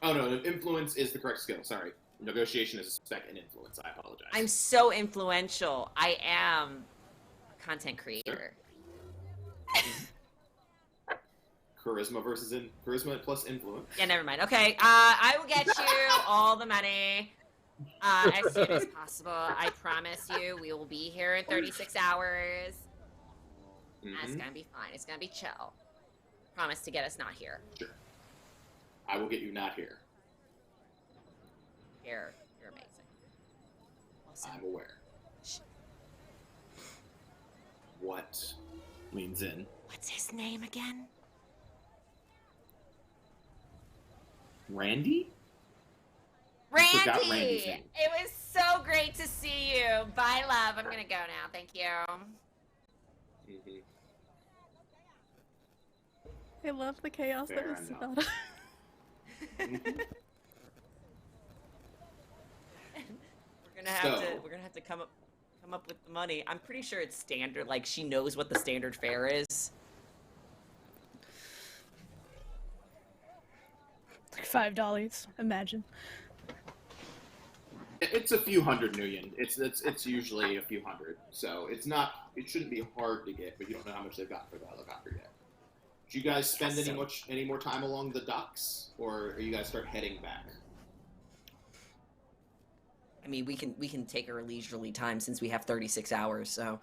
Oh no, influence is the correct skill. Sorry, negotiation is a spec and influence. I apologize. I'm so influential. I am a content creator. Charisma versus charisma plus influence. Yeah, never mind. Okay, I will get you all the money as soon as possible. I promise you, we will be here in 36 hours. It's gonna be fine. It's gonna be chill. Promise to get us not here. Sure. I will get you not here. You're amazing. Also, I'm aware. What leans in? what's his name again? Randy? Randy! Forgot Randy's name. It was so great to see you. Bye, love. I'm gonna go now. Thank you. Mm-hmm. I love the chaos Fair that is enough. Sonata. We're gonna have to come up with the money. I'm pretty sure it's standard. Like, she knows what the standard fare is. Like $5, imagine. It's a few hundred million. It's usually a few hundred. So it shouldn't be hard to get, but you don't know how much they've got for the helicopter yet. Did you guys spend any more time along the docks, or are you guys start heading back? I mean, we can take our leisurely time since we have 36 hours. So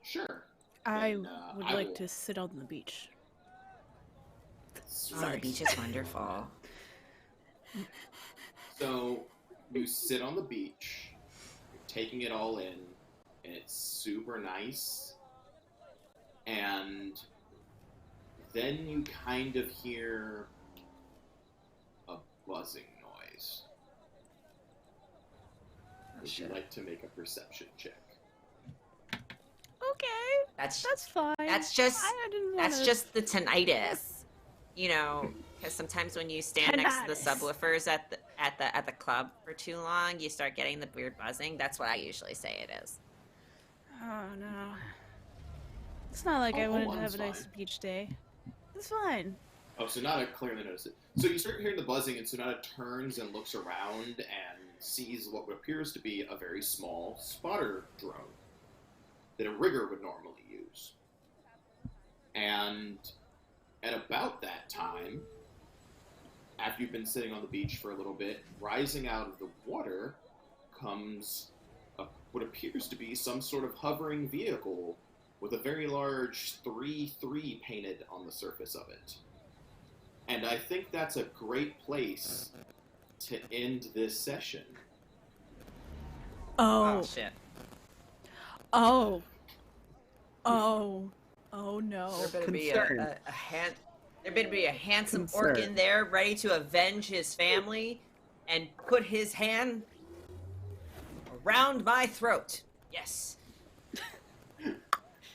Sure. I Then, would I like will- to sit on the beach. oh, the beach is wonderful. So you sit on the beach, you're taking it all in, and it's super nice. And then you kind of hear a buzzing noise. Would you like to make a perception check? Okay, That's fine. That's just I didn't that's wanna- just the tinnitus, you know. Because sometimes when you stand next to the Tinnitus. subwoofers at the club for too long, you start getting the weird buzzing. That's what I usually say it is. Oh no. It's not like I Oh, wanted to one's have a nice fine. beach day. It's fine. Oh, Sonata clearly noticed it. So you start hearing the buzzing, and Sonata turns and looks around and sees what appears to be a very small spotter drone that a rigger would normally use. And at about that time, after you've been sitting on the beach for a little bit, rising out of the water comes what appears to be some sort of hovering vehicle with a very large 3-3 painted on the surface of it. And I think that's a great place to end this session. Oh Oh, shit! oh no. There better be Concern. There better be a handsome orc Concern. in there, ready to avenge his family, and put his hand around my throat. Yes.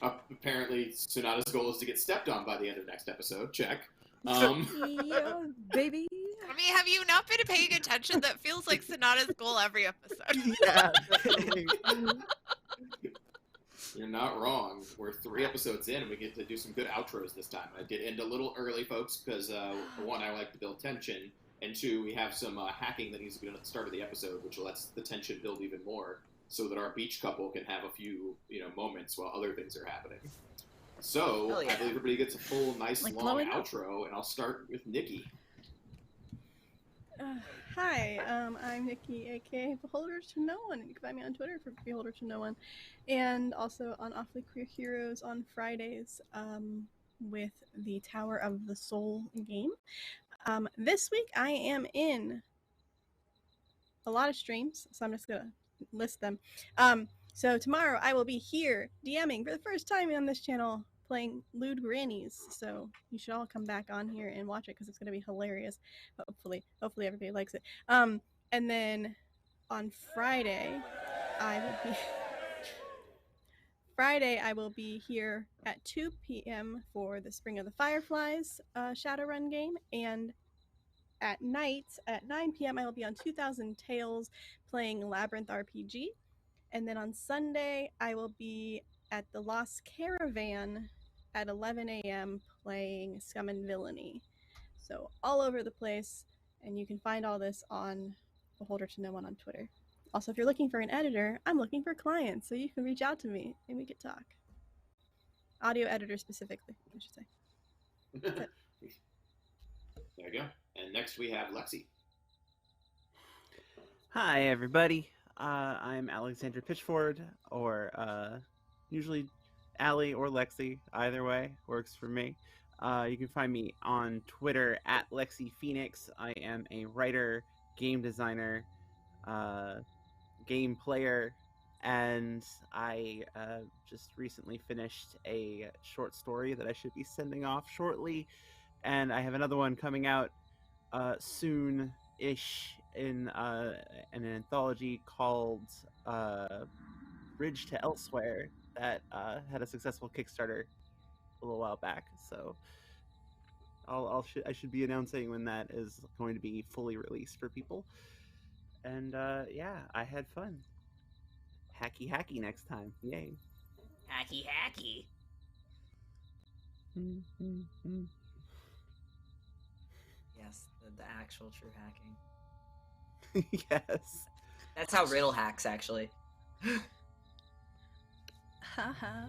Apparently, Sonata's goal is to get stepped on by the end of next episode. Check. Yeah, baby. I mean, have you not been paying attention? That feels like Sonata's goal every episode. Yeah, definitely. You're not wrong. We're 3 episodes in, and we get to do some good outros this time. I did end a little early, folks, because one, I like to build tension, and 2, we have some hacking that needs to be done at the start of the episode, which lets the tension build even more, so that our beach couple can have a few, moments while other things are happening. So Hell yeah. I believe everybody gets a full, nice, Like long blowing up. outro, and I'll start with Nikki. Hi, I'm Nikki, aka Beholder to No One. You can find me on Twitter for Beholder to No One, and also on Awfully Queer Heroes on Fridays with the Tower of the Soul game. This week I am in a lot of streams, so I'm just gonna list them. So tomorrow I will be here DMing for the first time on this channel, playing Lewd Grannies. So you should all come back on here and watch it because it's gonna be hilarious. Hopefully everybody likes it. And then on Friday, I will be here at 2 p.m. for the Spring of the Fireflies Shadowrun game, and at night at 9 p.m. I will be on 2000 Tales playing Labyrinth RPG. And then on Sunday, I will be at the Lost Caravan at 11 a.m. playing Scum and Villainy. So all over the place, and you can find all this on Beholder to No One on Twitter. Also, if you're looking for an editor, I'm looking for clients, so you can reach out to me and we could talk. Audio editor specifically, I should say. There you go. And next we have Lexi. Hi, everybody. I'm Alexandra Pitchford, or usually Allie or Lexi. Either way works for me. You can find me on Twitter at Lexi Phoenix. I am a writer, game designer, game player, and I just recently finished a short story that I should be sending off shortly, and I have another one coming out soon-ish in an anthology called Bridge to Elsewhere that had a successful Kickstarter a little while back. So I should be announcing when that is going to be fully released for people. And yeah, I had fun. Hacky next time. Yay. Hacky. Yes, the actual true hacking. Yes. That's how Riddle hacks, actually. Haha.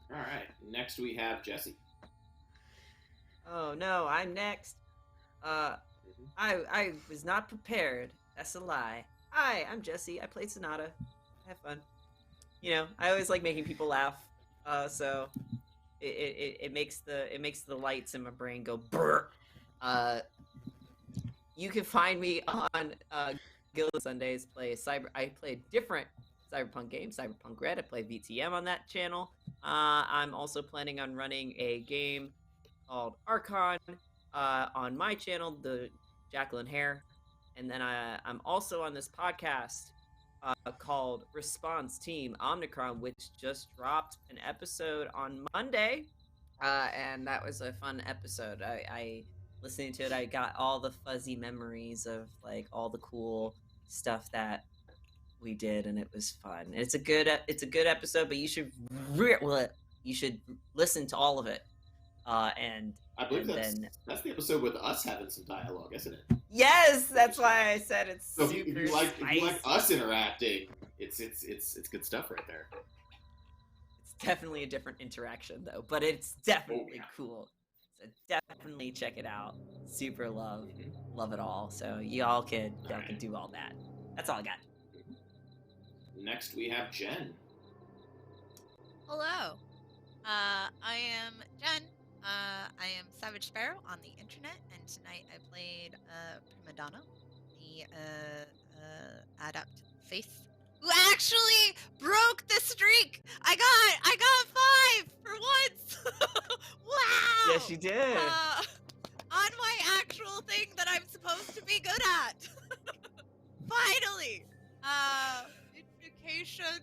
All right. Next we have Jesse. Oh no, I'm next. I was not prepared. That's a lie. Hi, I'm Jesse. I play Sonata. Have fun. You know, I always like making people laugh. So it makes the lights in my brain go brr. You can find me on Guild Sundays. I play different Cyberpunk games. Cyberpunk Red. I play VTM on that channel. I'm also planning on running a game called Archon on my channel, the Jacqueline Hare, and then I'm also on this podcast called Response Team Omnicron, which just dropped an episode on Monday, and that was a fun episode. I listening to it, I got all the fuzzy memories of like all the cool stuff that we did, and it was fun. It's a good episode, but you should listen to all of it. And I believe and that's the episode with us having some dialogue, isn't it? yes, that's why I said it's So super if you like us interacting, it's good stuff right there. It's definitely a different interaction though, but it's definitely cool. So definitely check it out. Super love it all. So y'all can do all that. That's all I got. Next we have Jen. Hello. I am Jen. I am Savage Sparrow on the internet, and tonight I played Prima Donna, the adept faith, who actually broke the streak. I got 5 for once. Wow. Yes, you did. On my actual thing that I'm supposed to be good at. Finally. Education.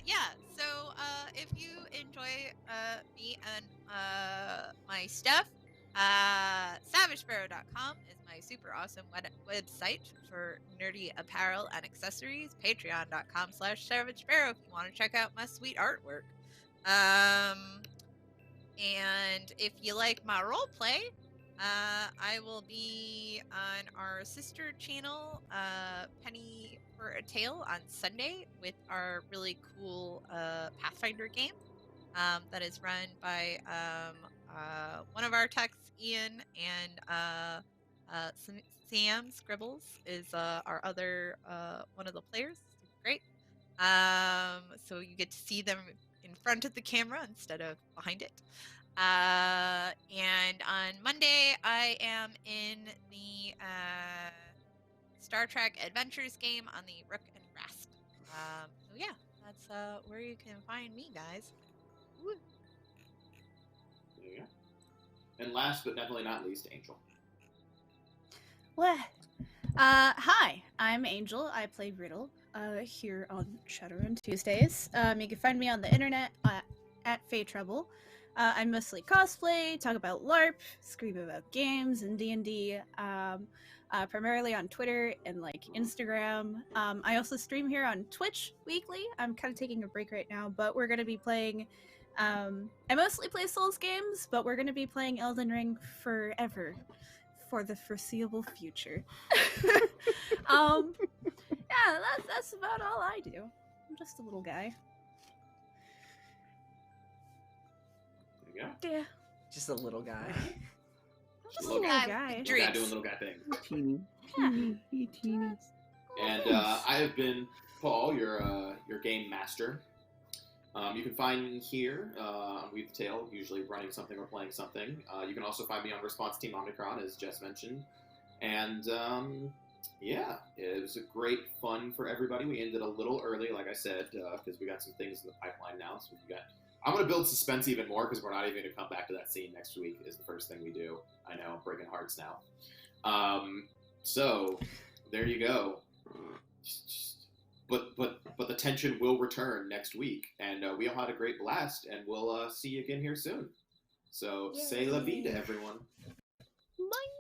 Yeah, so if you enjoy me and my stuff, SavageSparrow.com is my super awesome website for nerdy apparel and accessories. Patreon.com/SavageSparrow if you want to check out my sweet artwork. And if you like my roleplay, I will be on our sister channel, Penny for a Tale, on Sunday with our really cool Pathfinder game that is run by one of our techs, Ian, and Sam Scribbles is our other one of the players. Super great. So you get to see them in front of the camera instead of behind it. And on Monday, I am in the Star Trek Adventures game on the Rook and Rasp. So yeah, that's where you can find me, guys. Woo. There you go. And last but definitely not least, Angel. Well, hi, I'm Angel. I play Riddle here on Shadowrun Tuesdays. You can find me on the internet at at Faytrouble. I mostly cosplay, talk about LARP, scream about games and D&D, primarily on Twitter and like Instagram. I also stream here on Twitch weekly. I'm kind of taking a break right now, but we're going to be playing. I mostly play Souls games, but we're going to be playing Elden Ring forever, for the foreseeable future. Yeah, that's about all I do. I'm just a little guy. There you go. Yeah, Just a little guy. I'm just a Little little guy. guy. Little guy Dreams. doing little guy things. Teeny. Yeah. Teeny. And I have been Paul, your game master. You can find me here on Weave the Tale, usually running something or playing something. You can also find me on Response Team Omicron, as Jess mentioned. And yeah, it was a great fun for everybody. We ended a little early, like I said, because we got some things in the pipeline now. So we got. I'm going to build suspense even more because we're not even going to come back to that scene next week is the first thing we do. I know, I'm breaking hearts now. So there you go. But the tension will return next week, and we all had a great blast, and we'll see you again here soon. So say la vie to everyone. Bye.